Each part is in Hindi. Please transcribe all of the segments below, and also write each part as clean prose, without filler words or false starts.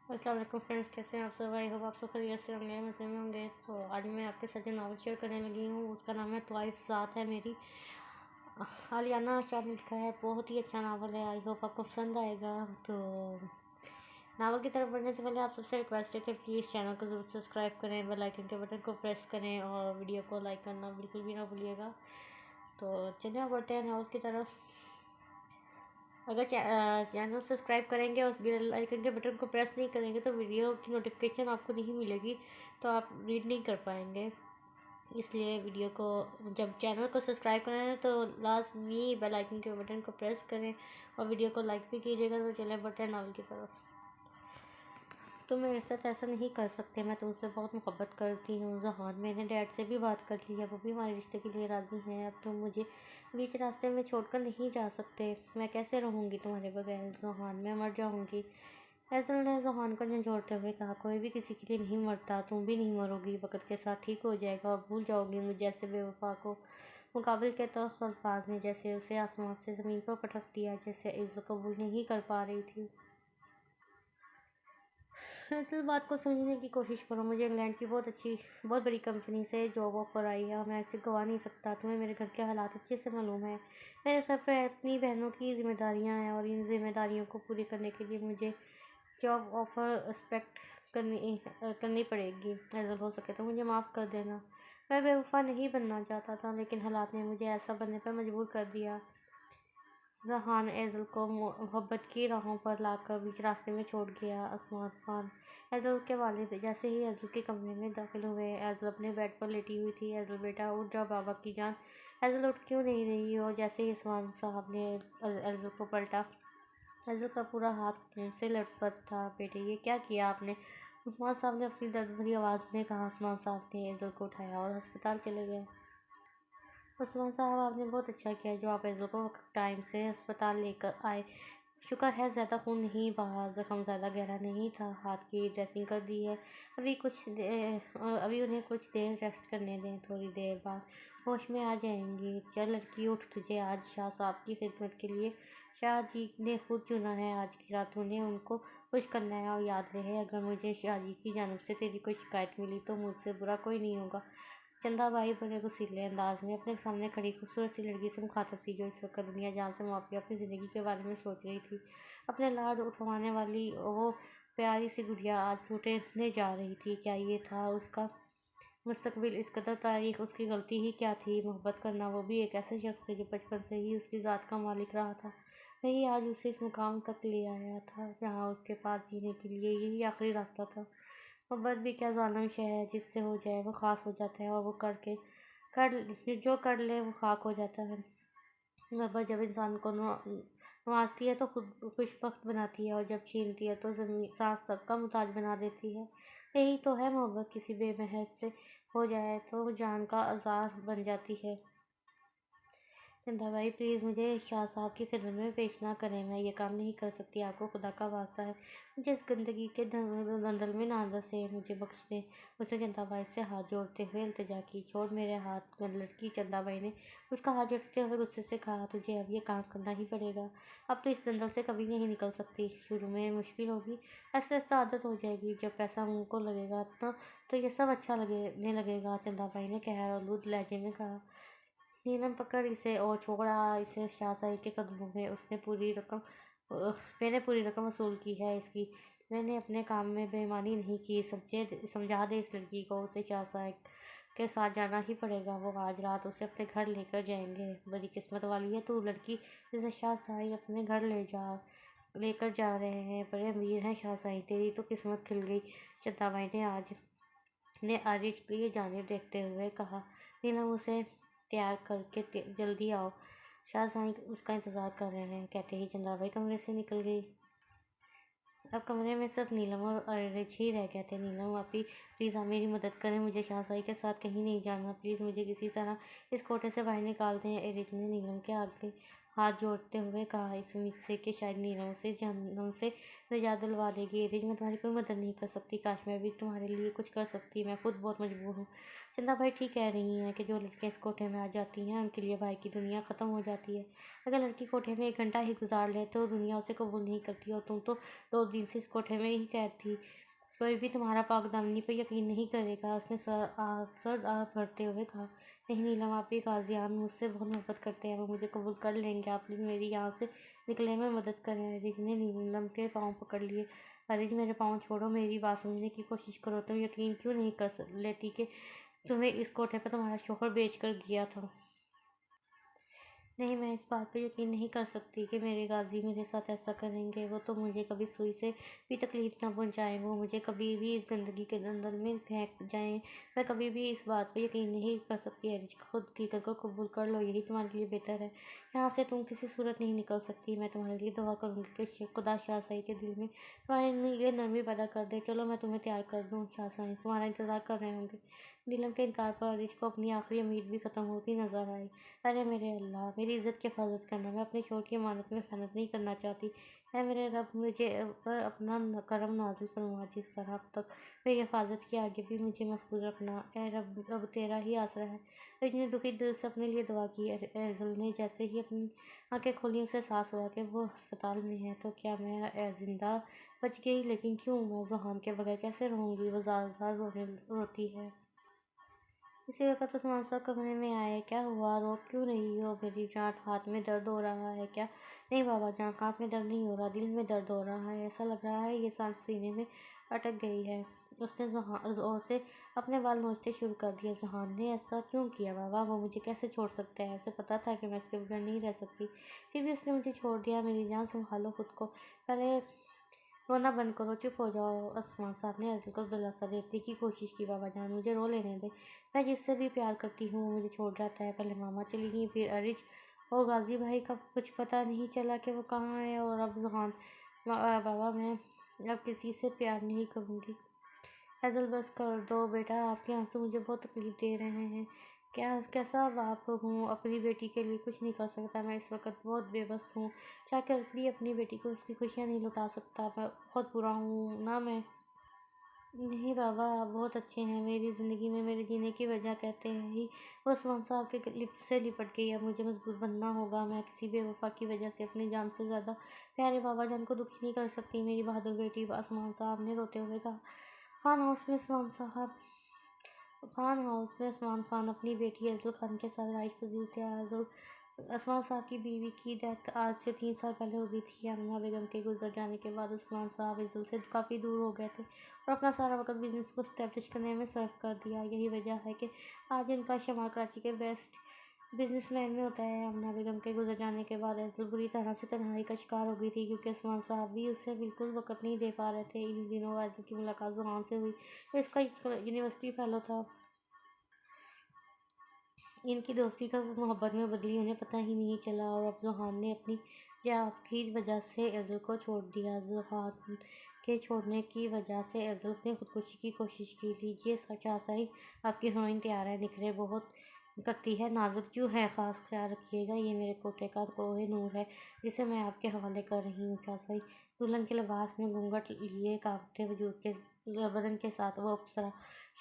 अस्सलाम वालेकुम फ्रेंड्स, कैसे हैं आप सब। आई होप आप सब खैरियत से होंगे, मज़े में होंगे। तो आज मैं आपके साथ जो नावल शेयर करने लगी हूँ उसका नाम है त्वाइफ ज़ात है मेरी। आलियाना शाह ने लिखा है। बहुत ही अच्छा नावल है, आई होप आपको पसंद आएगा। तो नावल की तरफ बढ़ने से पहले आप सबसे रिक्वेस्ट है कि प्लीज़ चैनल को ज़रूर सब्सक्राइब करें, बेल आइकन के बटन को प्रेस करें और वीडियो को लाइक करना बिल्कुल भी ना भूलिएगा। तो चलिए बढ़ते हैं नावल की तरफ। अगर चैनल सब्सक्राइब करेंगे और बेल आइकन के बटन को प्रेस नहीं करेंगे तो वीडियो की नोटिफिकेशन आपको नहीं मिलेगी, तो आप रीड नहीं कर पाएंगे। इसलिए वीडियो को जब चैनल को सब्सक्राइब करें तो लाजमी बेल आइकन के बटन को प्रेस करें और वीडियो को लाइक भी कीजिएगा। तो चले बढ़ते हैं नावल की तरफ। तुम मेरे साथ ऐसा नहीं कर सकते, मैं तुमसे बहुत मोहब्बत करती हूँ जहान। मैंने डैड से भी बात कर ली है, वो भी हमारे रिश्ते के लिए राज़ी हैं। अब तुम मुझे बीच रास्ते में छोड़कर नहीं जा सकते। मैं कैसे रहूँगी तुम्हारे बगैर जहान, मैं मर जाऊँगी। फैसल ने जहान को झंझोड़ते हुए कहा, कोई भी किसी के लिए नहीं मरता, तुम भी नहीं मरोगी। वक्त के साथ ठीक हो जाएगा और भूल जाओगी मुझ जैसे बेवफा को। मुकाबिल के तौर अल्फाज ने जैसे उसे आसमान से ज़मीन पर पटक दिया, जैसे इज़्ज़त कबूल नहीं कर पा रही थी। इस बात को समझने की कोशिश करो, मुझे इंग्लैंड की बहुत बड़ी कंपनी से जॉब ऑफर आई है। मैं इसे गवा नहीं सकता। तुम्हें मेरे घर के हालात अच्छे से मालूम है। मेरे सर पर अपनी बहनों की जिम्मेदारियां हैं और इन जिम्मेदारियों को पूरी करने के लिए मुझे जॉब ऑफर एक्सपेक्ट करनी पड़ेगी। ऐसा हो सके तो मुझे माफ़ कर देना। मैं बेवफा नहीं बनना चाहता था, लेकिन हालात ने मुझे ऐसा बनने पर मजबूर कर दिया। जहान एज़ल को मोहब्बत की राहों पर लाकर बीच रास्ते में छोड़ गया। उस्मान खान एज़ल के वालिद जैसे ही एज़ल के कमरे में दाखिल हुए। एज़ल अपने बेड पर लेटी हुई थी। एज़ल बेटा उठ जाओ, बाबा की जान। एज़ल उठ क्यों नहीं रही हो। जैसे ही उस्मान साहब ने एज़ल को पलटा, एज़ल का पूरा हाथ खून से लटपट था। बेटे ये क्या किया आपने, उस्मान साहब ने अपनी दर्द भरी आवाज़ में कहा। उस्मान साहब ने एज़ल को उठाया और अस्पताल चले गए। उस्मान साहब, आपने बहुत अच्छा किया जो आप एज़ल को टाइम से अस्पताल लेकर आए। शुक्र है ज़्यादा खून नहीं बहा, ज़ख्म ज़्यादा गहरा नहीं था। हाथ की ड्रेसिंग कर दी है। अभी उन्हें कुछ देर रेस्ट करने दें, थोड़ी देर बाद होश में आ जाएंगी। चल लड़की उठ, तुझे आज शाह साहब की खिदमत के लिए शाह जी ने खुद चुना है। आज की रात उन्हें उनको खुश करना है। और याद रहे, अगर मुझे शाह जी की जानिब से तेरी कोई शिकायत मिली तो मुझसे बुरा कोई नहीं होगा। चंदा भाई बड़े गुस्सीले अंदाज में अपने सामने खड़ी खूबसूरत सी लड़की से मुखातब थी, जो इस वक्त दुनिया जान से मुआफ़ी अपनी ज़िंदगी के बारे में सोच रही थी। अपने लाड उठवाने वाली वो प्यारी सी गुड़िया आज टूटने जा रही थी। क्या ये था उसका मुस्तकबिल। इस कदर तारीख उसकी गलती ही क्या थी। मोहब्बत करना, वो भी एक ऐसे शख्स से जो बचपन से ही उसकी ज़ात का मालिक रहा था। वही आज उसे इस मुकाम तक ले आया था जहाँ उसके पास जीने के लिए यही आखिरी रास्ता था। मोहब्बत भी क्या ज़ालिम शय है, जिससे हो जाए वो ख़ास हो जाता है और वो जो कर ले वो खाक हो जाता है। मोहब्बत जब इंसान को नवाजती है तो खुद खुशबख्त बनाती है, और जब छीनती है तो ज़मीन सांस तक का मुताज बना देती है। यही तो है मोहब्बत। किसी बेमहर से हो जाए तो जान का आज़ार बन जाती है। चंदा भाई प्लीज़ मुझे शाह साहब की खिदमत में पेश ना करें, मैं ये काम नहीं कर सकती। आपको खुदा का वास्ता है मुझे इस गंदगी के दंदल में ना से मुझे बख्श दें। उसने चंदा भाई से हाथ जोड़ते हुए इल्तिजा की। छोड़ मेरे हाथ। लड़की चंदा भाई ने उसका हाथ जोड़ते हुए गुस्से से कहा, तुझे अब ये काम करना ही पड़ेगा। अब तो इस दंदल से कभी नहीं निकल सकती। शुरू में मुश्किल होगी, ऐसे ऐसे आदत हो जाएगी। जब पैसा मुँह को लगेगा तो ये सब अच्छा लगने लगेगा। चंदा भाई ने कहर आलूद लहजे में कहा। नीलम पकड़ इसे और छोड़ा इसे शाहज़ाई के कदमों में। मैंने पूरी रकम वसूल की है इसकी। मैंने अपने काम में बेईमानी नहीं की। समझा दे इस लड़की को, उसे शाहज़ाई के साथ जाना ही पड़ेगा। वो आज रात उसे अपने घर लेकर जाएंगे। बड़ी किस्मत वाली है तू लड़की, जिसे शाहज़ाई अपने घर लेकर जा रहे हैं। बड़े अमीर हैं शाहज़ाई, तेरी तो किस्मत खिल गई। चंदा भाई ने आरिज की जानिब देखते हुए कहा। नीलम उसे तैयार करके जल्दी आओ, शाहज़ाई उसका इंतज़ार कर रहे हैं। कहते ही चंदा भाई कमरे से निकल गई। अब कमरे में सिर्फ नीलम और आरिज ही रह गए थे। नीलम आपी प्लीज़ आप मेरी मदद करें, मुझे शाहज़ाई के साथ कहीं नहीं जाना। प्लीज़ मुझे किसी तरह इस कोठे से बाहर निकाल दें। आरिज ने नीलम के आगे हाथ जोड़ते हुए कहा इस उम्मीद से कि शायद नीलम से जहन्नुम से निजात दिलवा देगी। एरिज, मैं तुम्हारी कोई मदद नहीं कर सकती, काश मैं भी तुम्हारे लिए कुछ कर सकती, मैं खुद बहुत मजबूर हूँ। चंदा भाई ठीक कह रही हैं कि जो लड़कियाँ इस कोठे में आ जाती हैं उनके लिए भाई की दुनिया ख़त्म हो जाती है। अगर लड़की कोठे में 1 घंटा ही गुजार ले तो दुनिया उसे कबूल नहीं करती, और तुम तो 2 दिन से इस कोठे में ही कैद थी। कोई भी तुम्हारा पागदामनी पर यकीन नहीं करेगा। उसने सर भरते हुए कहा, नहीं नीलम, आप भी गाजियान मुझसे बहुत मोहब्बत करते हैं, वो मुझे कबूल कर लेंगे। आप प्लीज़ मेरी यहाँ से निकलने में मदद करें। अरिज ने नीलम के पाँव पकड़ लिए। अरिज, मेरे पाँव छोड़ो, मेरी बात समझने की कोशिश करो। तुम यकीन क्यों नहीं कर लेती कि तुम्हें इस कोठे पर तुम्हारा शौहर बेच कर गया था? नहीं, मैं इस बात पर यकीन नहीं कर सकती कि मेरे गाजी मेरे साथ ऐसा करेंगे। वो तो मुझे कभी सुई से भी तकलीफ ना पहुंचाएं, वो मुझे कभी भी इस गंदगी के दलदल में फेंक जाएं। मैं कभी भी इस बात पर यकीन नहीं कर सकती। एरिज, खुद हकीकत को कबूल कर लो, यही तुम्हारे लिए बेहतर है। यहाँ से तुम किसी सूरत नहीं निकल सकती। मैं तुम्हारे लिए दुआ करूँगी कि खुदा शाहसाई के दिल में तुम्हारे लिए नरमी पैदा कर दे। चलो मैं तुम्हें तैयार कर दूँ, शाहसाई तुम्हारा इंतज़ार कर रहे होंगे। नीलम के इनकार पर अरिज को अपनी आखिरी उम्मीद भी ख़त्म होती नजर आई। अरे मेरे अल्लाह, मेरी इज़्ज़त की हिफाजत करना, मैं अपने शौहर की अमानत में खयानत नहीं करना चाहती। ऐ मेरे रब, मुझे पर अपना करम नाज़िल फरमा, जिस तरह अब तक मेरी हिफाजत की, आगे भी मुझे महफूज रखना। ऐ रब, अब तेरा ही आसरा है। अरिज ने दुखी दिल से अपने लिए दुआ की। एज़ल ने जैसे ही अपनी आंखें खोली उसे एहसास हुआ कि वो अस्पताल में है। तो क्या मैं जिंदा बच गई? लेकिन क्यों? मैं ज़ुहान के बगैर कैसे रहूँगी? वो ज़ार ज़ार रोती है। इसी वक्त उस्मान साहब कमरे में आए। क्या हुआ, रो क्यों रही हो मेरी जान? हाथ में दर्द हो रहा है क्या? नहीं बाबा जान, हाथ में दर्द नहीं हो रहा, दिल में दर्द हो रहा है। ऐसा लग रहा है ये सांस सीने में अटक गई है। उसने ज़ुहान जोर से अपने बाल नोचते शुरू कर दिए। ज़ुहान ने ऐसा क्यों किया बाबा? वो मुझे कैसे छोड़ सकता है? उसे पता था कि मैं इसके बगैर नहीं रह सकती, फिर भी उसने मुझे छोड़ दिया। मेरी जान, संभालो खुद को, पहले रोना बंद करो, चुप हो जाओ। उस्मान साहब ने एज़ल को दिलासा देने की कोशिश की। बाबा जान, मुझे रो लेने दे, मैं जिससे भी प्यार करती हूँ वो मुझे छोड़ जाता है। पहले मामा चली गई, फिर अरिज, और गाजी भाई का कुछ पता नहीं चला कि वो कहाँ है, और अब ज़ुहान। बाबा, मैं अब किसी से प्यार नहीं करूँगी। एज़ल, बस कर दो बेटा, आपके आंसू मुझे बहुत तकलीफ़ दे रहे हैं। कैसा बाप हूँ, अपनी बेटी के लिए कुछ नहीं कर सकता। मैं इस वक्त बहुत बेबस हूँ, चाहकर भी अपनी बेटी को उसकी खुशियाँ नहीं लुटा सकता। मैं बहुत बुरा हूँ ना मैं? नहीं बाबा, आप बहुत अच्छे हैं। मेरी ज़िंदगी में मेरे जीने की वजह कहते हैं ही वो उस्मान साहब के लिप से लिपट गई। अब मुझे मजबूत बनना होगा। मैं किसी बेवफा की वजह से अपनी जान से ज़्यादा प्यारे बाबा जान को दुखी नहीं कर सकती। मेरी बहादुर बेटी, उस्मान साहब ने रोते हुए कहा। खान हाउस में उस्मान साहब खान हाउस में उस्मान खान अपनी बेटी एज़ल खान के साथ राइश पजीर थे। एज़ल, उस्मान साहब की बीवी की डेथ आज से 3 साल पहले हो गई थी। आमिना बेगम के गुजर जाने के बाद उस्मान साहब एज़ल से काफ़ी दूर हो गए थे और अपना सारा वक्त बिजनेस को स्टैब्लिश करने में सर्व कर दिया। यही वजह है कि आज इनका शुमार कराची के बेस्ट बिजनेसमैन में होता है। आमिना बेगम के गुजर जाने के बाद एज़ल बुरी तरह से तन्हाई का शिकार हो गई थी, क्योंकि उस्मान साहब भी उसे बिल्कुल वक्त नहीं दे पा रहे थे। इन दिनों एज़ल की मुलाकात ज़ुहान से हुई, तो इसका यूनिवर्सिटी फेलो था। इनकी दोस्ती कब मोहब्बत में बदली उन्हें पता ही नहीं चला, और अब ज़ुहान ने अपनी जाफ की वजह से एज़ल को छोड़ दिया। ज़ुहान के छोड़ने की वजह से एज़ल ने खुदकुशी की कोशिश की। लीजिए शाहसाई, आपकी हीरोइन तैयार है। निखरे बहुत करती है, नाजुक जो है, ख़ास ख्याल रखिएगा। ये मेरे कोटे का कोहे नूर है, जिसे मैं आपके हवाले कर रही हूँ। शाहसाई दुल्हन के लिबास में घूंघट लिए कांपते वजूद के बदन के साथ वो अप्सरा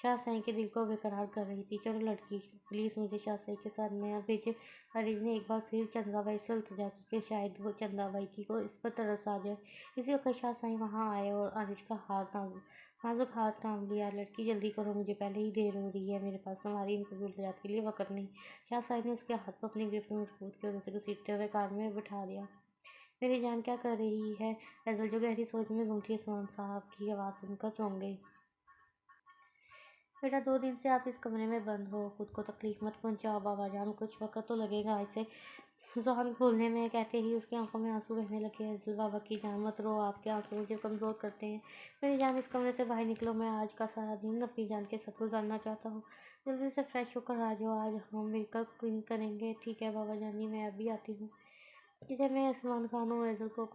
शाहसाई के दिल को बेकरार कर रही थी। चलो लड़की, प्लीज़ मुझे शाहसाई के साथ नया भेजे। अरीज ने एक बार फिर चंदाबाई से इल्तिजा की कि शायद वो चंदाबाई की को इस पर तरस आ जाए। इसी वक्त शाहसाई वहाँ आए और अरीज का हाथ नाजुक हाथ थाम लिया। लड़की, जल्दी करो, मुझे पहले ही देर हो रही है, मेरे पास तुम्हारी इन फजूलियात के लिए वक्त नहीं। शाहसाई ने उसके हाथ को अपनी गिरफ्त में मजबूत कर उसे घसीटते हुए कार में बिठा दिया। मेरी जान, क्या कर रही है? एज़ल, जो गहरी सोच में गुम थी, उस्मान साहब की आवाज़ सुनकर चौंक गई। बेटा, 2 दिन से आप इस कमरे में बंद हो, खुद को तकलीफ मत पहुंचाओ। बाबा जान, कुछ वक्त तो लगेगा इसे ज़ुहान बोलने में। कहते ही उसकी आंखों में आंसू बहने लगे। एज़ल, बाबा की जान मत रो, आपके आंसू मुझे कमज़ोर करते हैं। मेरी जान, इस कमरे से बाहर निकलो, मैं आज का सारा दिन अपनी जान के साथ गुजारना चाहता हूँ। जल्दी से फ्रेश होकर आ जाओ, आज हम मिलकर क्लीन करेंगे। ठीक है बाबा जानी, मैं अभी आती हूँ। किचन में उस्मान खान और एज़ल को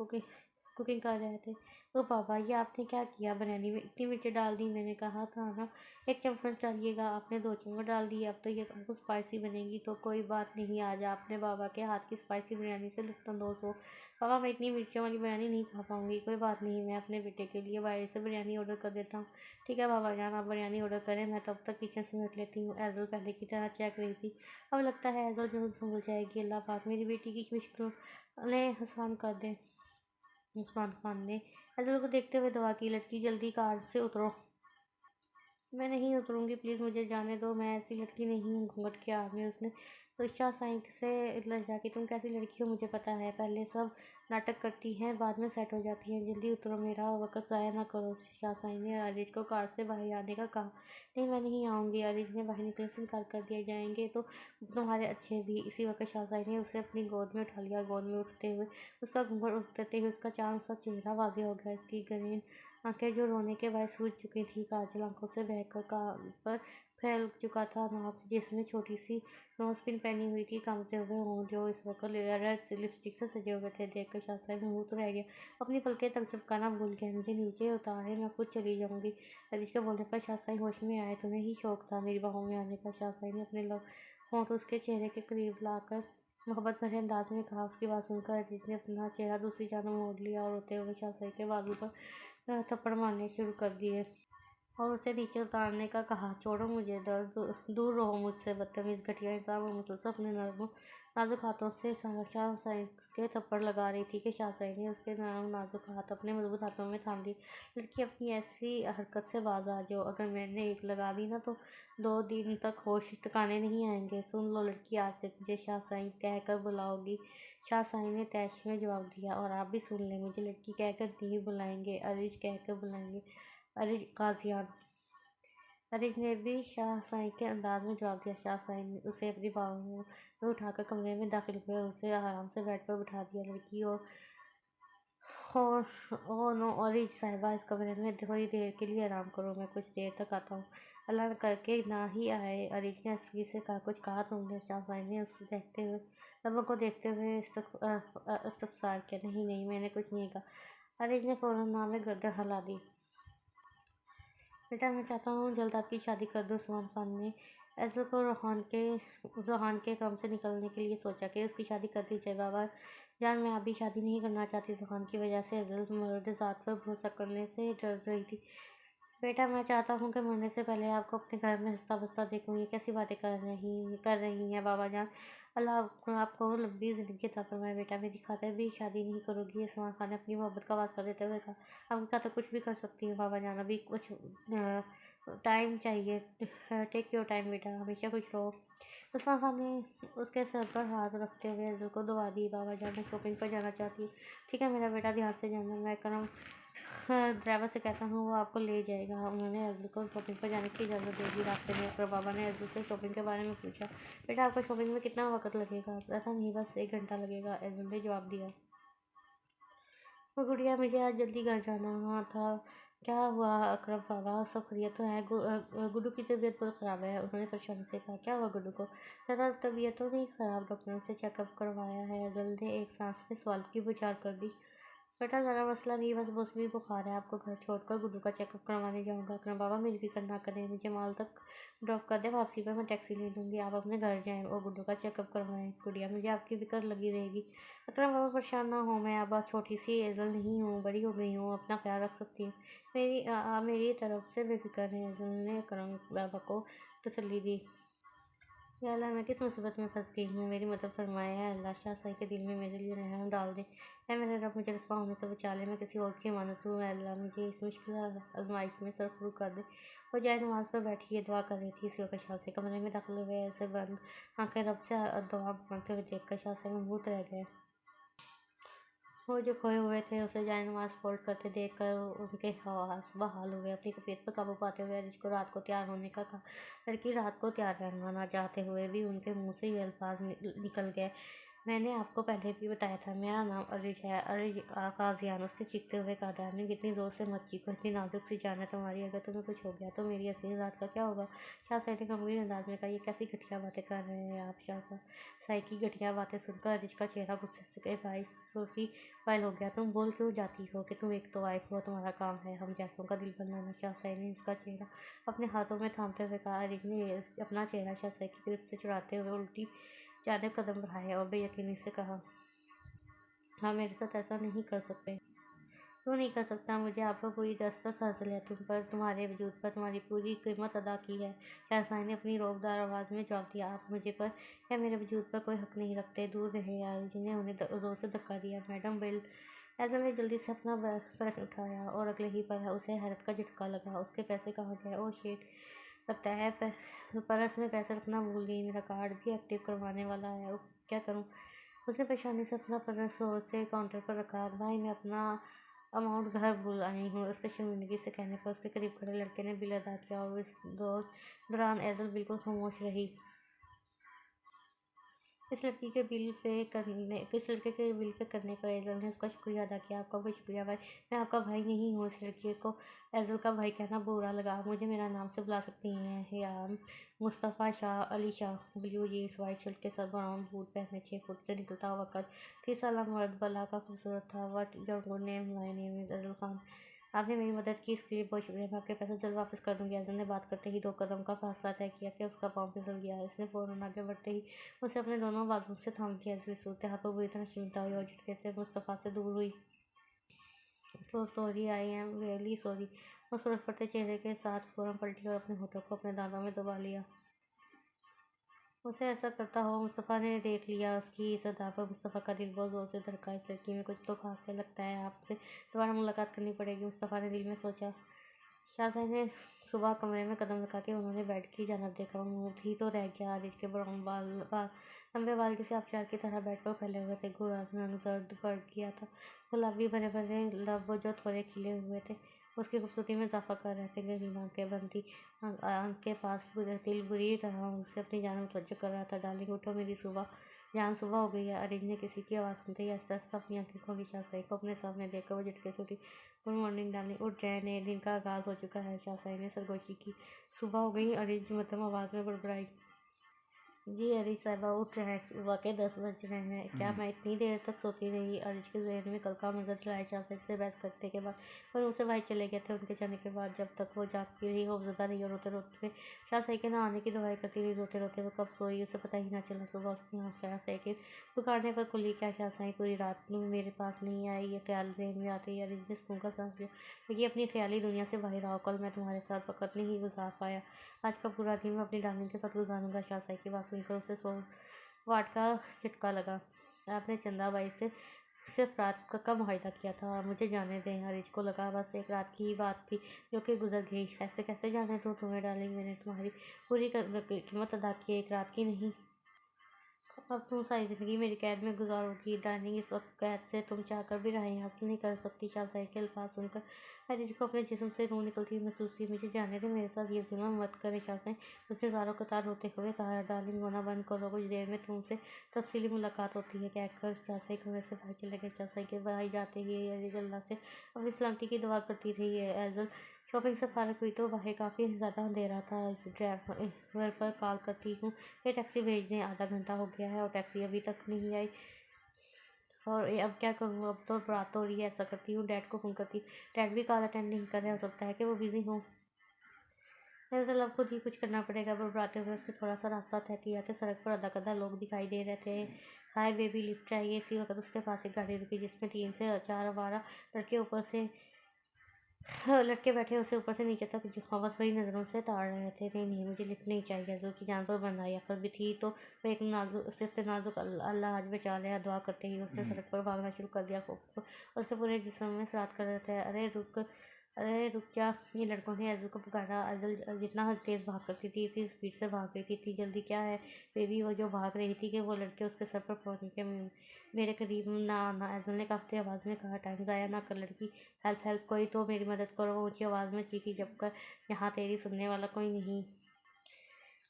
कुकिंग कर रहे थे। तो पापा ये आपने क्या किया, बिरयानी में इतनी मिर्च डाल दी, मैंने कहा था ना 1 चम्मच डालिएगा, आपने 2 चम्मच डाल दिए, अब तो ये आपको स्पाइसी बनेगी। तो कोई बात नहीं, आज आपने बाबा के हाथ की स्पाइसी बिरयानी से लुत्फ़अंदोज़ हो। पापा मैं इतनी मिर्चों वाली बिरयानी नहीं खा पाऊँगी, कोई बात नहीं, मैं अपने बेटे के लिए बाहर से बिरयानी ऑर्डर कर देता हूँ। ठीक है बाबा जान, आप बिरयानी ऑर्डर करें, मैं तब तक किचन समेट लेती हूँ। एज़ल पहले की तरह चेक रही थी। अब लगता है एज़ल जल्द संभल जाएगी, अल्लाह पाक मेरी बेटी की मुश्किलें आसान कर दें। उस्मान खान ने एज़ल को देखते हुए दुआ की, लड़की जल्दी कार से उतरो। मैं नहीं उतरूँगी, प्लीज़ मुझे जाने दो, मैं ऐसी लड़की नहीं हूँ। घूंघट किया आपने उसने तो शाह साईं से लजा कि तुम कैसी लड़की हो मुझे पता है, पहले सब नाटक करती हैं बाद में सेट हो जाती हैं, जल्दी उतरो, मेरा वक्त ज़ाया ना करो। शाह साईं ने अरीज को कार से बाहर आने का कहा। नहीं मैं नहीं आऊँगी, अरीज ने बाहर निकलने से इनकार कर दिया। जाएंगे तो तुम्हारे अच्छे भी। इसी वक्त शाह साईं ने उसे अपनी गोद में उठा लिया। गोद में उठते हुए उसका घूंघट उतरते हुए उसका चांद सा चेहरा वाज़ेह हो गया। इसकी ग्रीन आंखें जो रोने के बाद सूज चुकी थी, काजल आंखों से बहकर पर फैल चुका था। नाक जिसमें छोटी सी नोज़पिन पहनी हुई थी, कांपते हुए होंठ जो इस वक्त रेड लिपस्टिक से सजे हुए थे, देखकर शाह महमूद रह गया। अपनी पलकें तक झपकाना भूल गया। मुझे नीचे उतारे, मैं खुद चली जाऊंगी। अरीज के बोलने पर शाह होश में आए। तुम्हें ही शौक था मेरी बाहों में आने का। शाह ने अपने होंठ उसके चेहरे के करीब लाकर मोहब्बत भरे अंदाज में कहा। उसकी बात सुनकर अजीज ने अपना चेहरा दूसरी जानब मोड़ लिया और रोते हुए शाह के बाजू पर थप्पड़ मारने शुरू कर दिए और उसे नीचे उतारने का कहा। छोड़ो मुझे, दर्द, दूर रहो मुझसे, बदतमीज़, घटिया इंसान। वो मुसलसल अपने नरम नाजुक हाथों से शाह के थप्पड़ लगा रही थी कि शाह ने उसके नरम नाजुक हाथ अपने मजबूत हाथों में थाम ली। लड़की अपनी ऐसी हरकत से बाज आ जाओ, अगर मैंने एक लगा दी ना तो 2 दिन तक होश ठिकाने नहीं आएंगे। सुन लो लड़की, आज से मुझे शाह कह कर बुलाओगी। शाह ने तैश में जवाब दिया। और आप भी सुन लें, मुझे लड़की कहकर नहीं बुलाएंगे, अरीज कहकर बुलाएंगे। अरीज गाजियान। अरीज ने भी शाह के अंदाज में जवाब दिया। शाह ने उसे अपनी बाहों में उठाकर कमरे में दाखिल हुए और उसे आराम से बेड पर बिठा दिया। लड़की और ओ नो अरीज साहिबा, इस कमरे में थोड़ी देर के लिए आराम करो, मैं कुछ देर तक आता हूँ। अल्लाह न करके ना ही आए। अरीज ने असली से कहा। कुछ कहा तुमने? शाह ने उसे देखते हुए लबों को देखते हुए इस्तफसार किया। नहीं नहीं, मैंने कुछ नहीं कहा। अरीज ने फ़ौरन नाम में गर्दन हिला दी। बेटा मैं चाहता हूँ जल्द आपकी शादी कर दो। उस्मान खान ने एज़ल को रोहान के काम से निकलने के लिए सोचा कि उसकी शादी कर दी जाए। बाबा जान, मैं अभी शादी नहीं करना चाहती। जुहान की वजह से एज़ल मर्द ज़ात पर भरोसा करने से डर रही थी। बेटा मैं चाहता हूँ कि मरने से पहले आपको अपने घर में हंसता बसता देखूँ। ये कैसी बातें कर रही हैं बाबा जान। अल्लाह आपको लंबी ज़िंदगी अता फरमाए। बेटा मेरी खातिर भी शादी नहीं करोगी? उस्मान खान ने अपनी मोहब्बत का वास्ता देते हुए कहा। आपकी खातिर कुछ भी कर सकती हूँ बाबा जान, अभी कुछ टाइम चाहिए। टेक योर टाइम बेटा, हमेशा खुश रहो। उस्मान खान ने उसके सर पर हाथ रखते हुए एज़ल को दुआ दी। बाबा जान मैं शॉपिंग पर जाना चाहती हूँ। ठीक है मेरा बेटा, ध्यान से जाना। मैं करम ड्राइवर से कहता हूँ, वो आपको ले जाएगा। उन्होंने एज़ल को शॉपिंग पर जाने की इजाज़त दे दी। रास्ते में अकरम बाबा ने एज़ल से शॉपिंग के बारे में पूछा। बेटा आपको शॉपिंग में कितना वक्त लगेगा? ज़्यादा नहीं, बस 1 घंटा लगेगा, एज़ल ने जवाब दिया। वो गुड़िया, मुझे आज जल्दी घर जाना था। क्या हुआ अकरम बाबा, सब खैरियत तो है? गुड्डू की तबीयत बहुत ख़राब है, उन्होंने परेशानी से कहा। क्या हुआ गुड्डू को? ज़्यादा तबीयत तो नहीं ख़राब, डॉक्टर ने से चेकअप करवाया है। एज़ल ने एक सांस में सवाल की विचार कर दी। बेटा ज़्यादा मसला नहीं, बस मौसमी बुखार है। आपको घर छोड़कर गुड्डू का चेकअप करवाने जाऊँगा। अकरम बाबा मेरी फिक्र ना करें, मुझे माल तक ड्रॉप कर दें, वापसी पर मैं टैक्सी ले लूँगी। आप अपने घर जाएँ और गुड्डू का चेकअप करवाएँ। गुड़िया मुझे आपकी फ़िक्र लगी रहेगी। अकरम बाबा परेशान ना हो, मैं अब छोटी सी एज़ल नहीं हूँ, बड़ी हो गई हूँ, अपना ख्याल रख सकती हूँ। मेरी तरफ से बेफिक्र है। एज़ल ने अकरम बाबा को तसल्ली दी। या अल्लाह मैं किस मुसीबत में फंस गई हूँ, मेरी मदद फरमाए। है अल्लाह, शाह के दिल में मेरे लिए रहम डाल दे। है मेरे रब, मुझे रस्वा होने से बचा ले, मैं किसी और की अमानत हूँ। अल्लाह मुझे इस मुश्किल आजमाइश में सरखरू कर दे। वो जाए नमाज पर बैठी ये दुआ कर रही थी। इसी वक्त शाह कमरे में दाखिल हुए। ऐसे बंद आंखें रब से दुआ मांगते हुए देखकर शाह में भूत रह गए। वो जो खोए हुए थे उसे जाए-नमाज़ फोल्ड करते देखकर उनके हवास बहाल हुए। अपनी कैफियत पर काबू पाते हुए अरीज को रात को तैयार होने का कहा। लड़की रात को तैयार रहना ना चाहते हुए भी उनके मुंह से ये अल्फाज निकल गए। मैंने आपको पहले भी बताया था, मेरा नाम अरिज है। अरिज काजियान, उसने चीखते हुए कहा। डार्लिंग, इतनी ज़ोर से मत चीखो, इतनी नाजुक सी जान है तुम्हारी, अगर तुम्हें कुछ हो गया तो मेरी हसीन रात का क्या होगा? शाह ने गंभीर अंदाज में कहा। ये कैसी घटिया बातें कर रहे हैं आप शाह? साई की घटिया बातें सुनकर अरिज का चेहरा गुस्से से भाई सूखी फाइल हो गया। तुम बोल क्यों जाती हो कि तुम एक तो वाइफ हो, तुम्हारा काम है हम जैसों का दिल बनाना? शाह ने उसका चेहरा अपने हाथों में थामते हुए कहा। अरिज ने अपना चेहरा शाह की गिरफ्त से छुड़ाते हुए उल्टी जाने कदम बढ़ाए और बेयकीनी से कहा, हाँ, मेरे साथ ऐसा नहीं कर सकते। क्यों नहीं कर सकता? मुझे आप पर पूरी दस्तक हासिल है, तुम पर, तुम्हारे वजूद पर तुम्हारी पूरी कीमत अदा की है। शाहज़ाद ने अपनी रोबदार आवाज़ में जवाब दिया। आप मुझे पर या मेरे वजूद पर कोई हक नहीं रखते, दूर रहे यार। जिन्हें उन्हें जोर से धक्का दिया। मैडम बिल ऐसा ने जल्दी से अपना पर्स उठाया और अगले ही पल उसे हैरत का झटका लगा। उसके पैसे कहाँ गए? ओह शिट, लगता है पर्स में पैसे रखना भूल गई। मेरा कार्ड भी एक्टिव करवाने वाला है। उफ, क्या करूँ? उसने परेशानी से अपना पर्स जोर से काउंटर पर रखा। भाई, मैं अपना अमाउंट घर भूल आई हूँ, उसके शर्मिंदगी से कहने पर उसके करीब खड़े लड़के ने बिल अदा किया और इस दौरान एजल बिल्कुल खामोश रही। इस लड़के के बिल पे करने पर एजल ने उसका शुक्रिया अदा किया। आपका कोई शुक्रिया भाई, मैं आपका भाई नहीं हूँ। इस लड़के को एजल का भाई कहना बुरा लगा। आप मुझे मेरा नाम से बुला सकती हैं या Mustafa Shah Ali Shah. Blue jeans, white shirt के साथ ब्राउन बूट पहने 6 फुट से निकलता हुआ कद, 30 साल मर्द भला का खूबसूरत था। What your good name? My name is एजल खान। आपने मेरी मदद की, इसके लिए बहुत शुक्रिया। मैं आपके पैसे जल्द वापस कर दूंगी। एजल ने बात करते ही 2 कदम का फासला तय किया कि उसका पाँव फिसल गया। इसने फ़ौरन आगे बढ़ते ही उसे अपने दोनों बाजुओं से थाम लिया। एजल सूरत हाल पर बुरी तरह चिमटा हुई और झटके से मुस्तफ़ा से दूर हुई। So sorry, I am really sorry. वो सूरत पड़ते चेहरे के साथ फ़ौरन पलटी और अपने होठों को अपने दांतों में दबा लिया। उसे ऐसा करता हुआ मुस्तफ़ा ने देख लिया। उसकी इस अदा पर मुस्तफ़ा का दिल बहुत ज़ोर से धड़का। इस लड़की में कुछ तो खास है, लगता है आपसे दोबारा मुलाकात करनी पड़ेगी, मुस्तफ़ा ने दिल में सोचा। शाहज़ाद ने सुबह कमरे में कदम रखा कि उन्होंने बेड की जानब देखा। वो मुँह ही तो रह गया। आरिज के ब्राउन लंबे बाल किसी आबशार की तरह बेड पर फैले हुए थे। गोरा रंग जर्द पड़ गया था। गुलाबी भरे भरे लब जो थोड़े खिले हुए थे उसकी खूबसूरती में इजाफा कर रहे थे। गहरी आंखें बनती आंख के पास दिल बुरी तरह उससे अपनी जान मुतवज्जो कर रहा था। डार्लिंग उठो, मेरी जान, सुबह हो गई है। अरिज ने किसी की आवाज़ सुनते ही आस्ता आस्ता अपनी आंखें खोली। शाहज़ाई को अपने सामने देखकर वो झटके से उठी। गुड मॉर्निंग डार्लिंग, उठ जाए, नए दिन का आगाज़ हो चुका है। शाहज़ाई ने सरगोशी की। सुबह हो गई? अरिज मध्यम आवाज़ में बड़बड़ाई। जी अरी साहिबा, उठ रहे हैं, सुबह के 10 बज रहे हैं। क्या मैं इतनी देर तक सोती रही? अर्ज के जहन में कल का मंजर चलाए। शाह से बहस करने के बाद पर उनसे भाई चले गए थे। उनके जाने के बाद जब तक वो जागती रही, खौफजदा रही और रोते रोते शाह के नहाने की दवाई करती रही। रोते रोते वो कब सोई उसे पता ही ना चला। सुबह उसकी आँख शाह के पुकारने पर खुली। क्या शाह पूरी रात में मेरे पास नहीं आई? ये ख्याल जहन में आते ही अरिज ने सुकून का सांस लिया। ये अपनी ख्याली दुनिया से बाहर आओ। कल मैं तुम्हारे साथ वक्त नहीं गुजार पाया, आज का पूरा दिन मैं अपनी डार्लिंग के साथ गुजारूंगा। शाह की बात सुनकर उसे 100 वाट का झटका लगा। आपने चंदाबाई से सिर्फ रात का मुआहदा किया था। मुझे जाने दें। हरीश को लगा बस एक रात की ही बात थी जो कि गुजर गई। ऐसे कैसे जाने दो तुम्हें डार्लिंग? मैंने तुम्हारी पूरी कीमत अदा की, एक रात की नहीं। अब तुम सारी ज़िंदगी मेरी कैद में गुजारोगी डार्लिंग। इस वक्त कैद से तुम चाहकर भी राहें हासिल नहीं कर सकती। शाहज़ाई के अल्फाज सुनकर हरीज को अपने जिस्म से रूह निकलती हुई महसूस हुई। मुझे जाने दे, मेरे साथ ये जुल्म मत करे शाहज़ाई, उसने ज़ारों कतार रोते हुए कहा। डार्लिंग, रोना बंद करो, कुछ देर में तुमसे तफसीली मुलाकात होती है, कहकर शाहज़ाई कमरे से बाहर चले गए। शाहज़ाई के बाहर जाते ही हरीज अल्लाह से अपनी सलामती की दुआ करती रही। एजल शॉपिंग से फारग हुई तो बाहर काफ़ी ज़्यादा अंधेरा था। इस ड्राइवर पर कॉल करती हूँ कि टैक्सी भेज दें, आधा घंटा हो गया है और टैक्सी अभी तक नहीं आई। और अब क्या करूँ? अब तो रात हो रही है। ऐसा करती हूँ, डैड को फ़ोन करती हूँ। डैड भी कॉल अटेंड नहीं कर रहे, हो सकता है कि वो बिज़ी हों। दरअसल अब खुद ही कुछ करना पड़ेगा। बड़बड़ाते हुए उसने थोड़ा सा रास्ता तय किया कि सड़क पर अदा-कदा लोग दिखाई दे रहे थे। हाय बेबी, लिफ्ट चाहिए। इसी वक्त उसके पास एक गाड़ी रुकी जिसमें 3 से 4 आवारा लड़के ऊपर से लड़के बैठे उसे ऊपर से नीचे तक जो हवस भरी नज़रों से ताड़ रहे थे। नहीं नहीं, मुझे लिफ्ट नहीं चाहिए। अज़ल की जान पर बंधाई आफत भी थी तो वो एक नाजुक अल्लाह आज बचा लिया दुआ करते ही उसने सड़क पर भागना शुरू कर दिया। उसके पूरे जिस्म में सरात कर रहे थे। अरे रुक जा। ये लड़कों ने अज़ल को पुकारा। अज़ल जितना तेज़ भाग सकती थी इतनी स्पीड से भाग रही थी। इतनी जल्दी क्या है बेबी? वो जो भाग रही थी कि वो लड़के उसके सर पर पहुँचने के मेरे करीब ना आना। अज़ल ने कांपती आवाज़ में कहा। टाइम ज़ाया ना कर लड़की, हेल्प हेल्प, कोई तो मेरी मदद करो। वो ऊँची आवाज़ में चीखी, जबकर यहाँ तेरी सुनने वाला कोई नहीं।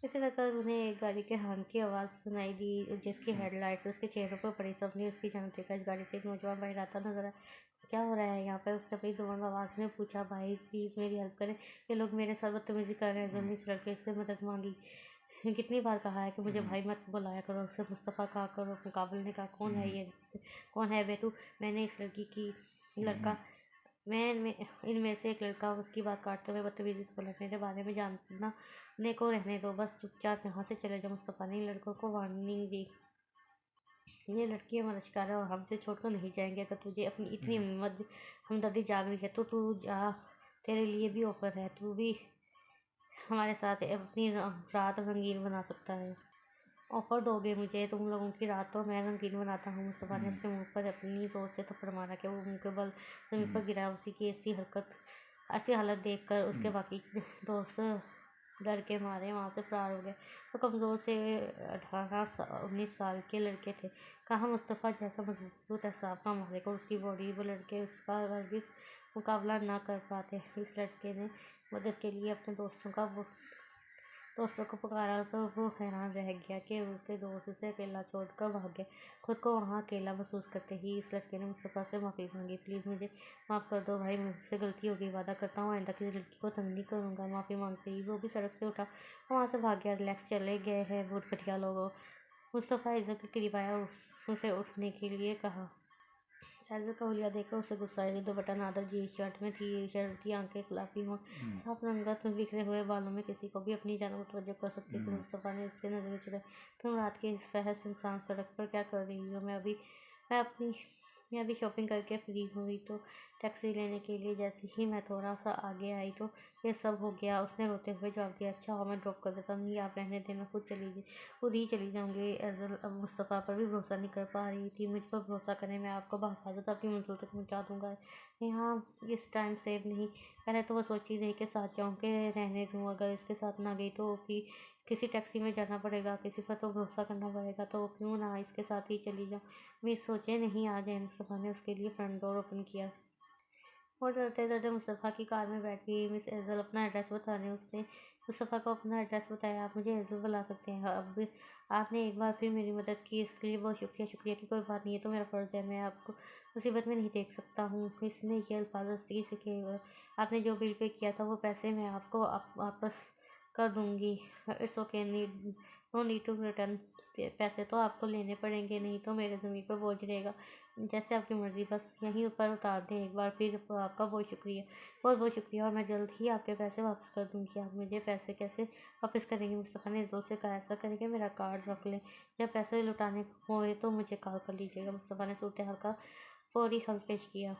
इसे लगकर उन्हें एक गाड़ी के हॉर्न की आवाज़ सुनाई दी, जिसकी हेडलाइट्स उसके चेहरे पर पड़ी। सबने उसकी जान देखा। इस गाड़ी से एक नौजवान भाई आता नजर आया। क्या हो रहा है यहाँ पर? उसने अपनी दबंग आवाज़ में पूछा। भाई प्लीज़ मेरी हेल्प करें, ये लोग मेरे साथ बदतमीजी कर रहे हैं। जल्दी इस लड़के से मदद मांगी। कितनी बार कहा है कि मुझे भाई मत बुलाया करो। उससे मुस्तफ़ा कहा करो। मुकाबले ने कहा कौन है ये? कौन है बे तू? मैंने इस लड़की की लड़का मैं इनमें से एक लड़का। उसकी बात काटते हुए बदतमीजी से बोला। मेरे बारे में जानना ने को रहने दो, बस चुपचाप यहाँ से चले जाओ। मुस्तफ़ा ने लड़कों को वार्निंग दी। ये लड़की हमारा शिकार है और हमसे छोड़कर नहीं जाएंगे। अगर तुझे अपनी इतनी हमदर्दी जाग रही है तो तू जा, तेरे लिए भी ऑफर है। तू भी हमारे साथ अपनी रात रंगीन बना सकता है। ऑफर दोगे मुझे? तुम लोगों की रात तो मैं रंगीन बनाता हूँ। मुस्तफ़ा ने उसके मुंह पर अपनी जोर से थप्पड़ मारा कि वो मुंह के बल जमीन पर गिरा। उसी की ऐसी हालत देखकर उसके बाकी दोस्त डर के मारे वहाँ से फरार हो गए। वो कमज़ोर से 18-19 साल के लड़के थे। कहाँ मुस्तफ़ा जैसा मजबूत एहसास का मालिक और उसकी बॉडी, वो लड़के उसका हरगिज़ मुकाबला ना कर पाते। इस लड़के ने मदद के लिए अपने दोस्तों को पुकारा तो वो हैरान रह गया कि उसके दोस्त उसे अकेला छोड़कर भाग गए। खुद को वहाँ अकेला महसूस करते ही इस लड़के ने मुस्तफ़ा से माफ़ी मांगी। प्लीज़ मुझे माफ़ कर दो भाई, मुझसे गलती होगी। वादा करता हूँ आइंदा किसी लड़की को तंग नहीं करूँगा। माफ़ी मांगते ही वो भी सड़क से उठा और वहाँ से भाग गया। रिलैक्स चले गए हैं बहुत घटिया लोगों। मुस्तफ़ा इज़्ज़त के करीब आया और उसे उठने के लिए कहा। एज़ल का हुलिया देखकर उसे गुस्सा आया। दो बटन आदर जीन्स शर्ट में थी। शर्ट की आंखें गुलाबी हों, साफ रंगत बिखरे हुए बालों में किसी को भी अपनी जान मुतवज्जो कर सकती थी। मुस्तफ़ा ने उससे नजरें चुराई। तुम रात के इस फहश सुनसान सड़क पर क्या कर रही हो? मैं अभी शॉपिंग करके फ्री हुई तो टैक्सी लेने के लिए जैसे ही मैं थोड़ा सा आगे आई तो ये सब हो गया। उसने रोते हुए जवाब दिया। अच्छा हो, मैं ड्रॉप कर देता हूँ। नहीं, आप रहने दें, मैं खुद ही चली जाऊँगी। एज़ल अब मुस्तफ़ा पर भी भरोसा नहीं कर पा रही थी। मुझ पर भरोसा करें, मैं आपको बहिफाज़त आपकी मंजिल तक पहुँचा दूँगा। यहाँ इस टाइम सेव नहीं। पहले तो वो सोचती रही कि साथ जाऊँ कि रहने दूँ। अगर इसके साथ ना गई तो फिर किसी टैक्सी में जाना पड़ेगा, किसी पर तो भरोसा करना पड़ेगा, तो क्यों ना इसके साथ ही चली जाऊँ। मिस सोचे नहीं आ जाए। मुस्तफ़ा ने उसके लिए फ्रंट डोर ओपन किया और डरते-डरते मुस्तफ़ा की कार में बैठ गई। मिस एज़ल अपना एड्रेस बताने उसने मुस्तफ़ा को अपना एड्रेस बताया। आप मुझे एज़ल बुला सकते हैं। अब आपने एक बार फिर मेरी मदद की, इसके लिए बहुत शुक्रिया। शुक्रिया की कोई बात नहीं है, तो मेरा फ़र्ज़ है। मैं आपको मुसीबत में नहीं देख सकता हूँ। इसने ये अल्फ़ाज़ हल्की से कहे। आपने जो बिल पे किया था वो पैसे मैं आपको वापस कर दूँगी। It's okay, no need to return. पैसे तो आपको लेने पड़ेंगे, नहीं तो मेरे ज़मीन पर बोझ रहेगा। जैसे आपकी मर्ज़ी, बस यहीं ऊपर उतार दें। एक बार फिर आपका बहुत बहुत शुक्रिया और मैं जल्द ही आपके पैसे वापस कर दूँगी। आप मुझे पैसे कैसे वापस करेंगे? मुस्तफ़ा ने ज़ोर से कहा। ऐसा करेंगे, मेरा कार्ड रख लें। जब पैसे लौटाने होए तो मुझे कॉल कर लीजिएगा। मुस्तफ़ा ने सूरत हाल का फौरी हल पेश किया।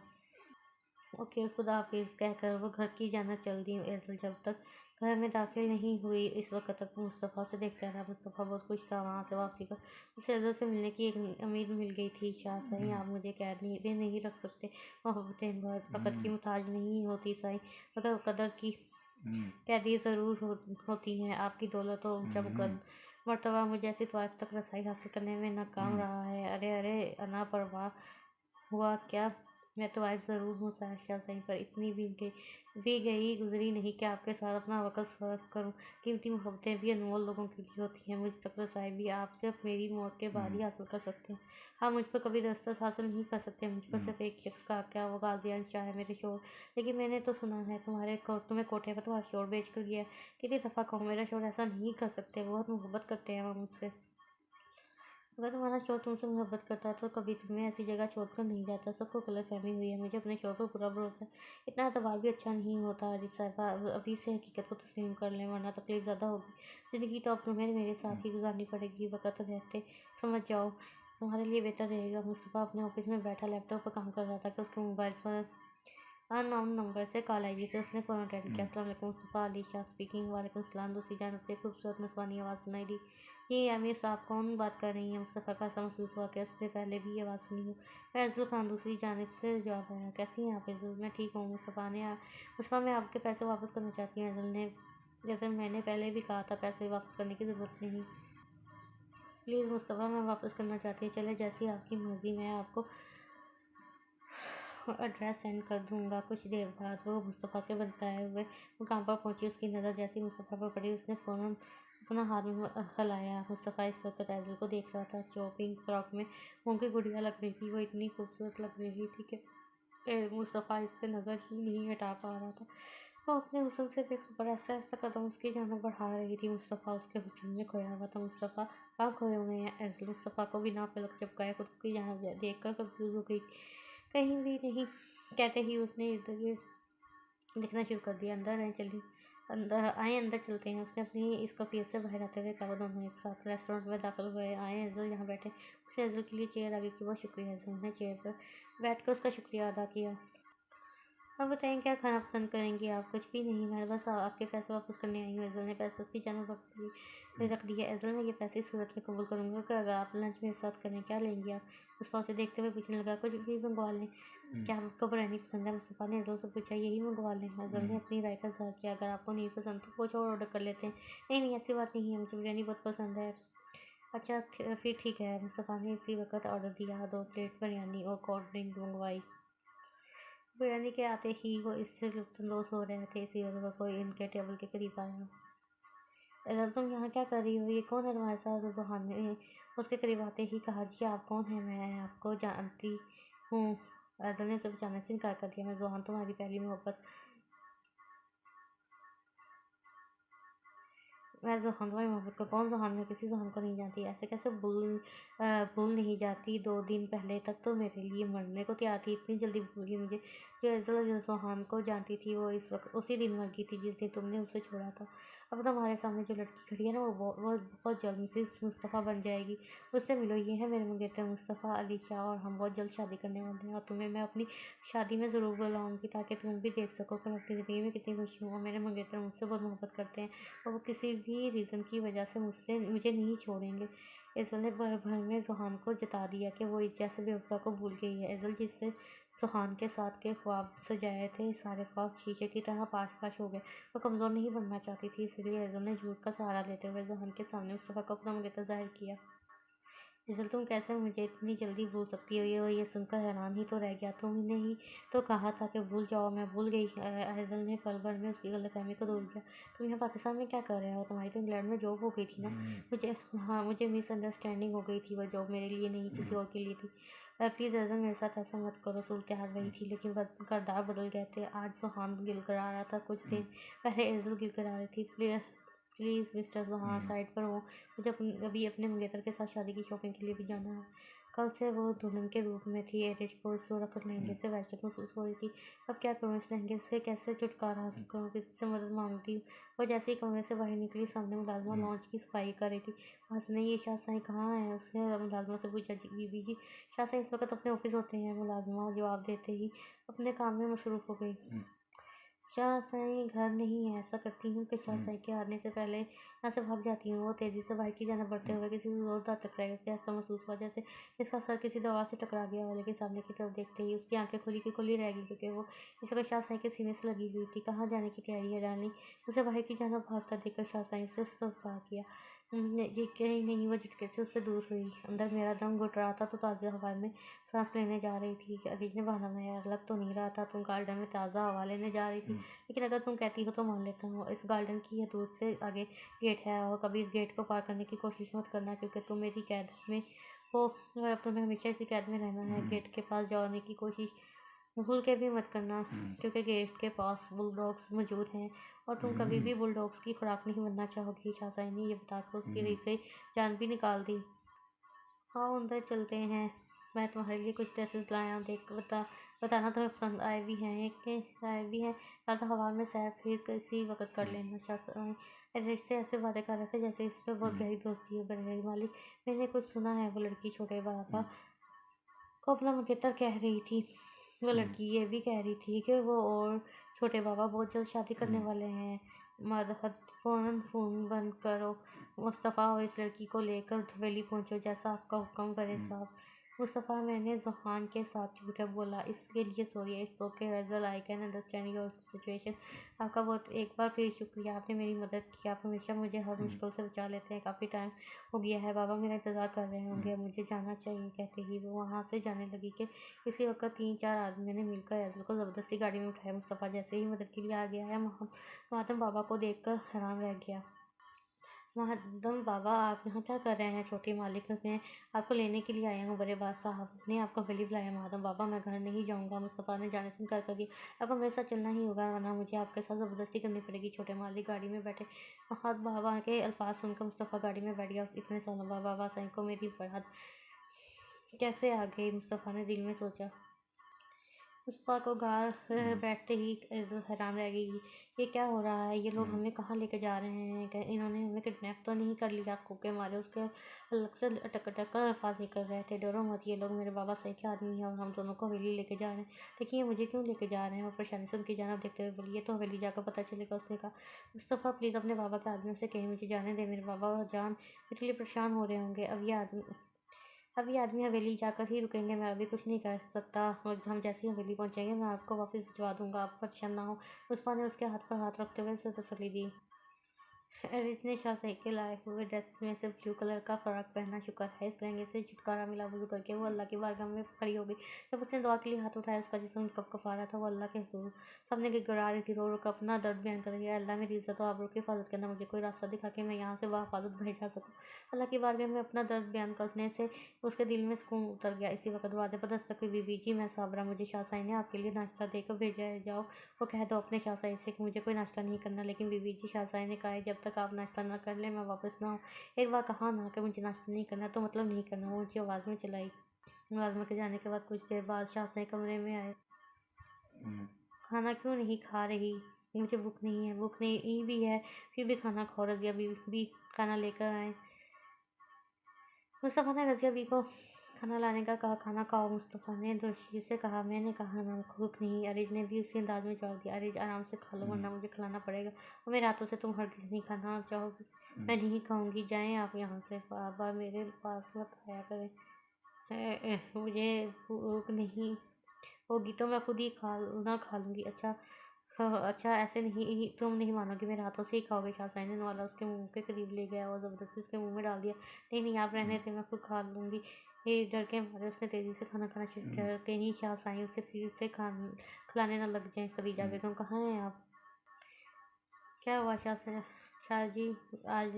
ओके, खुदा हाफिज़ कहकर वो घर की जानब चल दी। एज़ल जब तक घर में दाखिल नहीं हुई, इस वक्त तक मुस्तफ़ा से देखता रहा। मुस्तफ़ा बहुत खुश था वहाँ से वापसी पर। उसे एज़ल से मिलने की एक उम्मीद मिल गई थी। शाह सही, आप मुझे कैद नहीं रख सकते। मोहब्बतें वक़्त की मुहताज नहीं होती सही, मगर कदर की कैदी ज़रूर होती हैं। आपकी दौलत और ऊँचा मर्तबा मुझे ऐसी तवाइफ तक रसाई हासिल करने में नाकाम रहा है। अरे अरे, अना परवाह हुआ क्या? मैं तो वाइफ ज़रूर हूँ शाह सही, पर इतनी भी गई गुजरी नहीं कि आपके साथ अपना वक़्त सर्फ करूँ। कीमती मोहब्बतें भी अनमोल लोगों के लिए होती हैं। मुझ तक रसाई भी आप सिर्फ मेरी मौत के बाद ही हासिल कर सकते हैं। आप मुझ पर कभी दस्तरस हासिल नहीं कर सकते। मुझ पर सिर्फ एक शख्स का क्या, वो गाज़ियान शाह है, मेरे शोर। लेकिन मैंने तो सुना है तुम्हें कोठे पर तुम्हारा शोर बेच कर गया है। कितनी दफ़ा कहूँ, मेरा शोर ऐसा नहीं कर सकते। बहुत मोहब्बत करते हैं वो मुझसे। अगर तुम्हारा शौहर तुमसे मोहब्बत करता है तो कभी तुम्हें ऐसी जगह छोड़कर नहीं जाता। सबको गलतफहमी हुई है। मुझे अपने शौहर पर पूरा भरोसा है। इतना एतबार भी अच्छा नहीं होता। अजीत साहिबा, अभी से हकीकत को तस्लीम कर लें, वरना तकलीफ ज़्यादा होगी। ज़िंदगी तो अब तुम्हें मेरे साथ ही गुजारनी पड़ेगी। वक़्त रहते समझ जाओ, तुम्हारे लिए बेहतर रहेगा। मुस्तफ़ा अपने ऑफिस में बैठा लैपटॉप पर काम कर रहा था कि उसके मोबाइल पर अननोन नंबर से कॉल आई, जिसे उसने फ़ौरन अटेंड किया। अस्सलाम वालेकुम, मुस्तफ़ा अली शाह स्पीकिंग। वालेकुम सलाम। दूसरी जानब से खूबसूरत नस्वानी आवाज़ सुनाई दी। जी अमीर साहब, कौन बात कर रही हैं? मुस्तफ़ा का ऐसा महसूस हुआ कि उसने पहले भी ये आवाज़ सुनी हो। मैं एज़ल खान, दूसरी जानब से जवाब आया। कैसी हैं आप एज़ल? मैं ठीक हूँ। मुस्तफ़ा, मैं आपके पैसे वापस करना चाहती हूँ। एज़ल, मैंने पहले भी कहा था, पैसे वापस करने की ज़रूरत नहीं। प्लीज़ मुस्तफ़ा, मैं वापस करना चाहती हूँ। चले, जैसी आपकी मर्ज़ी। मैं आपको एड्रेस सेंड कर दूँगा। कुछ देर बाद वो मुस्तफ़ा के बताए हुए मुकाम पर पहुँची। उसकी नज़र जैसी मुस्तफ़ा पर पड़ी, उसने फ़ौरन अपना हाथ में हलाया। मुस्तफ़ा इस वक्त एज़ल को देख रहा था जो पिंक फ्रॉक में उनकी गुड़िया लग रही थी। वो इतनी खूबसूरत लग रही थी कि मुस्तफ़ा इससे नज़र ही नहीं हटा पा रहा था। वो अपने हुस्न से बेखबर आहिस्ता आहिस्ता कदम उसकी जानब बढ़ा रही थी। मुस्तफ़ा उसके हुस्न में खोया हुआ था। मुस्तफ़ा कहाँ खोए हुए हैं? एज़ल मुस्तफ़ा को बिना पलक झपकाए खुद की जानब देख कर कंफ्यूज हो गई। कहीं भी नहीं कहते ही उसने इर्द गिर्द देखना शुरू कर दिया। अंदर चलते हैं। उसने अपनी इस कफियत से बाहर आते हुए कहा। दोनों एक साथ रेस्टोरेंट में दाखिल हुए। आए एज़ल यहाँ बैठे। उसने एज़ल के लिए चेयर आगे की। बहुत शुक्रिया। एज़ल ने चेयर पर बैठ कर उसका शुक्रिया अदा किया। अब बताएं क्या खाना पसंद करेंगी आप? कुछ भी नहीं, मैं बस आपके पैसे वापस करने आई हूँ। एज़ल ने पैसे उसकी जानब रख दिए। एज़ल मैं ये पैसे इस सूरत में कबूल करूँगा कि अगर आप लंच मेरे साथ करें। क्या लेंगी आप? मुस्तफ़ा से देखते हुए पूछने लगा। कुछ भी मंगवा लें। क्या आपको बिरयानी पसंद है? मुस्तफ़ा ने एज़ल से पूछा। यही मंगवा लें। एज़ल ने अपनी राय का इज़हार किया। अगर आपको नहीं पसंद तो कुछ और ऑर्डर कर लेते हैं। नहीं नहीं, ऐसी बात नहीं है, मुझे बिरयानी बहुत पसंद है। अच्छा फिर ठीक है। मुस्तफ़ा ने इसी वक्त ऑर्डर दिया। 2 प्लेट बिरयानी और कोल्ड ड्रिंक मंगवाई। बिरयानी के आते ही वो इससे लुत्फ़अंदोज़ हो रहे थे। इसी वक्त कोई इनके टेबल के करीब आया। एज़ल तुम यहाँ क्या कर रही हो? ये कौन है तुम्हारे साथ? ज़ुहान ने उसके करीब आते ही कहा। जी आप कौन हैं? मैं आपको जानती हूँ। एज़ल ने उसे बचाने से इनकार कर दिया। मैं ज़ुहान, तुम्हारी पहली मोहब्बत। मैं ज़ुहान, तुम्हारी मोहब्बत का कौन ज़ुहान? मैं किसी ज़ुहान को नहीं जानती। ऐसे कैसे भूल नहीं जाती? 2 दिन पहले तक तो मेरे लिए मरने को तैयार थी। इतनी जल्दी भूल गई मुझे? जो एज़ल ज़ुहान को जानती थी वो इस वक्त उसी दिन मर गई थी जिस दिन तुमने उसे छोड़ा था। अब तुम्हारे सामने जो लड़की खड़ी है ना, वो बहुत जल्द मिसेस मुस्तफ़ा बन जाएगी। उससे मिलो। ये है मेरे मंगेतर मुस्तफ़ा अली शाह और हम बहुत जल्द शादी करने वाले हैं। और तुम्हें मैं अपनी शादी में ज़रूर बुलाऊँगी ताकि तुम भी देख सको कि मैं अपनी ज़िंदगी में कितनी खुशी हूँ। और मेरे मंगेतर मुझसे बहुत मोहब्बत करते हैं और वो किसी भी रीज़न की वजह से मुझे नहीं छोड़ेंगे। एज़ल ने भर में ज़ुहान को जता दिया कि वो इस जैसे बेवफ़ा को भूल गई है। एज़ल जिससे ज़ुहान के साथ के ख्वाब सजाए थे, सारे ख्वाब शीशे की तरह पाश-पाश हो गए। वो कमज़ोर नहीं बनना चाहती थी, इसलिए एज़ल ने झूठ का सहारा लेते हुए ज़ुहान के सामने मुस्तफ़ा को अपना मंगेतर ज़ाहिर किया। एज़ल तुम कैसे मुझे इतनी जल्दी भूल सकती हो? ये सुनकर हैरान ही तो रह गया। तुमने ही तो कहा था कि भूल जाओ। मैं भूल गई। एज़ल ने पल भर में उसकी गलतफ़हमी को दूर किया। तुम यहाँ पाकिस्तान में क्या कर रहे हो? तुम्हारी तो इंग्लैंड में जॉब हो गई थी ना? मुझे मिसअंडरस्टैंडिंग हो गई थी। वो जॉब मेरे लिए नहीं किसी और के लिए थी। प्लीज़ एज़ल मेरे साथ ऐसा मत करो। सूरत-ए-हाल वही थी लेकिन किरदार बदल गए थे। आज ज़ुहान गिड़गिड़ा रहा था। कुछ दिन पहले एज़ल गिड़गिड़ा रही थी। प्लीज़ मिस्टर ज़ुहान साइड पर हो। मुझे अभी अपने मंगेतर के साथ शादी की शॉपिंग के लिए भी जाना है। कल से वो दुल्हन के रूप में थी। एरिज को इस सूरत लहंगे से वहशत महसूस हो रही थी। अब क्या करूँ? इस लहंगे से कैसे छुटकारा हासिल करूँ? किसी से मदद मांगती हूँ। वो जैसे ही कमरे से बाहर निकली, सामने मुलाज़िमा लॉन्च की सफाई कर रही थी। वहाँ से नहीं, ये शाह साईं कहाँ हैं? उसने मुलाज़िमा से पूछा। जी बीबी जी, शाह साईं इस वक्त अपने ऑफिस होते हैं। मुलाज़िमा जवाब देते ही अपने काम में मसरूफ़ हो गई। शाह साईं घर नहीं है। ऐसा करती हूँ कि शाह साईं के आने से पहले यहाँ से भाग जाती हूँ। वो तेज़ी से बाहर की जानब बढ़ते हुए किसी जोरदार टकराए। उसे ऐसा महसूस हुआ जैसे इसका सर किसी दीवार से टकरा गया हो। लेकिन सामने की तरफ देखते ही उसकी आंखें खुली की खुली रह गई क्योंकि वो इस वक्त शाह साईं के सीने से लगी हुई थी। कहाँ जाने की तैयारी है डार्लिंग? उसे बाहर की जानब भागता देखकर शाह साईं से इस्तफ़ा किया। ये कहीं नहीं, वो झटके से उससे दूर हुई। अंदर मेरा दम घुट रहा था तो ताज़ा हवा में सांस लेने जा रही थी। अलीज ने बहाना बनाया। लग तो नहीं रहा था तुम गार्डन में ताज़ा हवा लेने जा रही थी, लेकिन अगर तुम कहती हो तो मान लेता हूँ। इस गार्डन की हदूद से आगे गेट है और कभी इस गेट को पार करने की कोशिश मत करना क्योंकि तुम मेरी कैद में हो और अब तुम्हें हमेशा इसी कैद में रहना है। गेट के पास जाने की कोशिश भूल के भी मत करना क्योंकि गेट के पास बुलडॉग्स मौजूद हैं और तुम कभी भी बुलडॉग्स की खुराक नहीं बनना चाहोगी। शाह साईं ने ये बताकर उसकी रीढ़ से जान भी निकाल दी। आओ अंदर चलते हैं। मैं तुम्हारे लिए कुछ ड्रेसेस लाया हूँ। देख बताना तुम्हें पसंद आए भी हैं या तो हवा में सैर फिर किसी वक्त कर लेना। रिश्ते ऐसे बातें कर रहे थे जैसे इसमें बहुत गहरी दोस्ती है। बड़े मालिक, मैंने कुछ सुना है वो लड़की छोटे बाबा को अपना मंगेतर कह रही थी। वो लड़की ये भी कह रही थी कि वो और छोटे बाबा बहुत जल्द शादी करने वाले हैं। मदहत फ़ौरन फ़ोन बंद करो मुस्तफ़ा और इस लड़की को लेकर हवेली पहुंचो जैसा आपका हुक्म करे साहब। मुस्तफ़ा, मैंने ज़ुहान के साथ झूठ बोला, इसके लिए sorry. It's okay Azel, I can understand your situation. आपका बहुत एक बार फिर शुक्रिया, आपने मेरी मदद की। आप हमेशा मुझे हर मुश्किल से बचा लेते हैं। काफ़ी टाइम हो गया है, बाबा मेरा इंतज़ार कर रहे होंगे, मुझे जाना चाहिए। कहते ही वो वहाँ से जाने लगी कि इसी वक्त 3-4 आदमियों ने मिलकर एज़ल को ज़बरदस्ती गाड़ी में उठाया। मुस्तफ़ा जैसे ही मदद के लिए आ गया है, मातम बाबा को देखकर हैरान रह गया। महादम बाबा, आप यहाँ क्या कर रहे हैं? छोटी मालिक, मैं आपको लेने के लिए आया हूँ। बड़े बाद साहब ने आपको गली बुलाया। महादम बाबा, मैं घर नहीं जाऊँगा। मुस्तफ़ा ने जाने से इनकार कर दिया। आपको मेरे साथ चलना ही होगा, वरना मुझे आपके साथ ज़बरदस्ती करनी पड़ेगी। छोटे मालिक गाड़ी में बैठे। महादम बाबा के अल्फाज सुनकर मुस्तफ़ा गाड़ी में बैठ गया। इतने सालों बाद बाबा सही को मेरी बात कैसे आ गई? मुस्तफ़ा ने दिल में सोचा। मुस्तफ़ा को घर बैठते ही हैरान रह गई। ये क्या हो रहा है? ये लोग हमें कहाँ लेके जा रहे हैं? इन्होंने हमें किडनैप तो नहीं कर लिया? खूके मारे उसके अलग से अटक अटक कर अल्फाज निकल रहे थे। डरो मत, ये लोग मेरे बाबा सही के आदमी हैं और हम दोनों को हवेली लेके जा रहे हैं। देखिए मुझे क्यों लेके जा रहे हैं? और परेशानी से उनकी जानब देखते हुए बोली, ये तो हवेली जाकर पता चलेगा। उसने कहा, मुस्तफ़ा प्लीज़ अपने बाबा के आदमी से कहीं मुझे जाने दे। मेरे बाबा जान मेरे लिए परेशान हो रहे होंगे। अब ये आदमी हवेली जाकर ही रुकेंगे। मैं अभी कुछ नहीं कर सकता। और हम जैसे ही हवेली पहुंचेंगे मैं आपको वापस भिजवा दूंगा। आप परेशान ना हो। मुस्तफ़ा ने उसके हाथ पर हाथ रखते हुए उसे तसल्ली दी। रिच ने शाह के लाए हुए ड्रेस में से ब्लू कलर का फ़राक पहना। शुक्र है इस लहंगे से छुटकारा मिला। वज़ू करके वो अल्लाह की बारगाह में खड़ी हो गई। जब उसने दुआ के लिए हाथ उठाया, उसका जिस्म कँप रहा था। वो अल्लाह के हुज़ूर सामने गिड़गिड़ा रही थी। रो रो कर अपना दर्द बयान कर रही है। अल्लाह मेरी इज़्ज़त और आबरू की हिफाजत करना। मुझे कोई रास्ता दिखा के मैं यहाँ से बाहिफाजत बाहर जा सकूँ। अल्लाह की बारगाह में अपना दर्द बयान करने से उसके दिल में सुकून उतर गया। इसी वक्त दरवाज़े पर दस्तक हुई। बीबी जी, मैं साबरा, मुझे शाह साईं ने आपके लिए नाश्ता देकर भेजा है। जाओ और कह दो अपने शाह साईं से कि मुझे कोई नाश्ता नहीं करना। लेकिन बीबी जी, शाह साईं ने कहा है जब तक आप नाश्ता ना कर लें मैं वापस ना आऊँ। एक बार कहा ना कि मुझे नाश्ता नहीं करना तो मतलब नहीं करना। वो ऊँची आवाज़ में चिल्लाई। मुलाज़िम के जाने के बाद कुछ देर बाद शाह साईं कमरे में आए। खाना क्यों नहीं खा रही? मुझे भूख नहीं है। भूख नहीं भी है फिर भी खाना खाओ। रज़िया बीवी भी खाना लेकर आए। मुस्तफ़ा ने रज़िया बीवी को खाना लाने का कहा। खाना खाओ। मुस्तफ़ा ने दोषी से कहा। मैंने कहा ना भूख नहीं। अरीज ने भी उसी अंदाज में जवाब दिया। अरीज, आराम से खा लो वरना मुझे खिलाना पड़ेगा और मेरे हाथों से तुम हरगिज़ नहीं खाना चाहोगी। मैं नहीं खाऊंगी। जाएं आप यहाँ से। बार बार मेरे पास मत आया करें। मुझे भूख नहीं होगी तो मैं खुद ही खा लूँगी। अच्छा ऐसे नहीं, तुम नहीं मानोगी, मेरे हाथों से ही खाओगे। शाह साईं ने नवाला उसके मुंह के करीब ले गया और ज़बरदस्ती उसके मुंह में डाल दिया। नहीं नहीं, आप रहने दें, मैं खुद खा लूँगी। ये डर के मारे उसने तेज़ी से खाना खाना शुरू किया। कहीं शाह साईं उसे फिर से खिलाने न लग जाएं। खदीजा बेगम, कहाँ हैं आप? क्या हुआ शाह जी? आज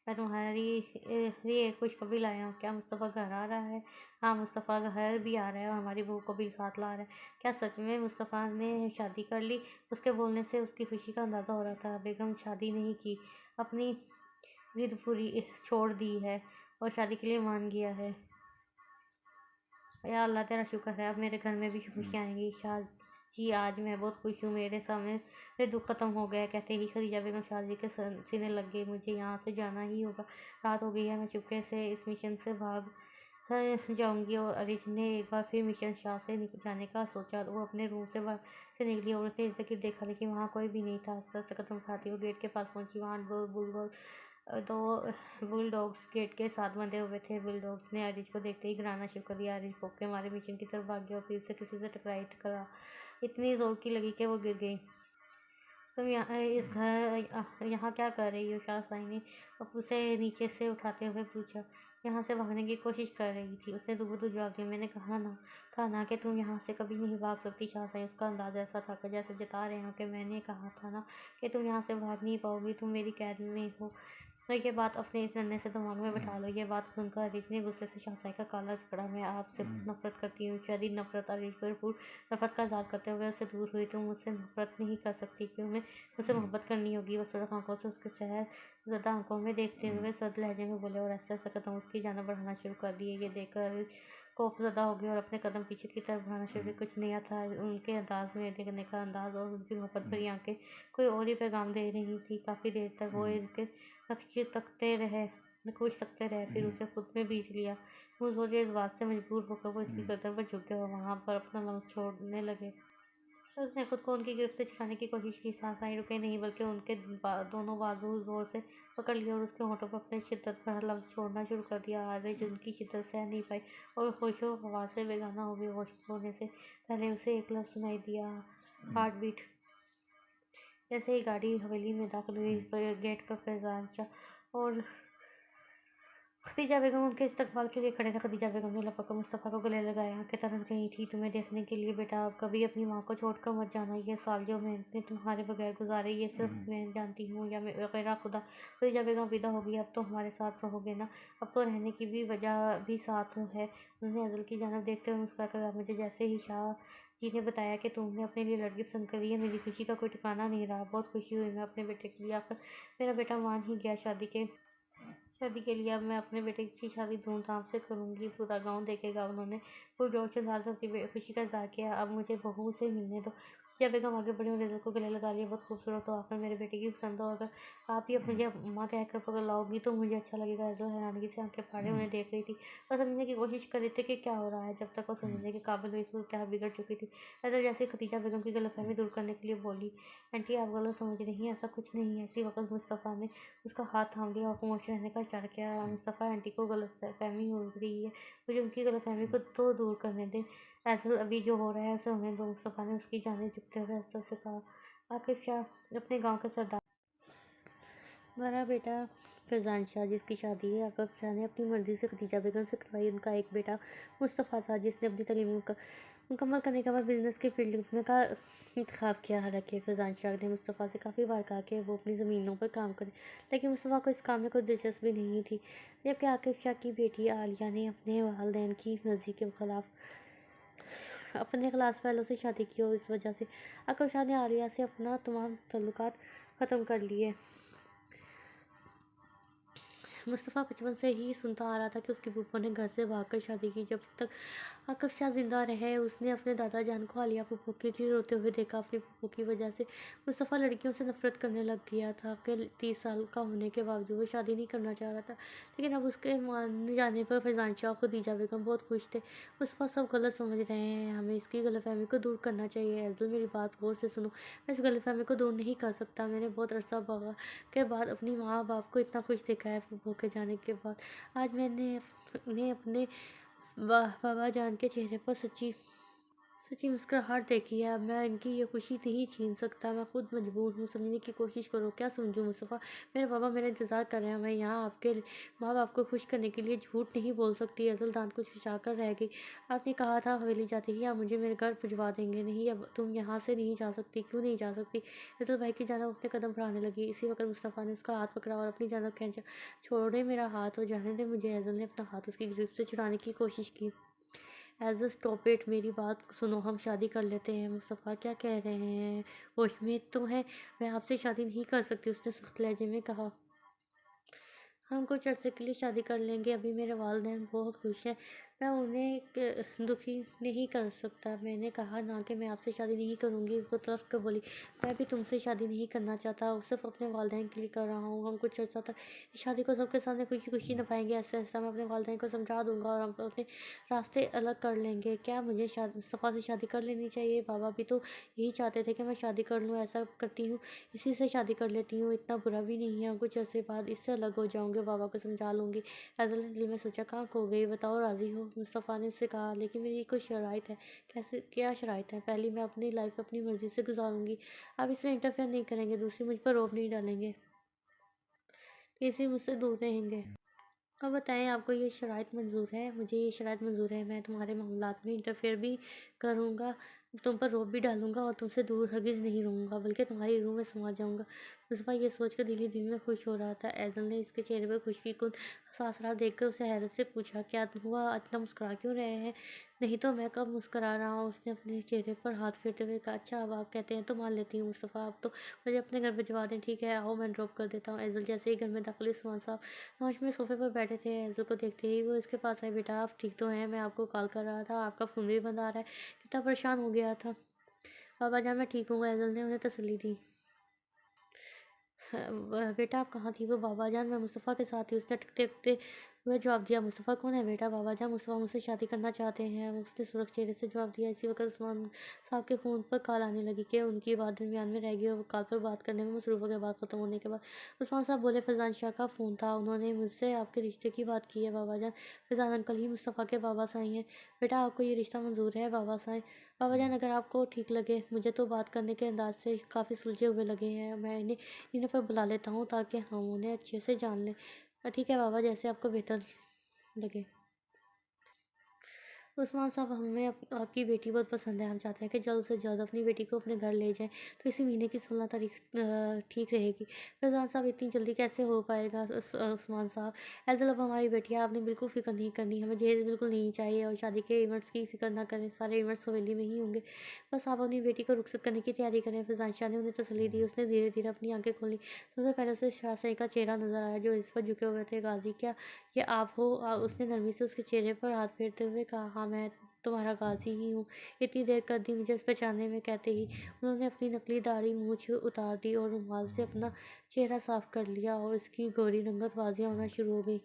मैं तुम्हारी लिए खुशखबरी लाया हूँ। क्या मुस्तफ़ा घर आ रहा है? हाँ, मुस्तफ़ा घर भी आ रहा है और हमारी बहू को भी साथ ला रहा है। क्या सच में मुस्तफ़ा ने शादी कर ली? उसके बोलने से उसकी खुशी का अंदाज़ा हो रहा था। बेगम, शादी नहीं की, अपनी ज़िद पूरी छोड़ दी है और शादी के लिए मान गया है। या अल्लाह, तेरा शुक्र है, अब मेरे घर में भी खुशियाँ आएंगी। शाह जी, आज मैं बहुत खुश हूँ। मेरे दुख ख़त्म हो गया। कहते ही खदीजा बेगम शाह जी के सीने लग गई। मुझे यहाँ से जाना ही होगा। रात हो गई है। मैं चुपके से इस मिशन से भाग जाऊंगी। और अरिज ने एक बार फिर मिशन शाह से जाने का सोचा। वो अपने रूम से निकली और उसने इर्द गिर्द देखा, लेकिन वहाँ कोई भी नहीं था। आस्ते आस्ते कदम उठाती वो गेट के पास पहुंची। वहाँ दो बुलडॉग्स गेट के साथ बंधे हुए थे। बुलडॉग्स ने अरिज को देखते ही गिराना शुरू कर दिया। अरिज भौंके मारे मिशन की तरफ भाग गया और फिर से किसी से टकरा इतनी जोर की लगी कि वो गिर गई। तुम यहाँ क्या कर रही हो? शाह साईं ने उसे नीचे से उठाते हुए पूछा। यहाँ से भागने की कोशिश कर रही थी, उसने दुबुदु जवाब दिया। मैंने कहा ना कि तुम यहाँ से कभी नहीं भाग सकती। शाह साईं, उसका अंदाज़ ऐसा था कि जैसे जता रहे हो कि मैंने कहा था ना कि तुम यहाँ से भाग नहीं पाओगी, तुम मेरी कैद में हो। और ये बात अपने इस नन्हे से दिमाग में बैठा लो। ये बात सुनकर अरीज ने गुस्से से शाह साईं का काला पड़ा। मैं आपसे नफरत करती हूँ, शदीद नफरत। अरीज भरपूर नफरत का इज़हार करते हुए उससे दूर हुई। तुम मुझसे नफरत नहीं कर सकती, क्यों? मैं मुझसे मोहब्बत करनी होगी। वो सुरख आंखों से उसके सहर ज़दा आंखों में देखते हुए सर्द लहजे में बोले और आहिस्ता आहिस्ता कदम उसकी जानिब बढ़ाना शुरू कर दिए। ये देखकर खौफज़दा हो गई और अपने कदम पीछे की तरफ बढ़ाना शुरू किया। कुछ नया था उनके अंदाज में, देखने का अंदाज और उनकी मोहब्बत भरी आंखें कोई और ही पैगाम दे रही थी। काफ़ी देर तक वो इनके नक्श तकते रहे, फिर उसे खुद में बींच लिया। वो सोचे इस बात से मजबूर होकर वो इसकी गर्दन पर झुक गए और वहाँ पर अपना लम्स छोड़ने लगे। तो उसने खुद को उनकी गिरफ्त से छुड़ाने की कोशिश की। सांस आई रुके नहीं, बल्कि उनके दोनों बाजू जोर से पकड़ लिए और उसके होठों पर अपनी शिद्दत भरा लफ्ज़ छोड़ना शुरू कर दिया। आरिज उनकी शिद्दत सह नहीं पाई और होशो हवा से बेगाना हो गई। होश होने से पहले उसे एक लफ्ज़ सुनाई दिया, हार्ट बीट। जैसे ही गाड़ी हवेली में दाखिल हुई, गेट पर फैजान शाह और खदीजा बेगम उनके इस्तकबाल के लिए खड़े थे। खदीजा बेगम ने लपक मुस्तफ़ा को गले लगाया। आंखें तरस गई थी। तुम्हें देखने के लिए बेटा, अब कभी अपनी माँ को छोड़कर मत जाना। ये साल जो मैंने तुम्हारे बगैर गुजारे, ये सिर्फ मैं जानती हूँ या वगैरह खुदा। खदीजा बेगम विदा हो गई। अब तो हमारे साथ रहोगे ना? अब तो रहने की भी वजह भी साथ है। उन्होंने अज़ल की जानब देखते हुए मुस्कुरा कर कहा, मुझे जैसे ही शाह जी ने बताया कि तुमने अपने लिए लड़की पसंद कर ली है, मेरी खुशी का कोई ठिकाना नहीं रहा। बहुत खुशी हुई मैं अपने बेटे के लिए। आकर मेरा बेटा मान ही गया शादी के लिए। अब मैं अपने बेटे की शादी धूमधाम से करूँगी, पूरा गांव देखेगा। उन्होंने पुरजोर से अंदाज में अपनी खुशी का इज़हार किया। अब मुझे बहू से मिलने दो। जब बेगम आगे बढ़ी और रिजल को गले लगा लिया। बहुत खूबसूरत हो, आकर मेरे बेटे की पसंद हो। अगर आप ही मुझे अम्मा कहकर पकड़ लाओगी तो मुझे अच्छा लगेगा। रिजल हैरानगी से आंखें फाड़े उन्हें देख रही थी। वह समझने की कोशिश कर रहे थे कि क्या हो रहा है। जब तक वो समझने के काबिल हुई तो क्या बिगड़ चुकी थी। रिजल जैसे खदीजा बेगम की गलतफहमी दूर करने के लिए बोली, आंटी आप गलत समझ रही हैं, ऐसा कुछ नहीं है। इसी वक्त मुस्तफ़ा ने उसका हाथ थाम लिया और खामोश रहने का इशारा किया। मुस्तफ़ा, आंटी को गलतफहमी हो रही है, मुझे उनकी गलतफहमी को तो दूर करने दें। ऐसा अभी जो हो रहा है उसे होने दो। मुस्तफ़ा ने उसकी जानेब झुकते हुए हंसते से कहा, आकिब शाह अपने गांव के सरदार बड़ा बेटा फैज़ान शाह जिसकी शादी है आकिब शाह ने अपनी मर्जी से खदीजा बेगम से करवाई। उनका एक बेटा मुस्तफ़ा था जिसने अपनी तालीम मुकम्मल करने के बाद बिजनेस की फील्ड में का इंतखाब किया। हालांकि फैज़ान शाह ने मुस्तफ़ा से काफ़ी बार कहा कि वो अपनी ज़मीनों पर काम करे, लेकिन मुस्तफ़ा को इस काम में कोई दिलचस्पी नहीं थी। जबकि आकिब शाह की बेटी आलिया ने अपने वालिदैन की मर्ज़ी के अपने खिलाफ वालों से शादी की और इस वजह से आकिब शाह ने आलिया से अपना तमाम ताल्लुकात ख़त्म कर लिए। मुस्तफ़ा बचपन से ही सुनता आ रहा था कि उसकी फूफो ने घर से भागकर शादी की। जब तक आकिब शाह जिंदा रहे उसने अपने दादा जान को आलिया फूफो के लिए रोते हुए देखा। अपनी फूफो की वजह से मुस्तफ़ा लड़कियों से नफरत करने लग गया था कि 30 साल का होने के बावजूद वो शादी नहीं करना चाह रहा था। लेकिन अब उसके मान जाने पर फैज़ान शाह और खदीजा बेगम बहुत खुश थे। मुस्तफ़ा सब गलत समझ रहे हैं, हमें इसकी गलतफहमी को दूर करना चाहिए। ऐज़ल मेरी बात गौर से सुनो, मैं इस गलतफहमी को दूर नहीं कर सकता। मैंने बहुत अरसा के बाद अपनी माँ बाप को इतना खुश देखा है। फूफो के जाने के बाद आज मैंने उन्हें अपने बाबा जान के चेहरे पर सच्ची सच्ची मुस्कुराहट देखी है। अब मैं इनकी ये खुशी नहीं छीन सकता। मैं खुद मजबूर हूँ। समझने की कोशिश करो। क्या समझूं मुस्तफ़ा? मेरे पापा मेरा इंतज़ार कर रहे हैं। मैं यहाँ आपके माँ बाप को खुश करने के लिए झूठ नहीं बोल सकती। अज़ल दांत को छिछा कर रह गई। आपने कहा था हवेली जाते ही आप मुझे मेरे घर भिजवा देंगे। नहीं, अब तुम यहाँ से नहीं जा सकती। क्यों नहीं जा सकती? अज़ल भाई की जानब अपने कदम बढ़ाने लगी। इसी वक्त मुस्तफ़ा ने उसका हाथ पकड़ा और अपनी जानब खींचा। छोड़े मेरा हाथ और जाने दे मुझे। अज़ल ने अपना हाथ उसकी गिरफ्त से छुड़ाने की कोशिश की। एज़ स्टॉप इट, मेरी बात सुनो, हम शादी कर लेते हैं। मुस्तफ़ा क्या कह रहे हैं? होश में तो है? मैं आपसे शादी नहीं कर सकती, उसने सख्त लहजे में कहा। हम कुछ अर्से के लिए शादी कर लेंगे। अभी मेरे वालिदैन बहुत खुश हैं, मैं उन्हें दुखी नहीं कर सकता। मैंने कहा ना कि मैं आपसे शादी नहीं करूँगी। वो तर्क कर बोली, मैं भी तुमसे शादी नहीं करना चाहता और सिर्फ अपने वालिदैन के लिए कर रहा हूँ। हम कुछ अर्सा तक इस शादी को सबके सामने खुशी खुशी निभाएंगे। ऐसा ऐसा मैं अपने वालिदैन को समझा दूंगा और हम अपने रास्ते अलग कर लेंगे। क्या मुझे मुस्तफ़ा से शादी कर लेनी चाहिए? बाबा भी तो यही चाहते थे कि मैं शादी कर लूँ। ऐसा करती हूँ, इसी से शादी कर लेती हूँ, इतना बुरा भी नहीं है। कुछ अर्से बाद इससे अलग हो जाऊँगी, बाबा को समझा लूँगी। ऐज़ल ने दिल में सोचा, कहाँ खो गई? बताओ, राज़ी हो? मुस्तफ़ा ने उससे कहा, लेकिन मेरी कुछ शराइत है। कैसे, क्या शराइत है? पहली, मैं अपनी लाइफ अपनी मर्ज़ी से गुजारूँगी। आप इसमें इंटरफेयर नहीं करेंगे। दूसरी, मुझ पर रोब नहीं डालेंगे। तीसरी, मुझसे दूर रहेंगे। अब बताएं, आपको ये शराइत मंज़ूर है? मुझे ये शराइत मंज़ूर है। मैं तुम्हारे मामलात में इंटरफेयर भी करूँगा, तुम पर रोब भी डालूँगा और तुमसे दूर हरगिज़ नहीं रहूँगा, बल्कि तुम्हारी रूह में समा जाऊँगा। मुस्तफ़ा ये सोचकर दिल ही दिल में खुश हो रहा था। ऐज़ल ने इसके चेहरे पर खुशी को सासरा देखकर उसे हैरत से पूछा, क्या हुआ? इतना मुस्कुरा क्यों रहे हैं? नहीं तो मैं कब मुस्कुरा रहा हूँ? उसने अपने चेहरे पर हाथ फेरते हुए कहा, अच्छा अब आप कहते हैं तो मान लेती हूँ मुस्तफ़ा। अब तो मुझे अपने घर भिजवा दें। ठीक है, आओ मैं ड्रॉप कर देता हूँ। ऐज़ल जैसे ही घर में दाखिल हुई, सुभान साहब नौश में सोफे पर बैठे थे। ऐज़ल को देखते ही वो इसके पास आए। बेटा आप ठीक तो हैं? मैं आपको कॉल कर रहा था, आपका फ़ोन भी बंद आ रहा है। कितना परेशान हो गया था। बाबा जान मैं ठीक हूँ, ऐज़ल ने उन्हें तसल्ली दी। बेटा आप कहाँ थी? वो बाबा जान मैं मुस्तफ़ा के साथ थी, उसने टकते हुए जवाब दिया। मुस्तफ़ा कौन है बेटा? बाबा जान मुस्तफ़ा मुझसे शादी करना चाहते हैं, उसने सुरख चेहरे से जवाब दिया। इसी वक्त उस्मान साहब के फ़ोन पर कॉल आने लगी कि उनकी बात दरमियान में रह गई और वो कॉल पर बात करने में मसरूफ़ हो गए। बात ख़त्म होने के बाद उस्मान साहब बोले, फैज़ान शाह का फ़ोन था, उन्होंने मुझसे आपके रिश्ते की बात की है बाबा जान। फैज़ान अंकल ही मुस्तफ़ा के बाबा साईं हैं। बेटा आपको ये रिश्ता मंजूर है? बाबा साईं, बाबा जान अगर आपको ठीक लगे, मुझे तो बात करने के अंदाज से काफ़ी सुलझे हुए लगे हैं, मैं इन्हें पर बुला लेता हूँ ताकि हम उन्हें अच्छे से जान लें। ठीक है बाबा, जैसे आपको बेहतर लगे। उस्मान साहब, हमें आपकी बेटी बहुत पसंद है। हम चाहते हैं कि जल्द से जल्द अपनी बेटी को अपने घर ले जाएं, तो इसी महीने की 16 तारीख ठीक रहेगी। फैज़ान साहब, इतनी जल्दी कैसे हो पाएगा? उस्मान साहब, ऐज़ल अब हमारी बेटी है, आपने बिल्कुल फ़िक्र नहीं करनी। हमें जहेज़ बिल्कुल नहीं चाहिए और शादी के इवेंट्स की फ़िक्र ना करें, सारे इवेंट्स हवेली में ही होंगे। बस आप अपनी बेटी को रुखसत करने की तैयारी करें। फैज़ान शाह ने उन्हें तसल्ली दी। उसने धीरे धीरे अपनी आंखें खोली। सबसे पहले उसे शाहसई का चेहरा नजर आया, जो इस पर झुके हुए थे। गाजी, क्या ये आप हो? उसने नरमी से उसके चेहरे पर हाथ फेरते हुए कहा। हाँ, मैं तुम्हारा गाजी ही हूँ। इतनी देर कर दी मुझे पहचानने में, कहते ही उन्होंने अपनी नकली दाढ़ी मूछ उतार दी और रुमाल से अपना चेहरा साफ कर लिया और उसकी गोरी रंगत वाजिया होना शुरू हो गई।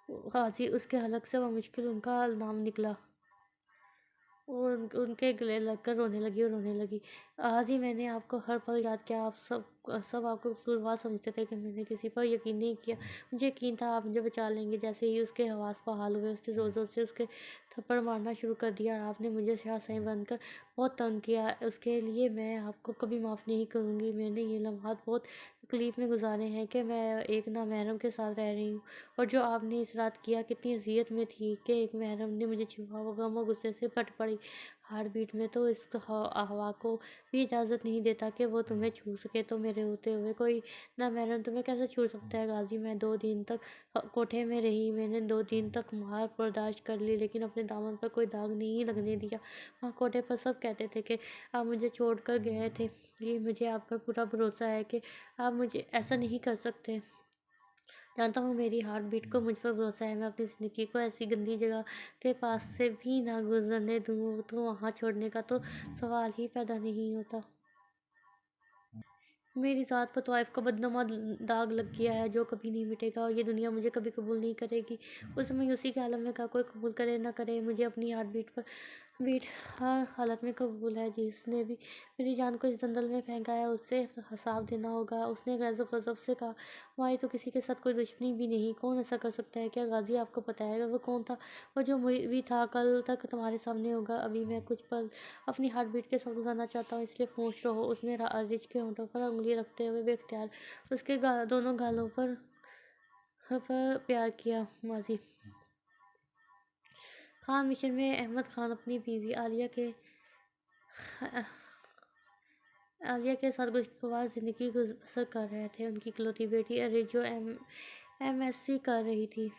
गाजी, उसके हलक से मुश्किल उनका नाम निकला। वो उनके गले लगकर रोने लगी और रोने लगी। आज ही मैंने आपको हर पल याद किया। आप सब आपको कसूरवार समझते थे कि मैंने किसी पर यकीन नहीं किया। मुझे यकीन था आप मुझे बचा लेंगे। जैसे ही उसके हवास बहाल हुए, उसने ज़ोर ज़ोर से उसके थप्पड़ मारना शुरू कर दिया और आपने मुझे शाह बनकर बहुत तंग किया। उसके लिए मैं आपको कभी माफ़ नहीं करूँगी। मैंने ये लम्हात बहुत तकलीफ़ में गुजारे हैं कि मैं एक नामहरम के साथ रह रही हूँ, और जो आपने इस रात किया कितनी अज़ियत में थी कि एक महरम ने मुझे छुआ। वो गम और गुस्से से फट पड़ी। हार्ट बीट में तो इस हवा को भी इजाज़त नहीं देता कि वो तुम्हें छू सके, तो मेरे होते हुए कोई नामहरम तुम्हें कैसे छू सकता है? गाजी, मैं 2 दिन तक कोठे में रही। मैंने 2 दिन तक मार बर्दाश्त कर ली, लेकिन अपने दामन पर कोई दाग नहीं लगने दिया। वहाँ कोठे पर सब कहते थे कि आप मुझे छोड़ कर गए थे। ये मुझे आप पर पूरा भरोसा है कि आप मुझे ऐसा नहीं कर सकते। जानता हूँ मेरी हार्ट बीट को मुझ पर भरोसा है। मैं अपनी ज़िंदगी को ऐसी गंदी जगह के पास से भी ना गुजरने दूँ, तो वहाँ छोड़ने का तो सवाल ही पैदा नहीं होता। मेरी ज़ात पर तवाइफ का बदनुमा दाग लग गया है, जो कभी नहीं मिटेगा, और ये दुनिया मुझे कभी कबूल नहीं करेगी। उस समय उसी के आलम में का कोई कबूल करे ना करे, मुझे अपनी हार्ट बीट हर हालत में कबूल है। जिसने भी मेरी जान को इस दंदल में फेंका है, उससे हिसाब देना होगा। उसने गज़ब गज़ब से कहा। हमारी तो किसी के साथ कोई दुश्मनी भी नहीं, कौन ऐसा कर सकता है? क्या गाजी, आपको पता है वो कौन था? वो जो भी था कल तक तुम्हारे सामने होगा। अभी मैं कुछ पल अपनी हार्ट बीट के साथ गुजारना चाहता हूँ, इसलिए खामोश रहो। उसने रिच के होंठों पर उंगली रखते हुए बेख्तियार उसके दोनों गालों पर प्यार किया। माजी, खान मिशन में अहमद खान अपनी बीवी आलिया के साथ खुशगवार ज़िंदगी बसर कर रहे थे। उनकी इकलौती बेटी अरिजो MSc कर रही थी।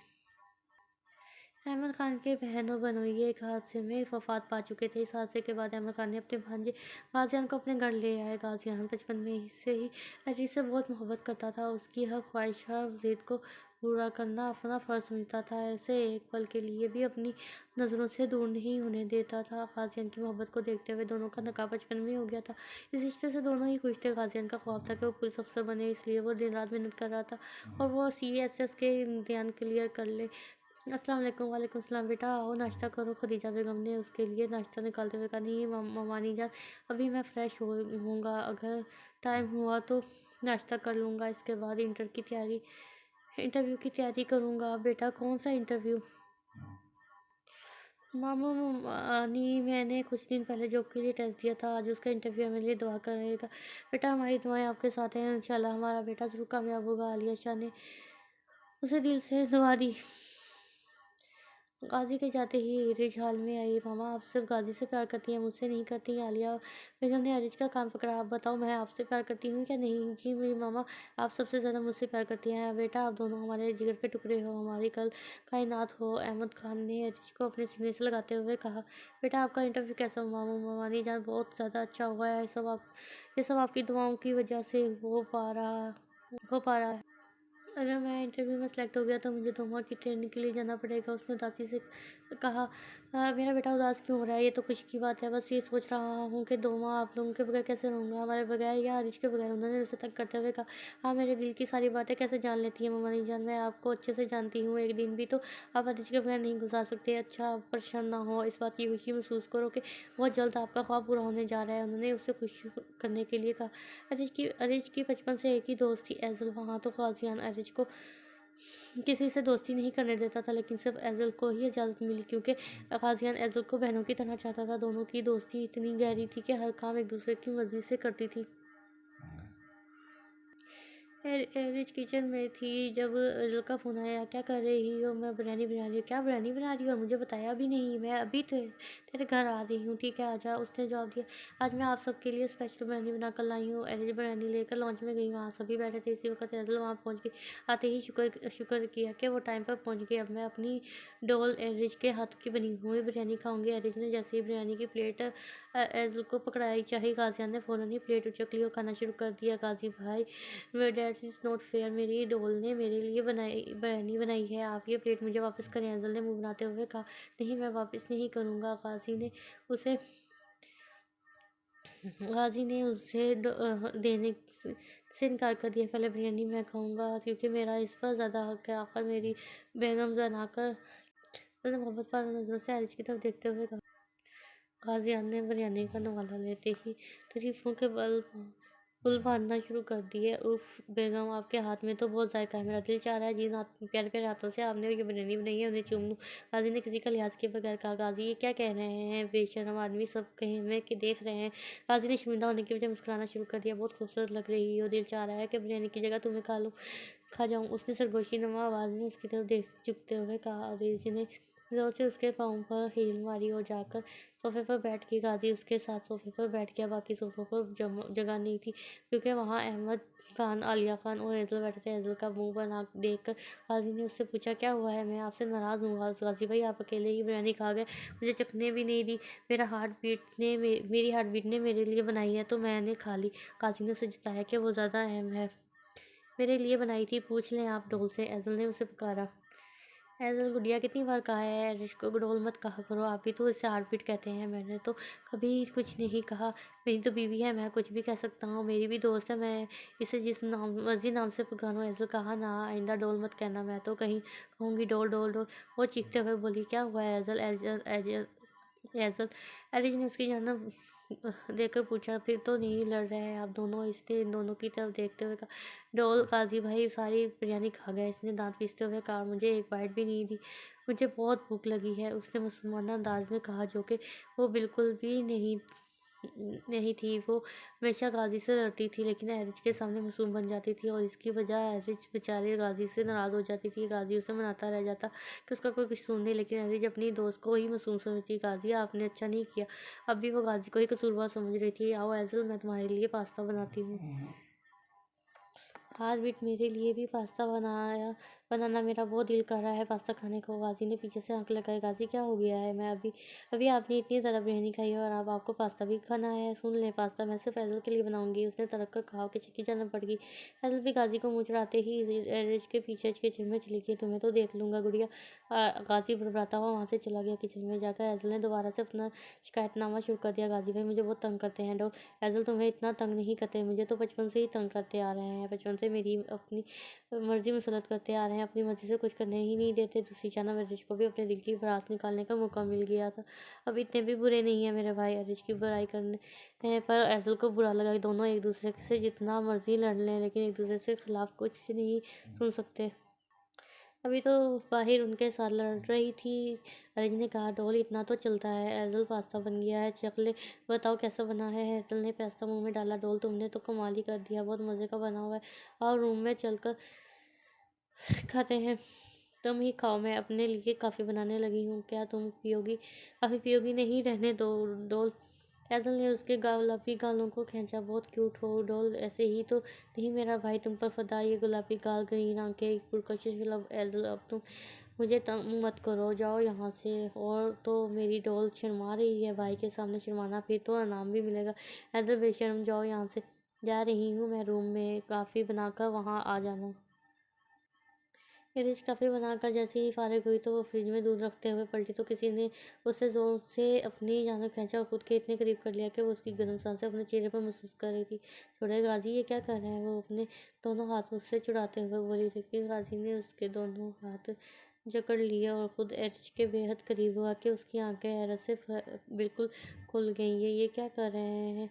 अहमद खान के बहनों बनोई एक हादसे में वफात पा चुके थे। इस हादसे के बाद अहमद खान ने अपने भांजे गाजियान को अपने घर ले आए। गाजियान बचपन में से ही अरीज से बहुत मोहब्बत करता था। उसकी हर ख्वाहिश, हर जिद को पूरा करना अपना फ़र्ज समझता था। ऐसे एक पल के लिए भी अपनी नज़रों से दूर नहीं होने देता था। गाजियान की मोहब्बत को देखते हुए दोनों का नकाह बचपन में हो गया था। इस रिश्ते से दोनों ही खुश थे। गाजियान का ख्वाब था कि वो पुलिस अफसर बने, इसलिए वो दिन रात मेहनत कर रहा था और वो CSS के इम्तिहान क्लियर कर ले। अस्सलाम वालेकुम। वालेकुम सलाम। बेटा आओ, नाश्ता करो। खदीजा बेगम ने उसके लिए नाश्ता निकालते हुए कहा। नहीं ममानी जान, अभी मैं फ़्रेश होऊंगा, अगर टाइम हुआ तो नाश्ता कर लूँगा, इसके बाद इंटरव्यू की तैयारी करूँगा। बेटा, कौन सा इंटरव्यू? मामू मानी, मैंने कुछ दिन पहले जॉब के लिए टेस्ट दिया था, आज उसका इंटरव्यू है, मेरे लिए दुआ करेगा। बेटा, हमारी दुआएं आपके साथ हैं, इंशाल्लाह हमारा बेटा ज़रूर कामयाब होगा। आलिया शाह ने उसे दिल से दुआ दी। गाजी के जाते ही रिज हाल में आई। मामा, आप सिर्फ गाजी से प्यार करती हैं, मुझसे नहीं करती? आलिया बेगम ने अरिज का कान पकड़ा। आप बताओ, मैं आपसे प्यार करती हूँ क्या नहीं? जी मेरी मामा, आप सबसे ज़्यादा मुझसे प्यार करती हैं। बेटा, आप दोनों हमारे जिगर के टुकड़े हो, हमारी कल कायनात हो। अहमद खान ने अरिज को अपने सीने से लगाते हुए कहा। बेटा, आपका इंटरव्यू कैसा हुआ? मामू ममानी जान, बहुत ज़्यादा अच्छा हुआ है। ये सब आपकी दुआओं की वजह से हो पा रहा है। अगर मैं इंटरव्यू में सेलेक्ट हो गया तो मुझे 2 माह की ट्रेनिंग के लिए जाना पड़ेगा। उसने उदासी से कहा। मेरा बेटा उदास क्यों हो रहा है? ये तो खुशी की बात है। बस ये सोच रहा हूँ कि 2 माह आप लोगों के बगैर कैसे रहूँगा, हमारे बगैर या हरीश के बगैर? उन्होंने उसे तंग करते हुए कहा। हाँ, मेरे दिल की सारी बातें कैसे जान लेती है ममानी जान, मैं आपको अच्छे से जानती हूँ। एक दिन भी तो आप हरीश के बगैर नहीं गुजार सकते। अच्छा, आप परेशान ना हो, इस बात की खुशी महसूस करो कि बहुत जल्द आपका ख्वाब पूरा होने जा रहा है। उन्होंने उसे खुश करने के लिए कहा। अरिज की बचपन से एक ही दोस्त थी, एजल। वहाँ तो गाजियान अरिज को किसी से दोस्ती नहीं करने देता था, लेकिन सिर्फ एज़ल को ही इजाज़त मिली, क्योंकि गाज़ियान एज़ल को बहनों की तरह चाहता था। दोनों की दोस्ती इतनी गहरी थी कि हर काम एक दूसरे की मर्ज़ी से करती थी। एरिज किचन में थी जब अजल का फ़ोन आया। क्या कर रही हो? मैं बिरयानी बना रही हूँ। क्या बिरयानी बना रही हो और मुझे बताया भी नहीं? मैं अभी तेरे घर आ रही हूँ, ठीक है आजा। उसने जवाब दिया, आज मैं आप सबके लिए स्पेशल बिरयानी बना कर लाई हूँ। एरिज बिरयानी लेकर लॉन्च में गई, वहाँ सभी बैठे थे। इसी वक्त एजल वहाँ पहुँच गई। आते ही शुक्र किया कि वो टाइम पर पहुँच गई। अब मैं अपनी डोल एरिज के हाथ की बनी हुई बिरयानी खाऊंगी। एरिज ने जैसे ही बिरयानी की प्लेट एजल को पकड़ाई चाही, गाजिया ने फ़ौरन ही प्लेट उचक ली और खाना शुरू कर दिया। गाजी भाई, डेट इज़ नॉट फेयर, मेरी डोल ने मेरे लिए बिरयानी बनाई है, आप ये प्लेट मुझे वापस करें। एजल ने मुंह बनाते हुए कहा, नहीं मैं वापस नहीं करूँगा। उसे गाजी ने उसे देने से इनकार कर दिया। पहले बिरयानी मैं खाऊंगा क्योंकि मेरा इस पर ज़्यादा हक है। आखिर मेरी बेगम बनाकर। उसने मोहब्बत पर नजरों से एरिज की तरफ देखते हुए कहा। गाजियान ने बिरयानी का नवाला लेते ही तारीफों के पुल बांधना शुरू कर दिए। उफ बेगम, आपके हाथ में तो बहुत जायका है, मेरा दिल चाह रहा है जिन प्यारे प्यारे हाथों से आपने ये बिरयानी बनाई है उन्हें चूम लूं। गाजी ने किसी का लिहाज के बगैर कहा। गाजी ये क्या कह रहे हैं बेशर्म आदमी, सब कहीं में कि देख रहे हैं। गाजी ने शर्मिंदा होने की वजह मुस्कुराना शुरू कर दिया। बहुत खूबसूरत लग रही हो, दिल चाह रहा है कि बिरयानी की जगह तुम्हें खा जाऊं। उसने सरगोशी नुमा आवाज़ में उसकी तरफ देख चुकते हुए कहा। अजीज ने जोर से उसके पाँव पर हील मारी और जाकर सोफे पर बैठ गई। गाजी उसके साथ सोफे पर बैठ गया। बाकी सोफों पर जगह नहीं थी क्योंकि वहाँ अहमद खान, आलिया खान और एजल बैठे थे। एजल का मुंह बना देखकर गाजी ने उससे पूछा, क्या हुआ है? मैं आपसे नाराज़ हूँ गाजी भाई, आप अकेले ही बिरयानी खा गए, मुझे चखने भी नहीं दी। मेरी हार्ट बीट ने मेरे लिए बनाई है तो मैंने खा ली। गाजी ने उसे जताया कि वो ज़्यादा अहम है, मेरे लिए बनाई थी, पूछ लें आप डोल से। एजल ने उसे पुकारा। एजल, गुड़िया कितनी बार कहा है एरिश को डोल मत कहा करो, आप ही तो इसे हार्ट बीट कहते हैं। मैंने तो कभी कुछ नहीं कहा, मेरी तो बीवी है, मैं कुछ भी कह सकता हूँ, मेरी भी दोस्त है, मैं इसे जिस नाम मर्जी नाम से पुकारूँ। एजल कहा, ना आइंदा डोल मत कहना, मैं तो कहीं कहूँगी डोल डोल डोल। वो चीखते हुए बोली, क्या हुआ है एजल? एजल एजल एजल एरिज ने उसकी जानब देखकर पूछा, फिर तो नहीं लड़ रहे हैं आप दोनों? इसने इन दोनों की तरफ देखते हुए कहा। डोल, गाजी भाई सारी बिरयानी खा गया, इसने दांत पीसते हुए कहा। मुझे एक बाइट भी नहीं दी, मुझे बहुत भूख लगी है, उसने मुसलमाना अंदाज में कहा, जो कि वो बिल्कुल भी नहीं थी। वो हमेशा गाजी से लड़ती थी लेकिन एरिज के सामने मासूम बन जाती थी और इसकी वजह एरिज बेचारी गाजी से नाराज़ हो जाती थी। गाजी उसे मनाता रह जाता कि उसका कोई कसूर नहीं, लेकिन एरिज अपनी दोस्त को ही मासूम समझती। गाजी, आपने अच्छा नहीं किया। अब भी वो गाजी को ही कसूरवार समझ रही थी। आओ एजल, मैं तुम्हारे लिए पास्ता बनाती हूँ। हार्ट बीट, मेरे लिए भी पास्ता बनाना मेरा बहुत दिल कर रहा है पास्ता खाने को। गाजी ने पीछे से आंख लगाई। गाजी, क्या हो गया है? मैं अभी अभी आपने इतनी ज़्यादा बिरयानी खाई है और अब आपको पास्ता भी खाना है? सुन ले, पास्ता मैं सिर्फ एजल के लिए बनाऊंगी। उसने तड़क कर कहा कि चिक्की जाना पड़ गई। एजल भी गाजी को मुँह चढ़ाते ही रिज के पीछे किचन में चली गई। तुम्हें तो देख लूंगा गुड़िया। गाजी बड़बड़ाता हुआ वहाँ से चला गया। किचन में जाकर एजल ने दोबारा से अपना शिकायतनामा शुरू कर दिया। गाजी भाई, मुझे बहुत तंग करते हैं। डो एजल, तुम्हें इतना तंग नहीं करते, मुझे तो बचपन से ही तंग करते आ रहे हैं, बचपन से मेरी अपनी मर्जी मुसलत करते आ रहे हैं, अपनी मर्जी से कुछ करने ही नहीं देते। दूसरी जानब अरिश को भी अपने दिल की भड़ास निकालने का मौका मिल गया था। अब इतने भी बुरे नहीं है मेरे भाई। अरिश की बुराई करने पर एजल को बुरा लगा। दोनों एक दूसरे से जितना मर्जी लड़ लें लेकिन एक दूसरे से खिलाफ कुछ नहीं सुन सकते। अभी तो बाहिर उनके साथ लड़ रही थी। अरिज ने कहा, डोल इतना तो चलता है, एजल पास्ता बन गया है, चख ले, बताओ कैसा बना है। एजल ने पास्ता मुंह में डाला। डोल, तुमने तो कमाल ही कर दिया, बहुत मज़े का बना हुआ है, और रूम में चलकर खाते हैं। तुम ही खाओ, मैं अपने लिए काफ़ी बनाने लगी हूँ। क्या तुम पियोगी? काफ़ी पियोगी? नहीं, रहने दो डोल। एजल ने उसके गुलाबी गालों को खींचा। बहुत क्यूट हो डोल, ऐसे ही तो नहीं मेरा भाई तुम पर फदा, ये गुलाबी गाल, ग्रीन आंखें, पुरकशिश लब। एजल, अब तुम मुझे तंग मत करो, जाओ यहाँ से। और तो मेरी डोल शर्मा रही है, भाई के सामने शर्माना, फिर तो इनाम भी मिलेगा। एजल, बेशर्म, जाओ यहाँ से। जा रही हूँ मैं, रूम में काफ़ी बनाकर वहाँ आ जाना। रिच काफ़ी बनाकर जैसे ही फारिग हुई तो वो फ्रिज में दूध रखते हुए पलटी तो किसी ने उसे ज़ोर से अपनी जान खींचा और खुद के इतने करीब कर लिया कि वो उसकी गर्म सांसें अपने चेहरे पर महसूस कर रही थी। छोड़े गाजी, ये क्या कर रहे हैं? वो अपने दोनों हाथ उससे छुड़ाते हुए बोली, लेकिन गाजी ने उसके दोनों हाथ जकड़ लिए और खुद एरिच के बेहद करीब हुआ कि उसकी आंखें हैरत से बिल्कुल खुल गईं। ये क्या कर रहे हैं?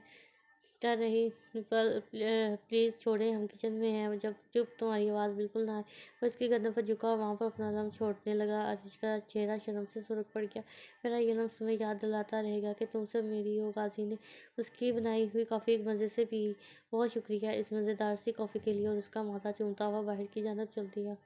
कर रही प्लीज़ छोड़ें, हम किचन में हैं। जब चुप तुम्हारी आवाज़ बिल्कुल ना आए। वो उसके गर्दन पर झुका और वहाँ पर अपना लम्ब छोड़ने लगा। आतिश का चेहरा शर्म से सुर्ख पड़ गया। मेरा ये लम्ब तुम्हें याद दिलाता रहेगा कि तुम सब मेरी हो। गाजी ने उसकी बनाई हुई कॉफ़ी एक मज़े से पी। बहुत शुक्रिया इस मज़ेदार सी कॉफ़ी के लिए, और उसका माथा चूमता हुआ बाहर की जानब चल दिया।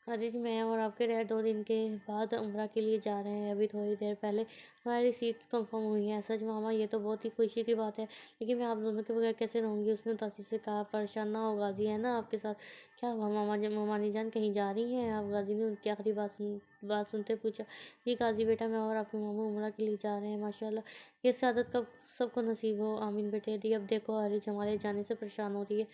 अजीज, मैं और आपके डैड 2 दिन के बाद उम्रा के लिए जा रहे हैं। अभी थोड़ी देर पहले हमारी सीट्स कंफर्म हुई हैं। सच मामा, ये तो बहुत ही खुशी की बात है, लेकिन मैं आप दोनों के बगैर कैसे रहूँगी? उसने उदासी से कहा। परेशान ना हो, गाजी है ना आपके साथ। क्या हुआ मामानी जान कहीं जा रही हैं आप? गाजी ने उनकी आखिरी बात सुनते पूछा। जी गाजी बेटा, मैं और आपके मामू उम्रा के लिए जा रहे हैं। माशाल्लाह, ये सादत कब सबको नसीब हो। आमीन बेटे। दी, अब देखो हरीज हमारे जाने से परेशान हो रही है।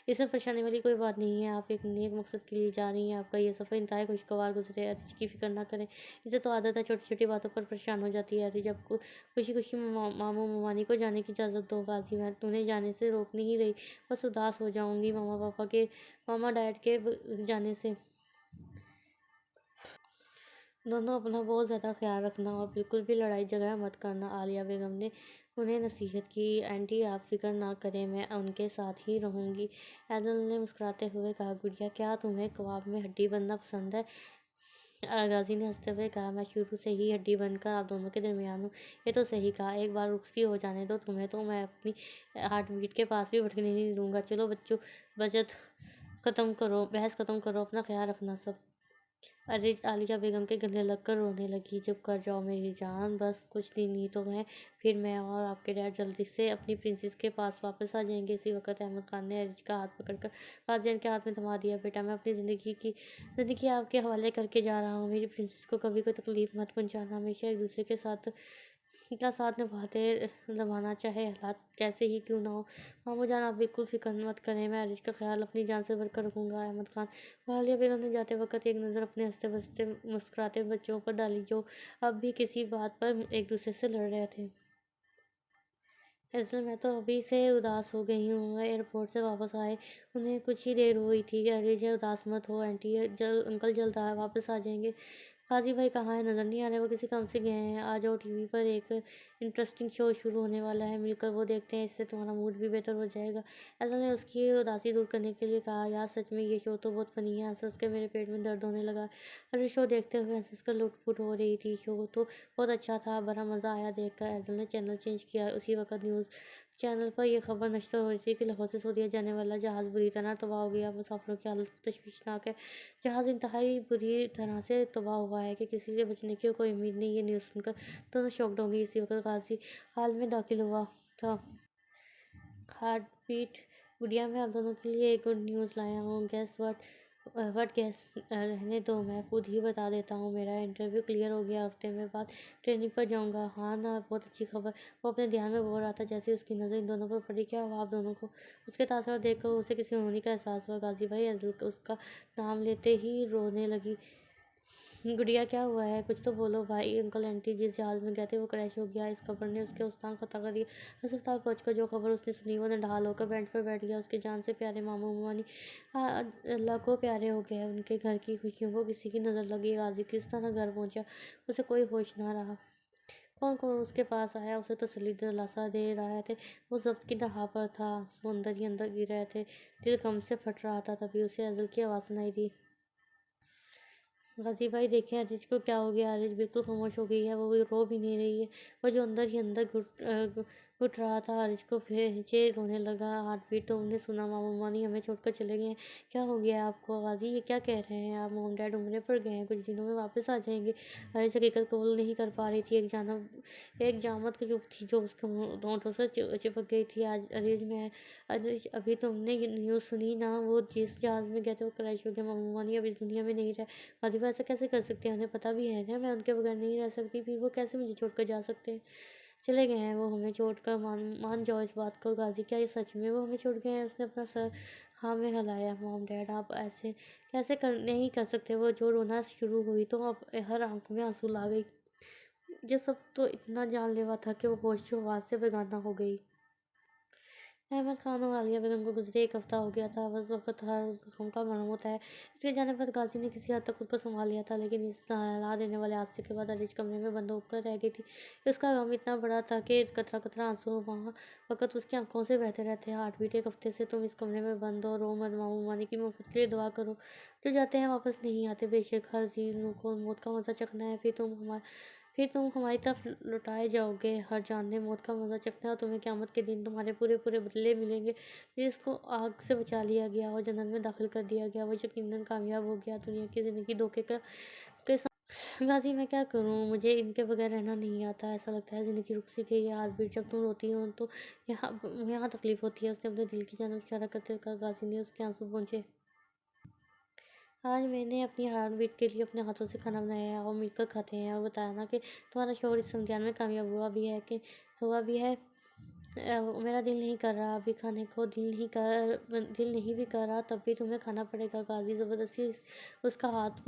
इसमें परेशानी वाली कोई बात नहीं है। आप एक नेक मकसद के लिए जा रही हैं। आपका ये सफ़र इंतहाई खुशगवार गुजरे। अर्ज की फ़िक्र ना करें, इसे तो आदत है, छोटी छोटी बातों पर परेशान हो जाती है। अर्ज, आपको खुशी खुशी मामू ममानी को जाने की इजाज़त दो। गाजी, मैं उन्हें जाने से रोक नहीं रही, बस उदास हो जाऊंगी मामा डैड के जाने से। दोनों अपना बहुत ज़्यादा ख्याल रखना और बिल्कुल भी लड़ाई झगड़ा मत करना। आलिया बेगम ने उन्हें नसीहत की। आंटी, आप फिक्र ना करें, मैं उनके साथ ही रहूँगी। एडल ने मुस्कुराते हुए कहा। गुड़िया, क्या तुम्हें कबाब में हड्डी बनना पसंद है? गाजी ने हंसते हुए कहा। मैं शुरू से ही हड्डी बनकर आप दोनों के दरमियान हूँ। ये तो सही कहा। एक बार रुखसी हो जाने दो तुम्हें, तो मैं अपनी हार्ट बीट के पास भी भटकने नहीं दूंगा। चलो बच्चों, बहस ख़त्म करो, अपना ख्याल रखना सब। अरे, आलिया बेगम के गले लगकर रोने लगी। चुप कर जाओ मेरी जान, बस कुछ दिन ही तो हैं, फिर मैं और आपके डैड जल्दी से अपनी प्रिंसेस के पास वापस आ जाएंगे। इसी वक्त अहमद खान ने अरिज का हाथ पकड़कर गाजियन के हाथ में थमा दिया। बेटा, मैं अपनी ज़िंदगी आपके हवाले करके जा रहा हूँ। मेरी प्रिंसेस को कभी कोई तकलीफ मत पहुँचाना। हमेशा एक दूसरे के साथ का साथ निभाना, चाहे हालात कैसे ही क्यों ना हो। मामू जान, आप बिल्कुल फिक्र मत करें, मैं अरिज का ख्याल अपनी जान से बढ़कर रखूँगा। अहमद खान आलिया बेगम ने जाते वक्त एक नज़र अपने हंसते बसते मुस्कुराते बच्चों पर डाली, जो अब भी किसी बात पर एक दूसरे से लड़ रहे थे। असल मैं तो अभी से उदास हो गई हूँ। एयरपोर्ट से वापस आए उन्हें कुछ ही देर हुई थी। अरे जय, उदास मत हो आंटी, अंकल जल्द वापस आ जाएंगे। काजी भाई कहाँ है? नज़र नहीं आ रहे, वो किसी काम से गए हैं। आ जाओ, टीवी पर एक इंटरेस्टिंग शो शुरू होने वाला है, मिलकर वो देखते हैं, इससे तुम्हारा मूड भी बेहतर हो जाएगा। ऐसा ने उसकी उदासी दूर करने के लिए कहा। यार सच में ये शो तो बहुत फनी है। हंस हंस के मेरे पेट में दर्द होने लगा। अरे शो देखते हुए हंस हंस कर लुटपुट हो रही थी। शो तो बहुत अच्छा था, बड़ा मज़ा आया देखकर। एजल ने चैनल चेंज किया। उसी वक्त न्यूज़ चैनल पर यह खबर नश्र हो रही थी कि लाहौर से सऊदीया जाने वाला जहाज़ बुरी तरह तबाह हो गया। मुसाफिरों की हालत तशवीशनाक है। जहाज़ इंतहाई बुरी तरह से तबाह हुआ है कि किसी से बचने की कोई उम्मीद नहीं। ये न्यूज़ सुनकर दोनों शॉक्ड होंगी। इसी वक्त गाजी हाल में दाखिल हुआ था। हार्ट बीट, गुड़िया, मैं आप दोनों के लिए एक गुड न्यूज़ लाया हूँ। वट गैस रहने दो, मैं खुद ही बता देता हूँ। मेरा इंटरव्यू क्लियर हो गया, हफ्ते में बाद ट्रेनिंग पर जाऊँगा। हाँ ना, बहुत अच्छी खबर। वो अपने ध्यान में बोल रहा था, जैसे उसकी नज़र इन दोनों पर पड़ी। क्या हुआ आप दोनों को? उसके तासर देखकर उसे किसी होने का एहसास हुआ। गाजी भाई अजल उसका नाम लेते ही रोने लगी। गुड़िया, क्या हुआ है? कुछ तो बोलो भाई। अंकल आंटी जिस जहाज़ में गए थे वो क्रैश हो गया। इस खबर ने उसके उस्तान खता कर दिया। अस्पताल पहुंचकर जो खबर उसने सुनी, वो निढाल होकर बेंच पर बैठ गया। उसके जान से प्यारे मामू मामानी अल्लाह को प्यारे हो गए। उनके घर की खुशियों को किसी की नज़र लगी। गाजी किस तरह घर पहुंचा, उसे कोई होश ना रहा। कौन कौन उसके पास आया, उसे तसल्ली दिलासा दे रहा थे। वो जब्त की दहा पर था, आंसू अंदर ही अंदर गिर रहे थे, दिल गम से फट रहा था। तभी उसे अजल की आवाज़ सुनाई दी। गाजी भाई देखें अरिज को क्या हो गया। अरिज बिल्कुल खामोश हो गई है, वो रो भी नहीं रही है। वो जो अंदर ही अंदर घुट रहा था। अरिज को भेजे रोने लगा। हार्ट बीट तो हमने सुना। मामा मानी हमें छोड़कर चले गए हैं। क्या हो गया है आपको? गाजी, ये क्या कह रहे हैं आप? मोम डैड उम्रे पर गए हैं, कुछ दिनों में वापस आ जाएंगे। अरिज हकीकत कबूल नहीं कर पा रही थी। एक जामत की चुप थी जो उसके होंठों से चिपक गई थी। आज अरिज, अभी तुमने ये न्यूज़ सुनी ना? वो जिस जहाज़ में गए थे वो क्रैश हो गया। मामा मानी अब इस दुनिया में नहीं रहे। आदिवा ऐसा कैसे कर सकते हैं? उन्हें पता भी है ना मैं उनके बगैर नहीं रह सकती, फिर वो कैसे मुझे छोड़कर जा सकते हैं? चले गए हैं वो हमें छोड़कर। मान जाओ इस बात को। गाजी, क्या ये सच में वो हमें छोड़ गए हैं? उसने अपना सर हाँ में हिलाया। मॉम डैड, आप ऐसे कैसे नहीं कर सकते? वो जो रोना शुरू हुई तो अब हर आंख में आंसू ला गई। ये सब तो इतना जानलेवा था कि वो होश आवाज़ से बेगाना हो गई। अहमद खान और आलिया बेगम को गुजरे 1 हफ्ता हो गया था। बस वक़्त हर ज़ख्म का मरहम होता है। इसके जाने पर गाज़ी ने किसी हद तक खुद को सँभाल लिया था, लेकिन इस हिला देने वाले हादसे के बाद अरीज कमरे में बंद होकर रह गई थी। उसका गम इतना बड़ा था कि कतरा-कतरा आँसू वहाँ वक़्त उसकी आँखों से बहते रहते। हार्ट बीट 1 हफ्ते से तुम इस कमरे में बंद हो, रो मत, मामू मानी की मुफ़्त के लिए दुआ करो। जो जाते हैं वापस नहीं आते। बेशक हर जीव को मौत का मज़ा चखना है, फिर तुम हमारी तरफ लौटाए जाओगे। हर जान ने मौत का मज़ा चखना है और तुम्हें क़यामत के दिन तुम्हारे पूरे-पूरे बदले मिलेंगे। जिसको आग से बचा लिया गया और जन्नत में दाखिल कर दिया गया, वो यकीनन कामयाब हो गया। दुनिया की ज़िंदगी धोखे का के साथ। गाज़ी मैं क्या करूँ? मुझे इनके बगैर रहना नहीं आता। ऐसा लगता है ज़िंदगी रुक सी गई है। हार्ट बीट जब तुम रोती हो तो यहाँ यहाँ तकलीफ़ होती है। उसने अपने दिल की जानब इशारा करते हुए कहा। गाज़ी ने उसके आँसू पोंछे। आज मैंने अपनी हार्ट बीट के लिए अपने हाथों से खाना बनाया है और मिलकर खाते हैं, और बताया ना कि तुम्हारा शौहर इस इम्तिहान में कामयाब हुआ भी है। मेरा दिल नहीं कर रहा अभी खाने को, दिल नहीं भी कर रहा, तब भी तुम्हें खाना पड़ेगा। गाज़ी ज़बरदस्ती उसका हाथ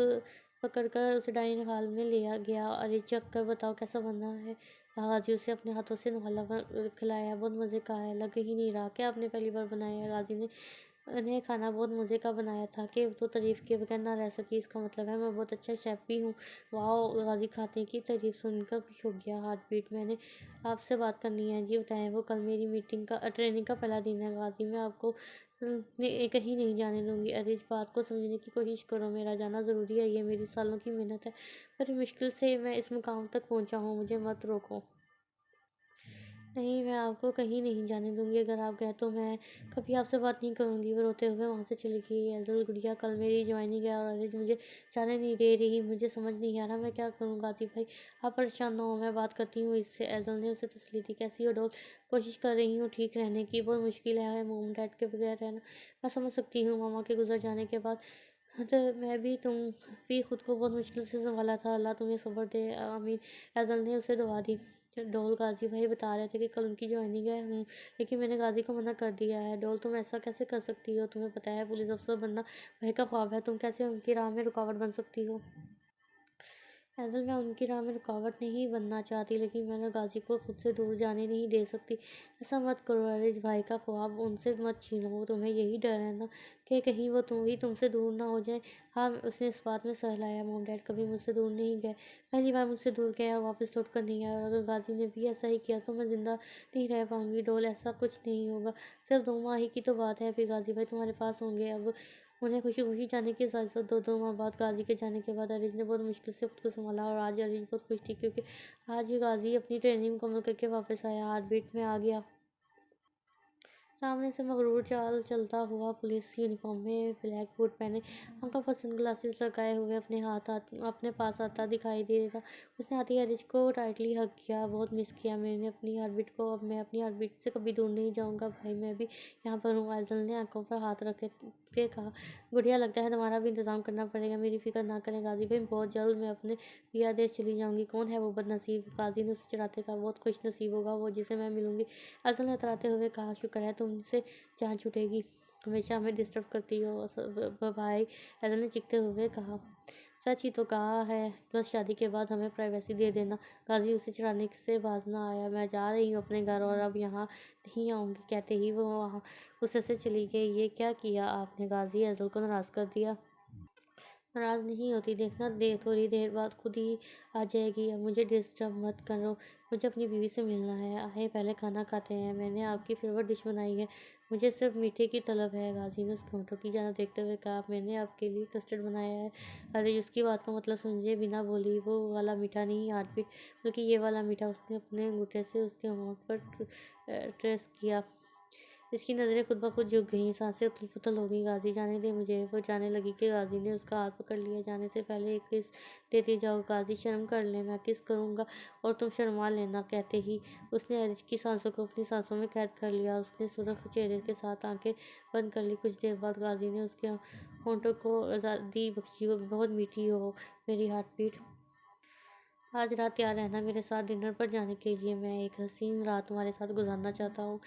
पकड़कर उसे डाइनिंग हॉल में ले गया। अरे चख कर बताओ कैसा बना है। गाज़ी उसे अपने हाथों से नुमाला खिलाया। बहुत मज़े का है, लग ही नहीं रहा क्या आपने पहली बार बनाया है। गाज़ी ने खाना बहुत मज़े का बनाया था कि तो तारीफ़ के बगैर ना रह सकी। इसका मतलब है मैं बहुत अच्छा शेफ़ भी हूँ। वाओ! गाज़ी खाते की तारीफ़ सुनकर खुश हो गया। हार्ट बीट, मैंने आपसे बात करनी है। जी बताएं। वो कल मेरी ट्रेनिंग का पहला दिन है। गाज़ी मैं आपको कहीं नहीं जाने दूंगी। अरे इस बात को समझने की कोशिश करो, मेरा जाना ज़रूरी है। ये मेरी सालों की मेहनत है, बड़ी मुश्किल से मैं इस मुकाम तक पहुँचा हूँ। मुझे मत रोको। नहीं, मैं आपको कहीं नहीं जाने दूँगी। अगर आप गए तो मैं कभी आपसे बात नहीं करूँगी। वो रोते हुए वहाँ से चली गई। एज़ल गुड़िया कल मेरी जॉइनिंग है और अरे मुझे जाने नहीं दे रही। मुझे समझ नहीं आ रहा मैं क्या करूँ। गाज़ी भाई आप परेशान ना हो, मैं बात करती हूँ इससे। एज़ल ने उसे तसल्ली दी। कैसी हो डॉल? कोशिश कर रही हूँ ठीक रहने की। बहुत मुश्किल है मॉम डैड के बगैर रहना। मैं समझ सकती हूँ मामा के गुज़र जाने के बाद। तो मैं भी तुम भी खुद को बहुत मुश्किल से सँभाला था। अल्लाह तुम्हें सब्र दे आमीन। एज़ल ने उसे दुआ दी। डोल गाज़ी भाई बता रहे थे कि कल उनकी जॉइनिंग है। लेकिन मैंने गाज़ी को मना कर दिया है। डोल तुम ऐसा कैसे कर सकती हो? तुम्हें पता है पुलिस अफ़सर बनना भाई का ख्वाब है। तुम कैसे उनकी राह में रुकावट बन सकती हो? पैदल मैं उनकी राह में रुकावट नहीं बनना चाहती, लेकिन मैंने गाज़ी को खुद से दूर जाने नहीं दे सकती। ऐसा मत करो अरिज, भाई का ख्वाब उनसे मत छीनो। तुम्हें यही डर है ना कि कहीं वो तुमसे दूर ना हो जाए। हाँ, उसने इस बात में सहलाया। मॉम डैड कभी मुझसे दूर नहीं गए। पहली बार मुझसे दूर गए और वापस लौट कर नहीं आए। और अगर गाज़ी ने भी ऐसा ही किया तो मैं ज़िंदा नहीं रह पाऊंगी। डोल ऐसा कुछ नहीं होगा, सिर्फ 2 माह ही की तो बात है। फिर गाज़ी भाई तुम्हारे पास होंगे। अब उन्हें खुशी-खुशी जाने की इजाज़त दो। 2 माह बाद गाज़ी के जाने के बाद अरीज़ ने बहुत मुश्किल से खुद को सँभाला और आज अरीज़ बहुत खुश थी क्योंकि आज ही गाज़ी अपनी ट्रेनिंग मुकम्मल करके वापस आया, हार्ट बीट में आ गया। सामने से मगरूर चाल चलता हुआ पुलिस यूनिफॉर्म में ब्लैक कोट पहने, आंखों पर सनग्लासेस लगाए हुए अपने पास आता दिखाई दे रहा था। उसने आते ही अरिज को टाइटली हग किया। बहुत मिस किया मैंने अपनी हार्टबीट को। अब मैं अपनी हार्टबीट से कभी दूर नहीं जाऊंगा भाई, मैं भी यहाँ पर हूँ। आइजल ने आंखों पर हाथ रख के कहा। गुड़िया लगता है तुम्हारा भी इंतजाम करना पड़ेगा। मेरी फिक्र ना करें गाजी भाई, बहुत जल्द मैं अपने पिया देश चली जाऊंगी। कौन है वो बदनसीब? गाजी ने उसे चढ़ाते कहा। बहुत खुश नसीब होगा वो जिसे मैं मिलूंगी। असल ने उतराते हुए कहा। शुक्र है तुमसे जान छूटेगी, हमेशा हमें डिस्टर्ब करती हो भाई, असल ने चीखते हुए कहा। सच ही तो कहा है, बस शादी के बाद हमें प्राइवेसी दे देना। गाजी उसे चढ़ाने से बाज ना आया। मैं जा रही हूँ अपने घर और अब यहाँ नहीं आऊँगी, कहते ही वो वहाँ गुस्से से चली गई। ये क्या किया आपने? गाजी अजल को नाराज़ कर दिया। नाराज़ नहीं होती, देखना दे थोड़ी देर बाद खुद ही आ जाएगी। अब मुझे डिस्टर्ब मत करो, मुझे अपनी बीवी से मिलना है। आए पहले खाना खाते हैं, मैंने आपकी फेवरेट डिश बनाई है, मुझे सिर्फ मीठे की तलब है। गाजी ने उसके होंठों की जाना देखते हुए कहा। मैंने आपके लिए कस्टर्ड बनाया है। अरे उसकी बात का मतलब समझे बिना बोली। वो वाला मीठा नहीं हार्टबीट, बल्कि ये वाला मीठा। उसने अपने अंगूठे से उसके होंठ पर ट्रेस किया। इसकी नज़रें खुद ब खुद झुक गईं, सांसें उथल-पुथल हो गईं। गाजी जाने दे मुझे। वो जाने लगी कि गाजी ने उसका हाथ पकड़ लिया। जाने से पहले एक किस देती जाओ। गाजी शर्म कर ले, मैं किस करूँगा और तुम शर्मा लेना, कहते ही उसने अरिज की सांसों को अपनी सांसों में कैद कर लिया। उसने सुर्ख चेहरे के साथ आंखें बंद कर ली। कुछ देर बाद गाजी ने उसके होंठों को आज़ादी बख्शी। बहुत मीठी हो मेरी हार्टबीट। आज रात तैयार रहना मेरे साथ डिनर पर जाने के लिए। मैं एक हसीन रात तुम्हारे साथ गुजारना चाहता हूँ।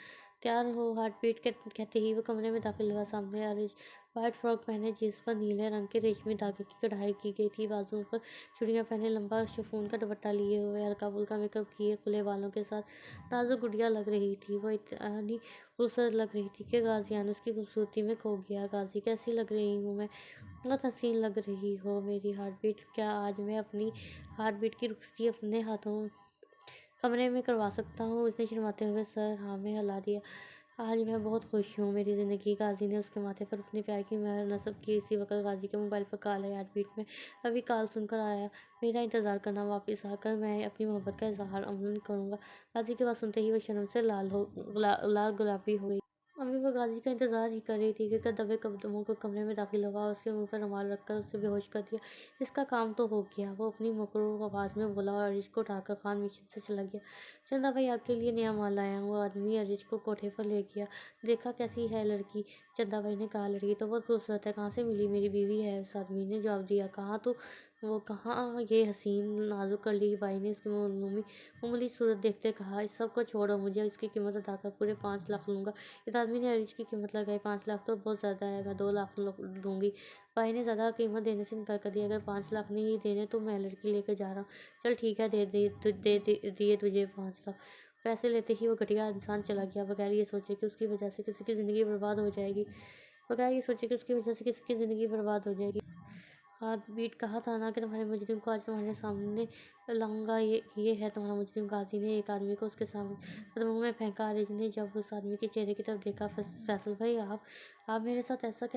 तैयार हो, हार्ट बीट कहते ही वो कमरे में दाखिल हुआ। सामने आरिश वाइट फ्रॉक पहने, जिस पर नीले रंग के रेशमी धागे की कढ़ाई की गई थी, बाजुओं पर चूड़ियां पहने, लंबा शिफॉन का दुपट्टा लिए हुए, हल्का फुल्का मेकअप किए, खुले बालों के साथ नाजुक गुड़िया लग रही थी। वो इतनी खूबसूरत लग रही थी कि गाजियान उसकी खूबसूरती में खो गया। गाजी, कैसी लग रही हूँ मैं? बहुत हसीन लग रही हो मेरी हार्ट बीट। क्या आज मैं अपनी हार्ट बीट की रुखसती अपने हाथों कमरे में करवा सकता हूँ? उसने शर्माते हुए सर हाँ में हिला दिया। आज मैं बहुत खुश हूँ मेरी ज़िंदगी। गाजी ने उसके माथे पर अपने प्यार की मेहर नस्ब की। इसी वक्त गाजी के मोबाइल पर कॉल है। हार्टबीट में अभी कॉल सुनकर आया। मेरा इंतज़ार करना, वापस आकर मैं अपनी मोहब्बत का इजहार अमलन करूँगा। गाजी की बात सुनते ही वो शर्म से लाल गुलाबी हो गई। अभी वो गाजी का इंतज़ार ही कर रही थी कि दबे कदमों को कमरे में दाखिल हुआ और उसके मुंह पर रुमाल रखकर उसे बेहोश कर दिया। इसका काम तो हो गया, वो अपनी मकरूर आवाज़ में बोला और अरिश को उठाकर खान मिशन से चला गया। चंदा भाई, आपके लिए नया माल लाया हूँ। वो आदमी अरिश को कोठे पर ले गया। देखा कैसी है लड़की? चंदा भाई ने कहा, लड़की तो बहुत खूबसूरत है। कहाँ से मिली? मेरी बीवी है, उस आदमी ने जवाब दिया। कहाँ तो वो कहाँ ये हसीन नाजुक करली बाई ने उसकी मामूली सूरत देखते कहा, इस सब को छोड़ो, मुझे इसकी कीमत अदा कर पूरे 5 लाख लूँगा। इस आदमी ने अरिश की कीमत लगाई। 5 लाख तो बहुत ज़्यादा है, मैं 2 लाख दूंगी। भाई ने ज़्यादा कीमत देने से इनकार कर दिया। अगर 5 लाख नहीं देने तो मैं लड़की लेकर जा रहा हूँ। चल ठीक है, दिए तुझे 5 लाख। पैसे लेते ही वो घटिया इंसान चला गया, बगैर ये सोचे कि उसकी वजह से किसी की ज़िंदगी बर्बाद हो जाएगी। बगैर ये सोचे कि उसकी वजह से किसी की ज़िंदगी बर्बाद हो जाएगी। हार्ट बीट, कहा था ना कि तुम्हारे मुजरिम को आज तुम्हारे सामने लाऊंगा। ये है तुम्हारा मुजरिम। गाजी ने एक आदमी को उसके सामने कदमों में फेंका। आरिज ने जब उस आदमी के चेहरे की तरफ देखा, फैसल भाई, आप मेरे साथ ऐसा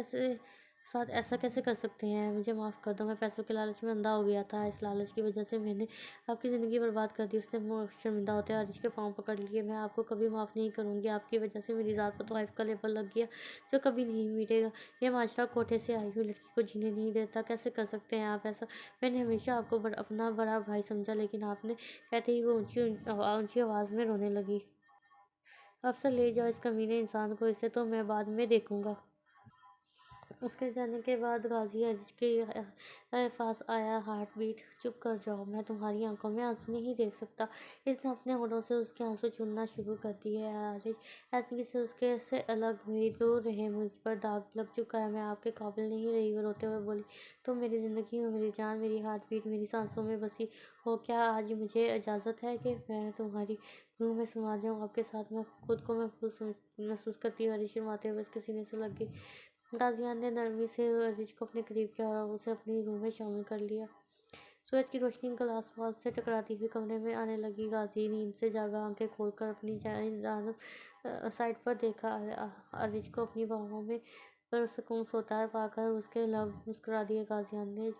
कैसे कर सकते हैं? मुझे माफ़ कर दो, मैं पैसों के लालच में अंधा हो गया था। इस लालच की वजह से मैंने आपकी ज़िंदगी बर्बाद कर दी। उसने शर्मिंदा होते आरिज के पाँव पकड़ लिए। मैं आपको कभी माफ़ नहीं करूँगी। आपकी वजह से मेरी ज़ात पर तौहीफ का लेबल लग गया, जो कभी नहीं मिटेगा। ये माजरा कोठे से आई हुई लड़की को जीने नहीं देता। कैसे कर सकते हैं आप ऐसा? मैंने हमेशा आपको अपना बड़ा भाई समझा, लेकिन आपने, कहते ही वो ऊंची आवाज़ में रोने लगी। अफसर, ले जाओ इस कमीने इंसान को, इसे तो मैं बाद में देखूंगा। उसके जाने के बाद गाजी अरिज के पास आया। हार्ट बीट, चुप कर जाओ, मैं तुम्हारी आंखों में आंसू नहीं देख सकता। इसने अपने होठों से उसके आंसू छूना शुरू कर दिए। अरिज ऐसी से उसके से अलग हुई। दूर रहे, मुझ पर दाग लग चुका है, मैं आपके काबिल नहीं रही। वो रोते हुए बोली, तुम मेरी ज़िंदगी हो, मेरी जान, मेरी हार्ट बीट, मेरी सांसों में बसी हो। क्या आज मुझे इजाज़त है कि मैं तुम्हारी रूह में समा जाऊँ? आपके साथ मैं खुद को महसूस करती हूँ। अरिज शर्माते हुए उसके सीने से लग गई। गाजियान ने नरमी से रिच को अपने करीब किया और उसे अपनी रूम में शामिल कर लिया। सूरज की रोशनी ग्लास वॉल से टकराती हुई कमरे में आने लगी। गाजी नींद से जागा, आंखें खोलकर अपनी जानब साइड पर देखा। अरिज को अपनी बाहों में पर सुकून सोता है पाकर उसके लब मुस्कुरा दिए। गाजियान ने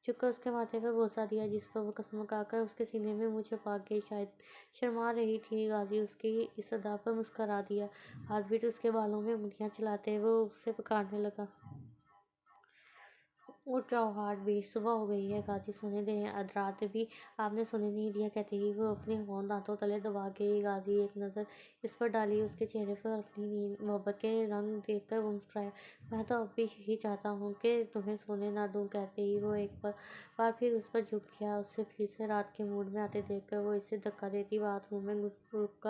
झुककर उसके माथे पर बोसा दिया, जिस पर वो कसमकाकर उसके सीने में मुँह छुपा गई। शायद शर्मा रही थी। गाजी उसकी इस अदा पर मुस्कुरा दिया। हार्टबीट उसके बालों में उंगलियां चलाते वो उसे पकड़ने लगा। उठ जाओ हार्ट बीट, सुबह हो गई है। गाजी, सोने दें, रात भी आपने सोने नहीं दिया। कहते ही वो अपने होंठ दांतों तले दबा गई। गाजी एक नज़र इस पर डाली, उसके चेहरे पर अपनी मोहब्बत के रंग देखकर वो मुस्कुराया। मैं तो अब भी यही चाहता हूँ कि तुम्हें सोने ना दूँ। कहते ही वो एक बार फिर उस पर झुक गया। उससे फिर से रात के मूड में आते देखकर वो इसे धक्का देती बाथरूम में रुक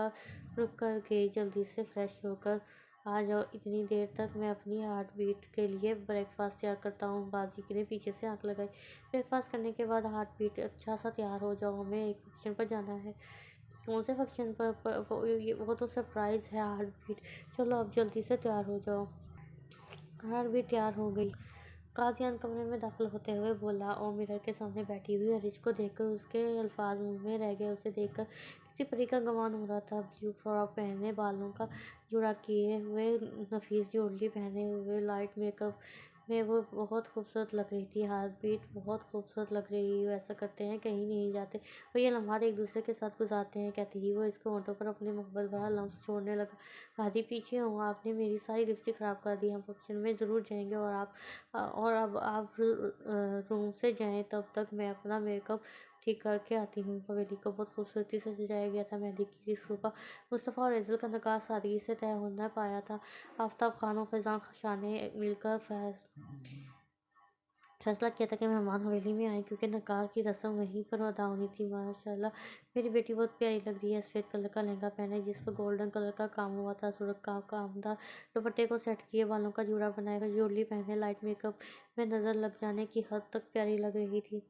कर गई। जल्दी से फ्रेश होकर आ जाओ, इतनी देर तक मैं अपनी हार्ट बीट के लिए ब्रेकफास्ट तैयार करता हूँ। बाजी ने पीछे से आंख लगाई। ब्रेकफास्ट करने के बाद हार्ट बीट, अच्छा सा तैयार हो जाओ, हमें एक फंक्शन पर जाना है। कौन से फंक्शन पर? वो तो सरप्राइज़ है। हार्ट बीट, चलो अब जल्दी से तैयार हो जाओ। हार्ट बीट तैयार हो गई। काजियान कमरे में दाखिल होते हुए बोला और मिरर के सामने बैठी हुई अरिज को देखकर उसके अल्फाज मुंह में रह गए। उसे देखकर किसी परी का गुमान हो रहा था। ब्लू फ्रॉक पहने, बालों का जुड़ा किए हुए, नफीस ज्वेलरी पहने हुए, लाइट मेकअप में वो बहुत खूबसूरत लग रही थी। हार्ट बीट, बहुत खूबसूरत लग रही हो। ऐसा करते हैं, कहीं नहीं जाते, वो ये लम्हा एक दूसरे के साथ गुजारते हैं। कहती ही वो इसके होंठों पर अपने मोहब्बत भरा लम्स छोड़ने लगा। दादी, पीछे हूँ, आपने मेरी सारी लिपस्टिक ख़राब कर दी। हम फंक्शन में ज़रूर जाएंगे और अब आप रूम से जाएं, तब तक मैं अपना मेकअप ठीक करके आती हूँ। हवेली को बहुत खूबसूरती से सजाया गया था। मेहंदी की सुबह मुस्तफ़ा और एज़ल का निकाह सादगी से तय होना पाया था। आफताब खान और फैज़ान शाह ने मिलकर फैसला किया था कि मेहमान हवेली में आए, क्योंकि निकाह की रस्म वहीं पर अदा होनी थी। माशाल्लाह मेरी बेटी बहुत प्यारी लग रही है। सफ़ेद कलर का लहंगा पहना है जिस पर गोल्डन कलर का काम हुआ था। सूरत का काम था। दुपट्टे को सेट किए, बालों का जूड़ा बनाया, ज्वेलरी पहने, लाइट मेकअप में नज़र लग जाने की हद तक प्यारी लग रही थी।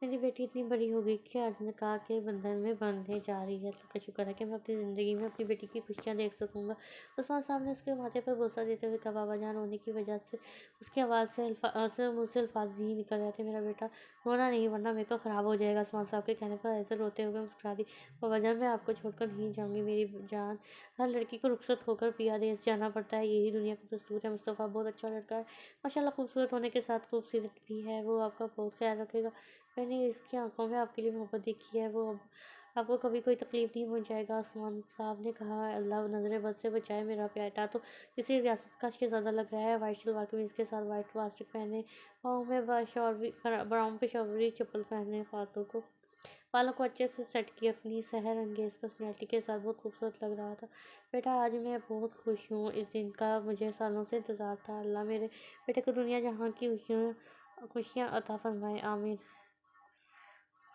मेरी बेटी इतनी बड़ी हो गई कि आज निकाह के बंधन में बंधने जा रही है। अल्लाह का शुक्र है कि मैं अपनी ज़िंदगी में अपनी बेटी की खुशियाँ देख सकूँगा। उस्मान साहब ने उसके माथे पर बोसा देते हुए कहा। बाबा जान होने की वजह से उसकी आवाज़ से मुँह से अल्फाज नहीं निकल रहे थे। मेरा बेटा रोना नहीं, वरना मेरे को ख़राब हो जाएगा। उस्मान साहब के कहने पर ऐसे रोते हुए मुस्कुरा दी। बाबा जान मैं आपको छोड़कर नहीं जाऊँगी मेरी जान। हर लड़की को रुखसत होकर पिया देश जाना पड़ता है, यही दुनिया का दस्तूर है। मुस्तफ़ा बहुत अच्छा लड़का है, माशाल्लाह खूबसूरत होने के साथ खूबसूरत भी है। वो आपका बहुत ख्याल रखेगा। मैंने इसकी आंखों में आपके लिए मोहब्बत देखी है। वो अब आपको कभी कोई तकलीफ नहीं पहुंचाएगा। आसमान साहब ने कहा। अल्लाह नजर बद से बचाए। मेरा बेटा तो किसी रियासत का शहजादा लग रहा है। वाइट शलवार कमीज के साथ वाइट प्लास्टिक पहने, पाँव में ब्राउन पेशवारी चप्पल पहने, हाथों को बालों को अच्छे से सेट किया, अपनी सहर अंगेज पर्सनैलिटी के साथ बहुत खूबसूरत लग रहा था। बेटा आज मैं बहुत खुश हूँ, इस दिन का मुझे सालों से इंतज़ार था। अल्लाह मेरे बेटे को दुनिया जहाँ की खुशियाँ अता फरमाए, आमीन।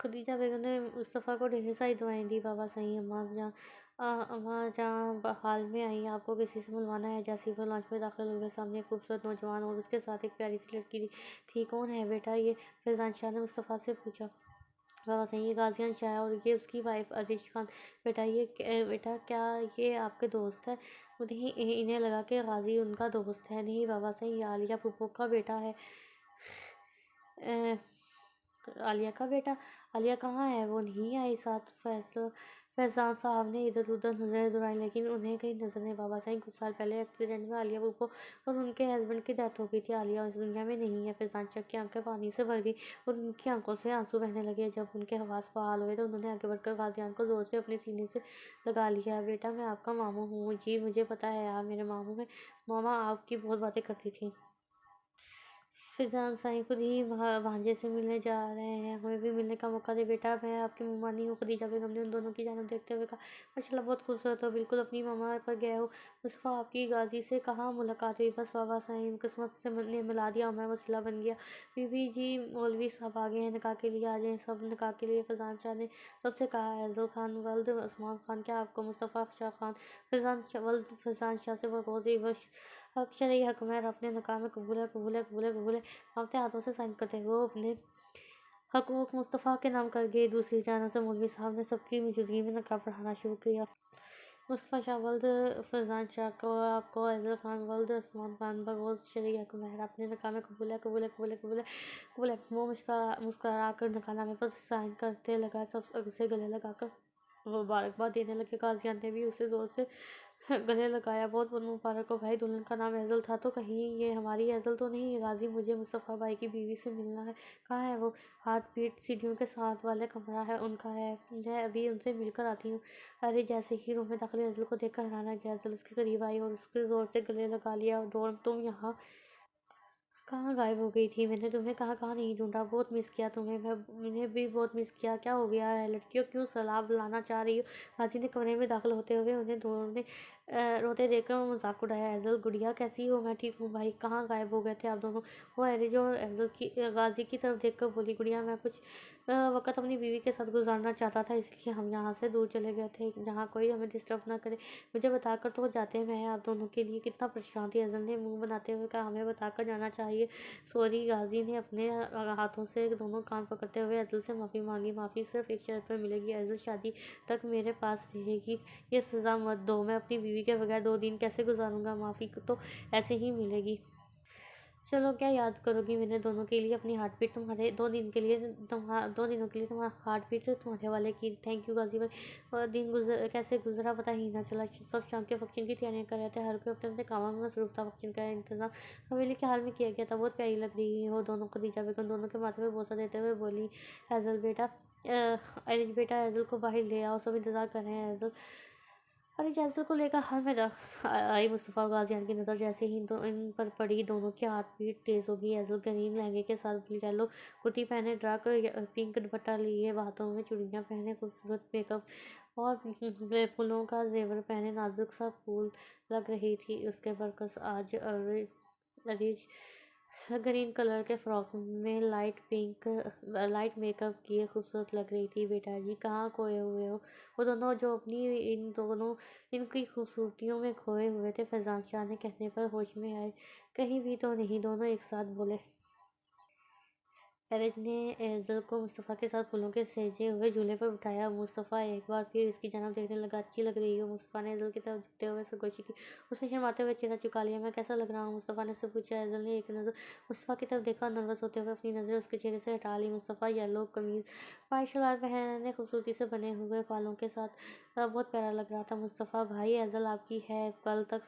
खदीजा बेगम ने मुस्तफ़ा को ढेर सारी दुआएं दी। बाबा सही, अम्मा जहाँ हाल में आई, आपको किसी से मिलवाना है। जैसे वो लॉन्च में दाखिल हुए, सामने एक खूबसूरत नौजवान और उसके साथ एक प्यारी सी लड़की थी। कौन है बेटा ये? फैज़ान शाह ने मुस्तफ़ा से पूछा। बाबा सही, ये गाजियान शाह है और ये उसकी वाइफ अरिश खान। बेटा क्या ये आपके दोस्त है? नहीं, इन्हें लगा कि गाजी उनका दोस्त है। नहीं बाबा सही, ये आलिया फूफो का बेटा है। आलिया का बेटा? आलिया कहाँ है? वो नहीं आई साथ? फैज़ान साहब ने इधर उधर नजरें दौड़ाई, लेकिन उन्हें कहीं नजर नहीं। बाबा साईं कुछ साल पहले एक्सीडेंट में आलिया बुप्पो और उनके हस्बैंड की डेथ हो गई थी। आलिया इस दुनिया में नहीं है। फैज़ान शाह की आंखें पानी से भर गई और उनकी आंखों से आंसू बहने लगे। जब उनके हवास बहाल हुए तो उन्होंने आगे बढ़कर गाजियान को जोर से अपने सीने से लगा लिया। बेटा मैं आपका मामू हूँ। जी मुझे पता है आप मेरे मामू हैं। मामा आपकी बहुत बातें करती थी। फिजान साईं खुद ही भांजे से मिलने जा रहे हैं, हमें भी मिलने का मौका दे। बेटा मैं आपकी मुमानी हूँ। खदीजा बेगम ने उन दोनों की जानिब देखते हुए कहा। माशाल्लाह बहुत खूबसूरत हो, बिल्कुल अपनी मामा पर गए हो। मुस्तफ़ा आपकी गाजी से कहाँ मुलाकात हुई? बस बाबा साईं किस्मत से ने मिला दिया, मैं वसीला बन गया। बीबी जी मौलवी साहब आ गए हैं, निकाह के लिए आ जाएं सब। निकाह के लिए फैजान शाह ने सबसे कहा। एजल खान वल्द उस्मान खान, क्या आपको मुस्तफ़ा शाह खान फैजान शाह से वकोज़ी हक शरई हक में अपने निकाह में कबूल है, कबूल है, कबूल है, कबूल है। कांपते हाथों से साइन करते हुए वो अपने हकूक मुस्तफ़ा के नाम कर गए। दूसरी जानब से मौलवी साहब ने सबकी मौजूदगी में निकाह पढ़ाना शुरू किया। मुस्तफ़ा शाह वल्द फैज़ान शाह को आपको एज़ल खान वल्द उस्मान खान बगौज़ शरई हक महर अपने निकाह में कबूल है, कबूल है, कबूल है, कबूल है, कबूल है। वो मुस्कुरा कर निकाहनामे पर साइन करते लगा। सब उसे गले लगाकर मुबारकबाद देने लगे। गाजियान ने भी उसे जोर से गले लगाया। बहुत बहुत मुबारक हो भाई, दुल्हन का नाम एजल था तो कहीं ये हमारी एजल तो नहीं है? गाजी मुझे मुस्तफ़ा भाई की बीवी से मिलना है। कहाँ है वो? हाथ पीट सीढ़ियों के साथ वाले कमरा है उनका है, मैं अभी उनसे मिलकर आती हूँ। अरे जैसे ही रूम में दाखिल एजल को देखकर हैरान रह गया। एजल उसके करीब आई और उसके जोर से गले लगा लिया। और तुम यहाँ कहाँ गायब हो गई थी? मैंने तुम्हें कहाँ कहाँ नहीं ढूंढा, बहुत मिस किया तुम्हें। मैंने भी बहुत मिस किया। क्या हो गया है लड़कियों, क्यों सलाब लाना चाह रही हो? हाजी ने कमरे में दाखिल होते हुए उन्हें रोते देखकर मजाक उड़ाया। एजल गुड़िया कैसी हो? मैं ठीक हूँ भाई, कहाँ गायब हो गए थे आप दोनों? वो एरिज और एजल की गाजी की तरफ देखकर बोली। गुड़िया मैं कुछ वक़्त अपनी बीवी के साथ गुजारना चाहता था, इसलिए हम यहाँ से दूर चले गए थे जहाँ कोई हमें डिस्टर्ब ना करे। मुझे बताकर तो जाते, मैं आप दोनों के लिए कितना परेशान थी। एजल ने मुंह बनाते हुए कहा। हमें बताकर जाना चाहिए। सॉरी। गाजी ने अपने हाथों से दोनों कान पकड़ते हुए एजल से माफ़ी मांगी। माफ़ी सिर्फ एक शर्त पर मिलेगी, एजल शादी तक मेरे पास रहेगी। ये सज़ा मत दो, मैं अपनी बीवी के बगैर 2 दिन कैसे गुजारूंगा? माफ़ी तो ऐसे ही मिलेगी। चलो क्या याद करोगी मेरे दोनों के लिए अपनी हार्ट बीट? तुम्हारे 2 दिन के लिए 2 दिनों के लिए तुम्हारा हार्ट बीट तुम्हारे वाले की। थैंक यू गाजी भाई। और दिन कैसे गुजरा पता ही ना चला। सब शाम के फंक्शन की तैयारियां कर रहे थे, हर कोई अपने अपने कामों में मसरूफ था। फंक्शन का इंतजाम हवेली के हाल में किया गया था। बहुत प्यारी लग रही है वो दोनों। खदीजा बेगम दोनों के माथे पे बोसा देते हुए बोली। एजल बेटा अरिज बेटा एजल को बाहर ले आओ, सब इंतजार कर रहे हैं। एजल अरे जैसल को लेकर हाल में आई। मुस्तफ़ा और गाजियान की नज़र जैसे ही इन पर पड़ी, दोनों की हार्ट बीट तेज़ हो गई। एजल गरीन लहंगे के साथ येलो कुर्ती पहने, डार्क पिंक दुपट्टा लिए, हाथों में चूड़ियाँ पहने, खूबसूरत मेकअप और फूलों का जेवर पहने नाजुक सा फूल लग रही थी उसके बरकस। आज अरिज ग्रीन कलर के फ्रॉक में लाइट मेकअप किए खूबसूरत लग रही थी। बेटा जी कहाँ खोए हुए हो? वो दोनों जो अपनी इन दोनों इनकी खूबसूरतियों में खोए हुए थे, फैजान शाह ने कहने पर होश में आए। कहीं भी तो नहीं, दोनों एक साथ बोले। एरिज ने एजल को मुस्तफ़ा के साथ फूलों के सजे हुए झूले पर बिठाया। मुस्तफ़ा एक बार फिर इसकी जन्म देखने लगा। अच्छी लग रही हो? मुस्तफ़ा ने एजल की तरफ देखते हुए सरगोशी की। उसने शर्माते हुए चेहरा चुका लिया। मैं कैसा लग रहा हूँ? मुस्तफ़ा ने उससे पूछा। एजल ने एक नज़र मुस्तफ़ा की तरफ देखा और नर्वस होते हुए अपनी नज़र उसके चेहरे से हटा ली। मुस्तफ़ा येलो कमीज वाइट शलवार पहने खूबसूरती से बने हुए बालों के साथ बहुत प्यारा लग रहा था। मुस्तफ़ा भाई एजल आपकी है, कल तक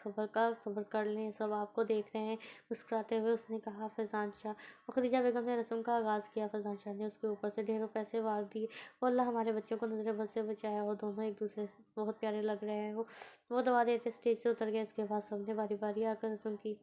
सब्र कर लें, सब आपको देख रहे हैं, मुस्कुराते हुए उसने कहा। फैजान शाह और खदीजा बेगम ने रस्म का आगाज़ किया। फैजान शाह ने उसके ऊपर से ढेरों पैसे वार दिए। वो अल्लाह हमारे बच्चों को नजर बद से बचाया। वो दोनों एक दूसरे से बहुत प्यारे लग रहे हो। वो दवा देते स्टेज से उतर गए। इसके बाद सबने बारी बारी आकर रस्म की।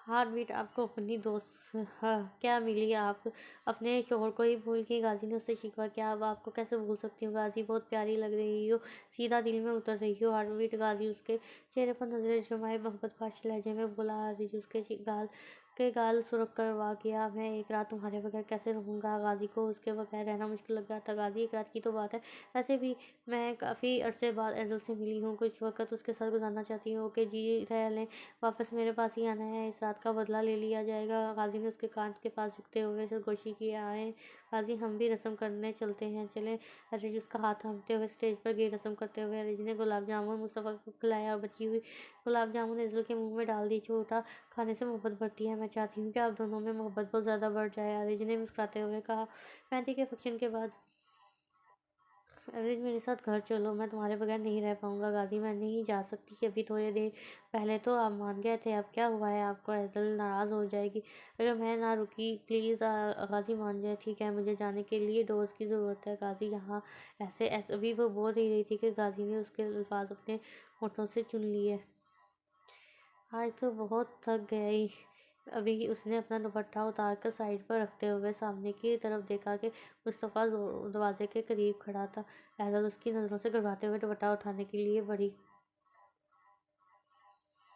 हार्ट बीट आपको अपनी दोस्त क्या मिली? आप अपने शोहर को ही भूल गई? गाजी ने उससे शिकवा किया। अब आपको कैसे भूल सकती हूँ गाजी, बहुत प्यारी लग रही हो, सीधा दिल में उतर रही हो। हार्ट बीट गाजी उसके चेहरे पर नजरें जमाए मोहब्बत पाश लहजे में बोला। हारिज उसके गाल सुरख करवा गया। मैं एक रात तुम्हारे बगैर कैसे रहूँगा? गाजी को उसके बगैर रहना मुश्किल लग रहा था। गाजी एक रात की तो बात है, वैसे भी मैं काफ़ी अरसे बाद एजल से मिली हूँ, कुछ वक्त उसके साथ गुजारना चाहती हूँ कि जी रह लें, वापस मेरे पास ही आना है, इस रात का बदला ले लिया जाएगा। गाजी ने उसके कान के पास झुकते हुए सरगोशी की। आए गाजी, हम भी रस्म करने चलते हैं, चले। अरिज उसका हाथ थामते हुए स्टेज पर गई। रस्म करते हुए अरिज ने गुलाब जामुन मुस्तफ़ा को खिलाया और बची हुई गुलाब जामुन एजल के मुंह में डाल दी। छोटा खाने से मोहब्बत बढ़ती है। मैं चाहती हूँ कि आप दोनों में मोहब्बत बहुत ज़्यादा बढ़ जाए, अरिज ने मुस्कुराते हुए कहा। मेहंदी के फंक्शन के बाद अरे मेरे साथ घर चलो, मैं तुम्हारे बगैर नहीं रह पाऊंगा। गाजी, मैं नहीं जा सकती, अभी थोड़ी देर पहले तो आप मान गए थे, अब क्या हुआ है आपको? एजल नाराज़ हो जाएगी अगर मैं ना रुकी। प्लीज़ गाजी मान जाए। ठीक है, मुझे जाने के लिए डोज की ज़रूरत है। गाजी यहाँ ऐसे ऐसे अभी वो बोल ही रही थी कि गाजी ने उसके अल्फाज अपने होठों से चुन लिए। आज तो बहुत थक गई। अभी उसने अपना दुपट्टा उतार कर साइड पर रखते हुए सामने की तरफ देखा कि मुस्तफ़ा दरवाजे के करीब खड़ा था। एजल उसकी नज़रों से घबराते हुए दुपट्टा उठाने के लिए बढ़ी।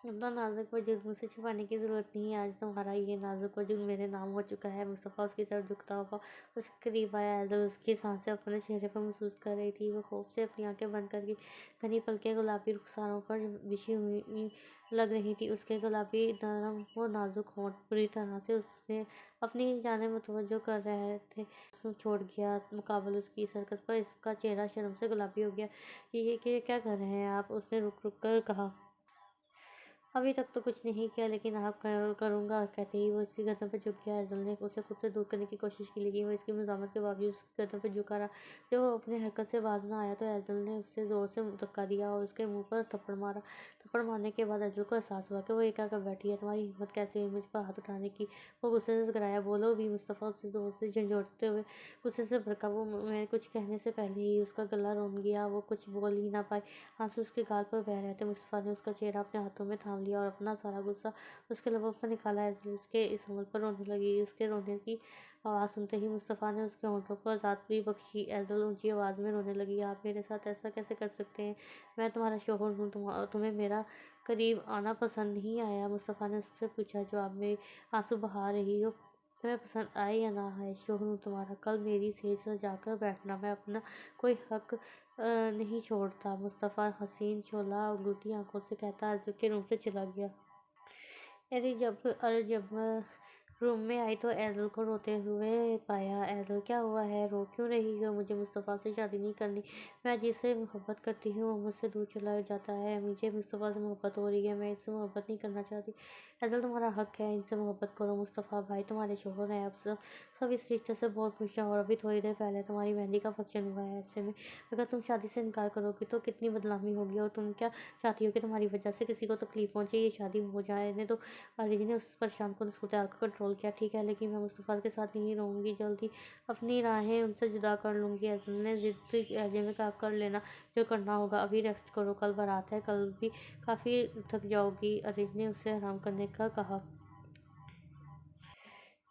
अपना नाजुक वजूद मुझसे छुपाने की ज़रूरत नहीं है, आज तुम्हारा ये नाजुक वजूद मेरे नाम हो चुका है। मुस्तफ़ा उसकी तरफ झुकता हुआ उसके करीब आया। एजल उसकी सांसें अपने चेहरे पर महसूस कर रही थी। वो खौफ से अपनी आंखें बंद करके घनी पलकें गुलाबी रुखसारों पर बिछी हुई लग रही थी। उसके गुलाबी नरम वो नाजुक होंठ पूरी तरह से उसने अपनी जाने मुतवज्जो कर रहे थे। छोड़ गया मुकाबल उसकी सरकत पर। इसका चेहरा शर्म से गुलाबी हो गया। ये क्या कर रहे हैं आप? उसने रुक रुक कर कहा। अभी तक तो कुछ नहीं किया, लेकिन आप करूँगा, कहते ही वो इसकी गर्दन पर झुक गया। एजल ने उसे खुद से दूर करने की कोशिश की, लेकिन वो इसकी मज़ामत के बावजूद उसकी गर्दन पर झुका रहा। जब वो अपने हरकत से बाज ना आया तो एजल ने उसे ज़ोर से धक्का दिया और उसके मुंह पर थप्पड़ मारा। थप्पड़ मारने के बाद एजल को एहसास हुआ कि वो ये क्या कर बैठी है। तुम्हारी हिम्मत कैसे हुई मुझ पर हाथ उठाने की? वो गुस्से से गिराया। बोलो भी? मुस्तफ़ा उससे ज़ोर से झंझोड़ते हुए गुस्से से भड़का। वो मैं कुछ कहने से पहले ही उसका गला रोन गया। वो कुछ बोल ही ना पाई। आंसू उसके गाल पर बह रहे थे। मुस्तफ़ा ने उसका चेहरा अपने हाथों में थाम लिया और अपना सारा गुस्सा उसके लबों पर निकाला। एजल उसके इस हमल पर रोने लगी। उसके रोने की आवाज़ सुनते ही मुस्तफ़ा ने उसके होंठों को आज़ादी बख्शी। एजल ऊंची आवाज़ में रोने लगी। आप मेरे साथ ऐसा कैसे कर सकते हैं? मैं तुम्हारा शोहर हूँ, तुम्हें मेरा करीब आना पसंद नहीं आया? मुस्तफ़ा ने उससे पूछा। जवाब में आंसू बहा रही हो? तुम्हें पसंद आए या ना आए, शोहर हूँ तुम्हारा। कल मेरी सेज पर जाकर बैठना, मैं अपना कोई हक नहीं छोड़ता। मुस्तफ़ा हसीन शोला उगलती आंखों से कहता एजल के रूम से चला गया। जब रूम में आई तो एजल को रोते हुए पाया। एजल, क्या हुआ है? रो क्यों रही हो? मुझे मुस्तफ़ा से शादी नहीं करनी। मैं जिससे मोहब्बत करती हूँ वो मुझसे दूर चला जाता है। मुझे मुस्तफ़ा से मोहब्बत हो रही है, मैं इससे मोहब्बत नहीं करना चाहती। एजल, तुम्हारा हक है, इनसे मोहब्बत करो। मुस्तफ़ा भाई तुम्हारे शोहर हैं। अब सब इस रिश्ते से बहुत खुश हैं और अभी थोड़ी देर पहले तुम्हारी मेहंदी का फंक्शन हुआ है। ऐसे में अगर तुम शादी से इनकार करोगी तो कितनी बदनामी होगी। और तुम क्या चाहती हो कि तुम्हारी वजह से किसी को तकलीफ पहुँचे? ये शादी हो जाए ने तो रिजी ने उस परेशान को सूरत को कंट्रोल किया। ठीक है, लेकिन मैं मुस्तफ़ा के साथ नहीं रहूँगी, जल्दी अपनी राहें उनसे जुदा कर लूँगी। एजल ने ज़िद्दी लहजे में कहा। कर लेना जो करना होगा, अभी रेस्ट करो, कल बारात है, कल भी काफ़ी थक जाओगी। अरिज ने उसे आराम करने का कहा।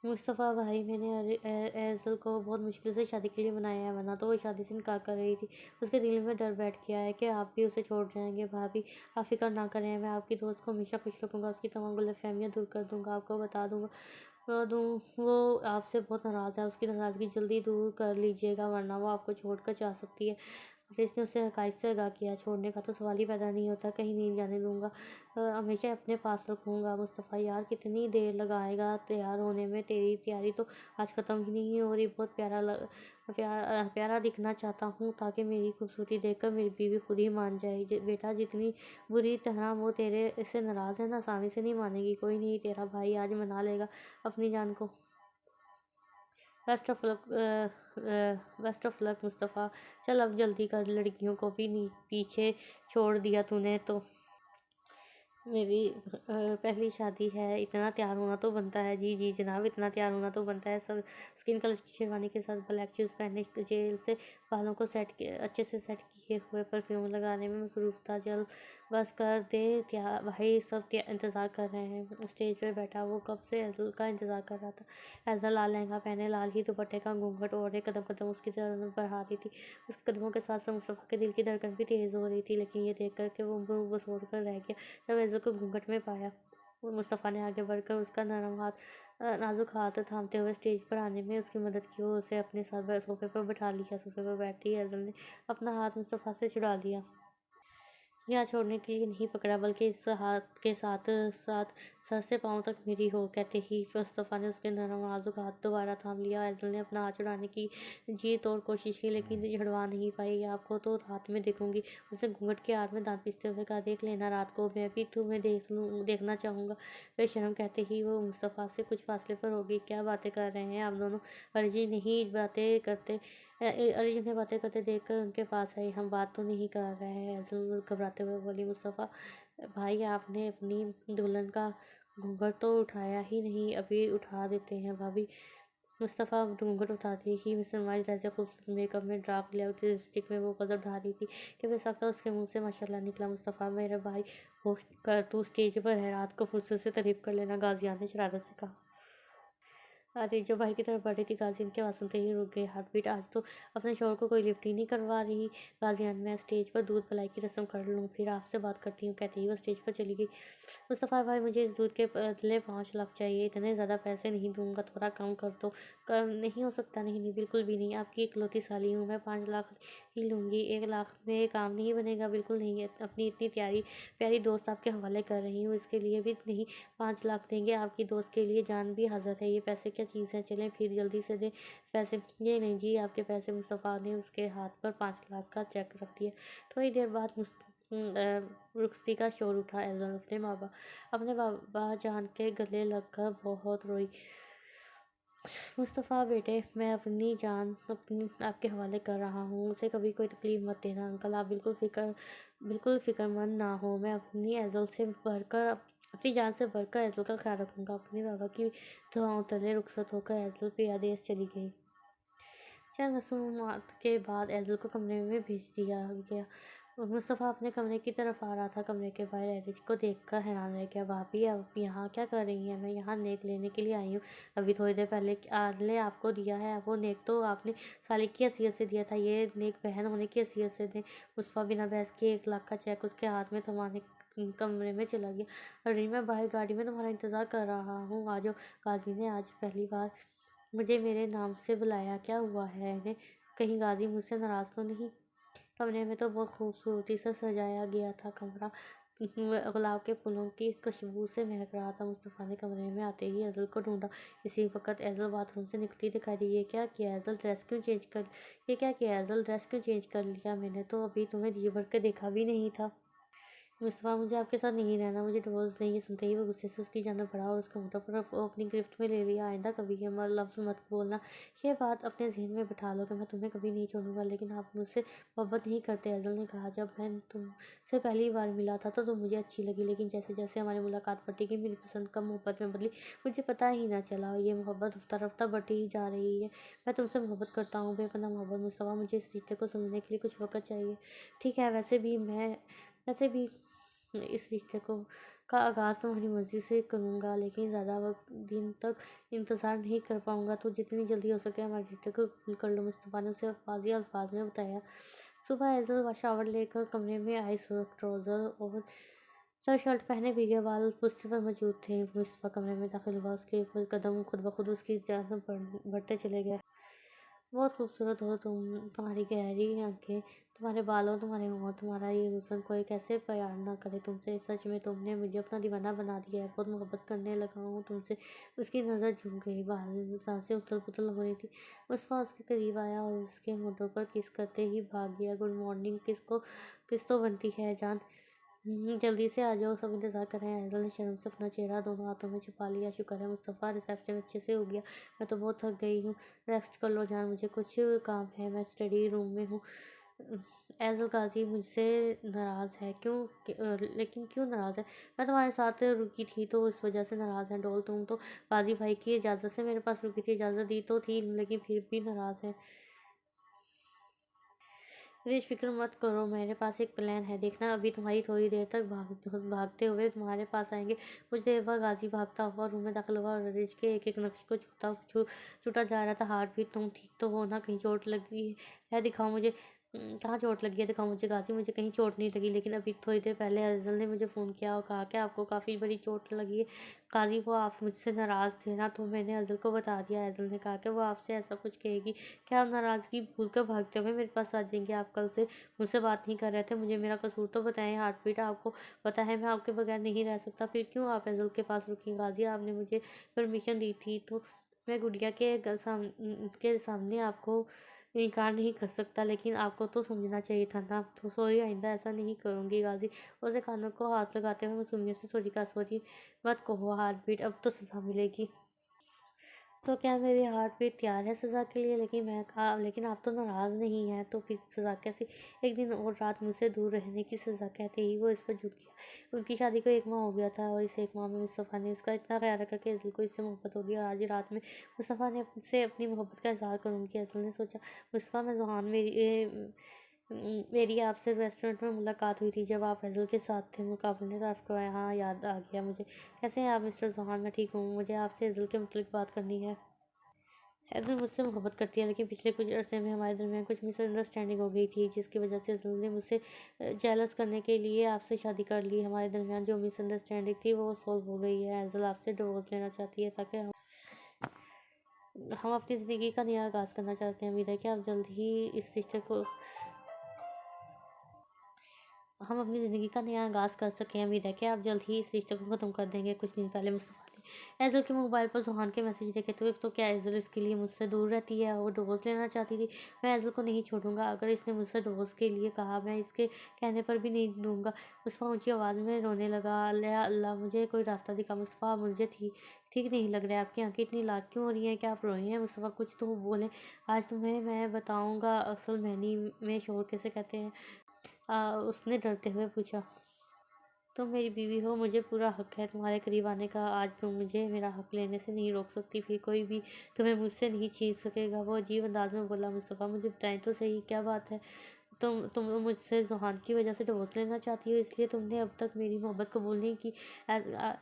मुस्तफ़ा भाई, मैंने एज़ल को बहुत मुश्किल से शादी के लिए मनाया है, वरना तो वो शादी से इनकार कर रही थी। उसके दिल में डर बैठ गया है कि आप भी उसे छोड़ जाएंगे। भाभी, आप फिक्र ना करें, मैं आपकी दोस्त को हमेशा खुश रखूँगा, उसकी तमाम गलतफहमियाँ दूर कर दूँगा, आपको बता दूँगा वो आपसे बहुत नाराज़ है, उसकी नाराज़गी जल्दी दूर कर लीजिएगा, वरना वो आपको छोड़कर जा सकती है। और इसने उसे हक़ाइक़ से आगाह किया, छोड़ने का तो सवाल ही पैदा नहीं होता, कहीं नहीं जाने दूँगा, हमेशा अपने पास रखूँगा। मुस्तफ़ा यार, कितनी देर लगाएगा तैयार होने में, तेरी तैयारी तो आज ख़त्म ही नहीं हो रही। बहुत प्यारा दिखना चाहता हूँ, ताकि मेरी खूबसूरती देखकर मेरी बीवी खुद ही मान जाए। बेटा, जितनी बुरी तरह वो तेरे से नाराज़ है ना, आसानी से नहीं मानेगी। कोई नहीं, तेरा भाई आज मना लेगा अपनी जान को। Best of luck best of luck Mustafa. चल अब जल्दी कर, लड़कियों को भी पीछे छोड़ दिया तूने तो। मेरी पहली शादी है, इतना तैयार होना तो बनता है। जी जी जनाब, इतना तैयार होना तो बनता है। सब स्किन कलर की शेरवानी के साथ ब्लैक शूज़ पहने, जेल से बालों को अच्छे से सेट किए हुए परफ्यूम लगाने में मसरूफ़ था। जल्द बस कर दे, क्या भाई, सब इंतज़ार कर रहे हैं। स्टेज पर बैठा वो कब से एज़ल का इंतज़ार कर रहा था। एज़ल लाल लहंगा पहने, लाल ही दुपट्टे का घूंघट ओढ़े कदम कदम उसकी तरफ बढ़ा रही थी। उसके कदमों के साथ साथ मुस्तफ़ा के दिल की धड़कन भी तेज़ हो रही थी, लेकिन ये देख कर के वो मुँह बसोड़ कर रह गया जब एज़ल को घूंघट में पाया। वो मुस्तफ़ा ने आगे बढ़कर उसका नाजुक हाथ थामते हुए स्टेज पर आने में उसकी मदद की और उसे अपने साथ सोफ़े पर बैठा लिया। सोफ़े पर बैठी एज़ल ने अपना हाथ मुस्तफ़ा से छुड़ा लिया। या छोड़ने के लिए नहीं पकड़ा, बल्कि इस हाथ के साथ साथ सर से पाँव तक मेरी हो, कहते ही मुस्तफ़ा ने उसके नरम नाजुक हाथ दोबारा थाम लिया। एज़ल ने अपना हाथ छुड़ाने की जी तोड़ कोशिश की, लेकिन छुड़वा नहीं पाई। आपको तो रात में देखूंगी, उसने घूंघट के आड़ में दांत पीसते हुए कहा। देख लेना रात को, मैं भी तुम्हें देखना चाहूँगा। बेशर्म, कहते ही वो मुस्तफ़ा से कुछ फासले पर होगी। क्या बातें कर रहे हैं आप दोनों? अर्जी नहीं बातें करते अरे, जिन्हें बातें करते देखकर उनके पास आई। हम बात तो नहीं कर रहे हैं, ऐसे घबराते हुए बोली। मुस्तफ़ा भाई, आपने अपनी दुल्हन का घूंघट तो उठाया ही नहीं, अभी उठा देते हैं भाभी। मुस्तफ़ा घूंघट उठाते ही मिसनवाइज जैसे खूबसूरत मेकअप में डार्क लेआउट लिपस्टिक में वो कदम ढा रही थी कि बेसाख्ता उसके मुंह से माशाल्लाह निकला। मुस्तफ़ा, मेरा भाई, होश कर, तू स्टेज पर है, रात को फुर्सत से तारीफ कर लेना, गाजिया ने शरारत से कहा। अरे, जो बाहर की तरफ बढ़ी थी, गाज़ियन की आवाज़ सुनते ही रुक गए। हार्टबीट, आज तो अपने शोहर को कोई लिफ्ट ही नहीं करवा रही। गाज़ियन, मैं स्टेज पर दूध पिलाई की रस्म कर लूँ, फिर आपसे बात करती हूँ, कहते ही वो स्टेज पर चली गई। मुस्तफ़ा भाई, मुझे इस दूध के बदले 5 लाख चाहिए, इतने ज़्यादा पैसे नहीं दूंगा, थोड़ा कम कर दो। कम नहीं हो सकता? नहीं नहीं, बिल्कुल भी नहीं, आपकी इकलौती साली हूँ मैं, 5 लाख ही लूँगी। 1 लाख में काम नहीं बनेगा, बिल्कुल नहीं है। अपनी इतनी प्यारी प्यारी दोस्त आपके हवाले कर रही हूँ, इसके लिए भी नहीं 5 लाख देंगे। आपकी दोस्त के लिए जान भी हाजिर है, ये पैसे क्या चीज़ है? चलें फिर, जल्दी से दें पैसे। ये नहीं जी आपके पैसे। मुस्तफ़ा ने उसके हाथ पर 5 लाख का चेक रख दिया। थोड़ी देर बाद रुखसती का शोर उठा। एज़ल अपने बाबा जान के गले लगकर बहुत रोई। मुस्तफ़ा बेटे, मैं अपनी जान आपके हवाले कर रहा हूँ, उसे कभी कोई तकलीफ़ मत देना। अंकल, आप बिल्कुल फ़िक्रमंद ना हो, मैं अपनी जान से बढ़कर एज़ल का ख्याल रखूँगा। अपने बाबा की दुआओं तले रुखसत होकर एज़ल पियादेस चली गई। चंद रसूमात के बाद एज़ल को कमरे में भेज दिया गया। मुस्तफ़ा अपने कमरे की तरफ आ रहा था। कमरे के बाहर एरिज को देखकर हैरान रह गया। भाभी, आप यहाँ क्या कर रही हैं? मैं यहाँ नेक लेने के लिए आई हूँ। अभी थोड़ी देर पहले आदले आपको दिया है, वो नेक तो आपने साली की हैसियत से दिया था, ये नेक बहन होने की हैसियत से दे। मुस्तफ़ा बिना बहस के 1 लाख का चेक उसके हाथ में थमाने कमरे में चला गया। अरे, मैं बाहर गाड़ी में तुम्हारा इंतज़ार कर रहा हूँ, आ जाओ। गाजी ने आज पहली बार मुझे मेरे नाम से बुलाया, क्या हुआ है इन्हें? कहीं गाजी मुझसे नाराज़ तो नहीं? कमरे में तो बहुत खूबसूरती से सजाया गया था। कमरा गुलाब के फूलों की खुशबू से महक रहा था। मुस्तफ़ा ने कमरे में आते ही एज़ल को ढूंढा। इसी वक्त एज़ल बाथरूम से निकलती दिखाई दी। ये क्या किया एज़ल, ड्रेस क्यों चेंज कर ये क्या किया एज़ल, ड्रेस क्यों चेंज कर लिया? मैंने तो अभी तुम्हें जी भर के देखा भी नहीं था। मुस्तफ़ा, मुझे आपके साथ नहीं रहना, मुझे डिवोर्स नहीं। सुनते ही वो गुस्से से उसकी जान बढ़ा और उसका मुंह पर अपनी गिरफ्त में ले लिया। आइंदा कभी ये लफ्ज़ मत बोलना। ये बात अपने जहन में बिठा लो कि मैं तुम्हें कभी नहीं छोड़ूंगा। लेकिन आप मुझसे मोहब्बत नहीं करते, एज़ल ने कहा। जब मैं तुमसे पहली बार मिला था तो तुम मुझे अच्छी लगी, लेकिन जैसे जैसे हमारी मुलाकात बढ़ती गई, मेरी पसंद कम मोहब्बत में बदली। मुझे पता ही ना चला, ये मोहब्बत रफ्ता रफ्ता बढ़ती ही जा रही है। मैं तुमसे मोहब्बत करता हूँ, बेपनाह मोहब्बत। मुस्तफ़ा, मुझे इस रिश्ते को समझने के लिए कुछ वक्त चाहिए। ठीक है, वैसे भी इस रिश्ते को का आगाज़ तुम्हारी मर्ज़ी से करूँगा, लेकिन ज़्यादा वक़्त दिन तक इंतज़ार नहीं कर पाऊँगा, तो जितनी जल्दी हो सके हमारे रिश्ते को कबूल कर लो। मुस्तफ़ा ने उसे वाज़ेह अल्फ़ाज़ में बताया। सुबह एज़ल शावर लेकर कमरे में आई, सूरख ट्राउज़र और सर शर्ट पहने भीगे बाल बिस्तर पर मौजूद थे। मुस्तफ़ा कमरे में दाखिल हुआ, उसके कदम खुद ब खुद उसकी जान बढ़ते चले गए। बहुत खूबसूरत हो तुम, तुम्हारी गहरी आँखें, तुम्हारे बालों, तुम्हारे होंठ, तुम्हारा ये हुस्न, कोई कैसे प्यार ना करे तुमसे। सच में तुमने मुझे अपना दीवाना बना दिया है, बहुत मोहब्बत करने लगा हूँ तुमसे। उसकी नज़र झुक गई, बाहर सांसें उथल-पुथल हो रही थी। मुस्तफ़ा उसके करीब आया और उसके होठों पर किस करते ही भाग गया। गुड मॉर्निंग, किस तो बनती है जान। जल्दी से आ जाओ, सब इंतज़ार कर रहे हैं। एज़ल ने शर्म से अपना चेहरा दोनों हाथों में छुपा लिया। शुक्र है मुस्तफ़ा, रिसेप्शन अच्छे से हो गया। मैं तो बहुत थक गई हूँ। रेस्ट कर लो जान, मुझे कुछ काम है, मैं स्टडी रूम में हूँ। एज़ल गाज़ी मुझसे नाराज़ है। लेकिन क्यों नाराज़ है? मैं तुम्हारे साथ रुकी थी तो इस वजह से नाराज़ है। डॉल, तुम तो गाज़ी भाई की इजाज़त से मेरे पास रुकी थी। इजाज़त दी तो थी, लेकिन फिर भी नाराज़ है। प्लीज़ फ़िक्र मत करो, मेरे पास एक प्लान है। देखना, अभी तुम्हारी थोड़ी देर तक भागते हुए तुम्हारे पास आएँगे। कुछ देर बाद गाज़ी भागता हुआ रूम में दाखिल हुआ और रिज के एक-एक नक्श को छूता जा रहा था। हार्ट बीट, तुम ठीक तो हो ना? कहीं चोट लगी है? दिखाओ मुझे। कहाँ चोट लगी है? दिखाओ मुझे गाज़ी, मुझे कहीं चोट नहीं लगी, लेकिन अभी थोड़ी देर पहले अज़ल ने मुझे फ़ोन किया और कहा कि आपको काफ़ी बड़ी चोट लगी है। गाज़ी, वो आप मुझसे नाराज़ थे ना, तो मैंने अज़ल को बता दिया। अज़ल ने कहा कि वो आपसे ऐसा कुछ कहेगी। क्या आप नाराज़गी भूलकर भागते हुए मेरे पास आ जाएँगे? आप कल से मुझसे बात नहीं कर रहे थे, मुझे मेरा कसूर तो बताएँ। हार्टबीट, आपको पता है मैं आपके बगैर नहीं रह सकता, फिर क्यों आप एज़ल के पास रुकीं? गाज़ी, आपने मुझे परमिशन दी थी, तो मैं गुड़िया के सामने आपको इनकार नहीं कर सकता, लेकिन आपको तो समझना चाहिए था ना। तो सॉरी, आइंदा ऐसा नहीं करूँगी। गाज़ी उसके कानों को हाथ लगाते हुए मासूमियत से सॉरी कहा। सॉरी मत कहो हार्टबीट, अब तो सज़ा मिलेगी। तो क्या मेरी हार्ट बीट तैयार है सज़ा के लिए? लेकिन आप तो नाराज़ नहीं हैं, तो फिर सज़ा कैसी? एक दिन और रात मुझसे दूर रहने की सज़ा। कहते ही वो इस पर झुक गया। उनकी शादी को 1 माह हो गया था और इस 1 माह में मुस्तफ़ा ने उसका इतना ख्याल रखा कि अज़ल को इससे मोहब्बत हो गई और आज ही रात में मुस्तफ़ा ने से अपनी मोहब्बत का इज़हार करूँगी। अज़ल ने सोचा, मुस्तफ़ा, मैं ज़ुहान, मेरी आपसे रेस्टोरेंट में मुलाकात हुई थी जब आप फैज़ल के साथ थे। मुकाबले ने तारीफ़ करवाया। हाँ, याद आ गया मुझे। कैसे हैं आप मिस्टर ज़ुहान? मैं ठीक हूँ। मुझे आपसे फैज़ल के मुतल्लिक़ बात करनी है। फैज़ल मुझसे मोहब्बत करती है, लेकिन पिछले कुछ अरसे में हमारे दरमियान कुछ मिसअंडरस्टैंडिंग हो गई थी, जिसकी वजह से फैज़ल ने मुझसे जेलस करने के लिए आपसे शादी कर ली। हमारे दरमियान जो मिसअंडरस्टैंडिंग थी वो सॉल्व हो गई है। फैज़ल आपसे डिवोर्स लेना चाहती है ताकि हम अपनी ज़िंदगी का नया आगाज़ करना चाहते हैं। उम्मीद है कि आप जल्द ही इस रिश्ते को हम अपनी ज़िंदगी का नया आगाज़ कर सकें। उम्मीद है कि आप जल्द ही इस रिश्ते को ख़त्म कर देंगे। कुछ दिन पहले मुस्तफ़ा ने एज़ल के मोबाइल पर ज़ुहान के मैसेज देखे, तो क्या एज़ल इसके लिए मुझसे दूर रहती है? वो डिवोर्स लेना चाहती थी। मैं एज़ल को नहीं छोड़ूंगा। अगर इसने मुझसे डिवोर्स के लिए कहा, मैं इसके कहने पर भी नहीं दूंगा। मुस्तफ़ा ऊंची आवाज़ में रोने लगा। या अल्लाह, मुझे कोई रास्ता दिखा। मुस्तफ़ा, मुझे ठीक नहीं लग रहा है। आपकी आंखें इतनी लाल क्यों हो रही हैं? क्या आप रोए हैं? मुस्तफ़ा, कुछ तो बोलें। आज तुम्हें मैं बताऊंगा असल मैनी में शोर कैसे कहते हैं। उसने डरते हुए पूछा। तुम मेरी बीवी हो, मुझे पूरा हक है तुम्हारे करीब आने का। आज तुम मुझे मेरा हक लेने से नहीं रोक सकती, फिर कोई भी तुम्हें मुझसे नहीं छीन सकेगा। वो अजीब अंदाज में बोला। मुस्तफ़ा, मुझे बताएं तो सही, क्या बात है? तुम मुझसे ज़ुहान की वजह से डिवोर्स लेना चाहती हो, इसलिए तुमने अब तक मेरी मोहब्बत कबूल नहीं की।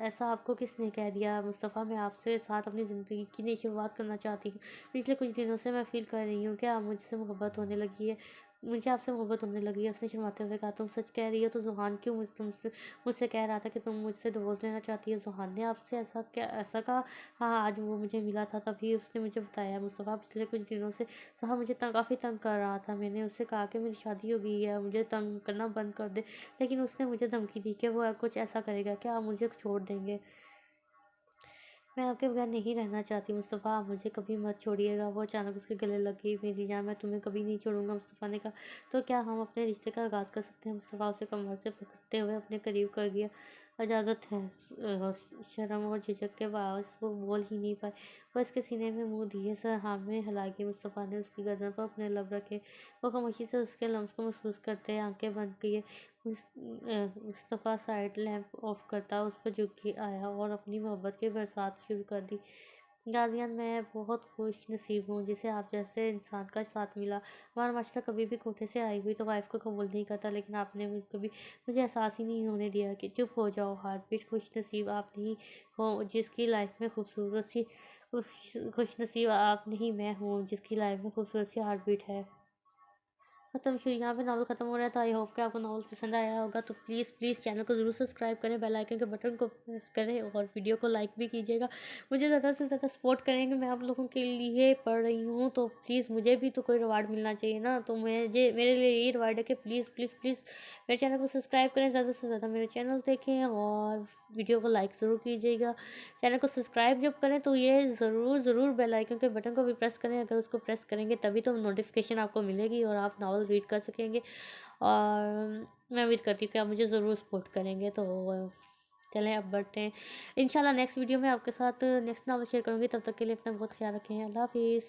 ऐसा आपको किसने कह दिया? मुस्तफ़ा, मैं आपसे साथ अपनी ज़िंदगी की नई शुरुआत करना चाहती हूँ। पिछले कुछ दिनों से मैं फ़ील कर रही हूँ कि आप मुझसे मोहब्बत होने लगी है। मुझे आपसे मोहब्बत होने लगी है। उसने शर्माते हुए कहा। तुम सच कह रही हो? तो ज़ुहान क्यों मुझसे कह रहा था कि तुम मुझसे डिवोर्स लेना चाहती हो? ज़ुहान ने आपसे ऐसा कहा? हाँ, आज वो मुझे मिला था, तभी उसने मुझे बताया। मुस्तफ़ा, पिछले कुछ दिनों से वह मुझे काफ़ी तंग कर रहा था। मैंने उससे कहा कि मेरी शादी हो गई है, मुझे तंग करना बंद कर दे, लेकिन उसने मुझे धमकी दी कि वो कुछ ऐसा करेगा कि आप मुझे छोड़ देंगे। मैं आपके बगैर नहीं रहना चाहती मुस्तफ़ा, आप मुझे कभी मत छोड़िएगा। वो अचानक उसके गले लग गई। मेरी जान, मैं तुम्हें कभी नहीं छोड़ूंगा। मुस्तफ़ा ने कहा। तो क्या हम अपने रिश्ते का आगाज़ कर सकते हैं? मुस्तफ़ा उसे कमर से पकड़ते हुए अपने करीब कर गया। इजाज़त है। शर्म और झिझक के बावजूद वो बोल ही नहीं पाए। वो इसके सीने में मुंह दिए सर हाँ में हिला के। मुस्तफ़ा ने उसकी गर्दन पर अपने लब रखे। वो खामोशी से उसके लम्स को महसूस करते आंखें बंद किए। मुस्तफ़ा साइड लैंप ऑफ करता उस पर झुक के आया और अपनी मोहब्बत की बरसात शुरू कर दी। गाज़ियान, मैं बहुत खुश नसीब हूँ जिसे आप जैसे इंसान का साथ मिला। हमारा माशरा कभी भी कोठे से आई हुई तो वाइफ़ को कबूल नहीं करता, लेकिन आपने कभी मुझे एहसास ही नहीं होने दिया कि चुप हो जाओ हार्टबीट। खुश नसीब आप नहीं हो जिसकी लाइफ़ में खूबसूरत सी खुश नसीब आप नहीं, मैं हूँ जिसकी लाइफ़ में खूबसूरत सी हार्टबीट है। खत्म शुरू यहाँ पे नावल खत्म हो रहा है। तो आई होप कि आपको नावल पसंद आया होगा। तो प्लीज़ चैनल को ज़रूर सब्सक्राइब करें, बेल आइकन के बटन को प्रेस करें और वीडियो को लाइक भी कीजिएगा। मुझे ज़्यादा से ज़्यादा सपोर्ट करेंगे। मैं आप लोगों के लिए पढ़ रही हूँ, तो प्लीज़ मुझे भी तो कोई रिवार्ड मिलना चाहिए ना। तो मुझे मेरे लिए यही रिवार्ड है कि प्लीज़ मेरे चैनल को सब्सक्राइब करें, ज़्यादा से ज़्यादा मेरे चैनल देखें और वीडियो को लाइक ज़रूर कीजिएगा। चैनल को सब्सक्राइब जब करें तो ये ज़रूर बेल आइकन के बटन को भी प्रेस करें। अगर उसको प्रेस करेंगे तभी तो नोटिफिकेशन आपको मिलेगी और आप नावल रीड कर सकेंगे। और मैं उम्मीद करती हूँ कि आप मुझे ज़रूर सपोर्ट करेंगे। तो चलें अब बढ़ते हैं। इंशाल्लाह नेक्स्ट वीडियो में आपके साथ नेक्स्ट नावल शेयर करूँगी। तब तक के लिए अपना बहुत ख्याल रखें। अल्लाह हाफ़िज़।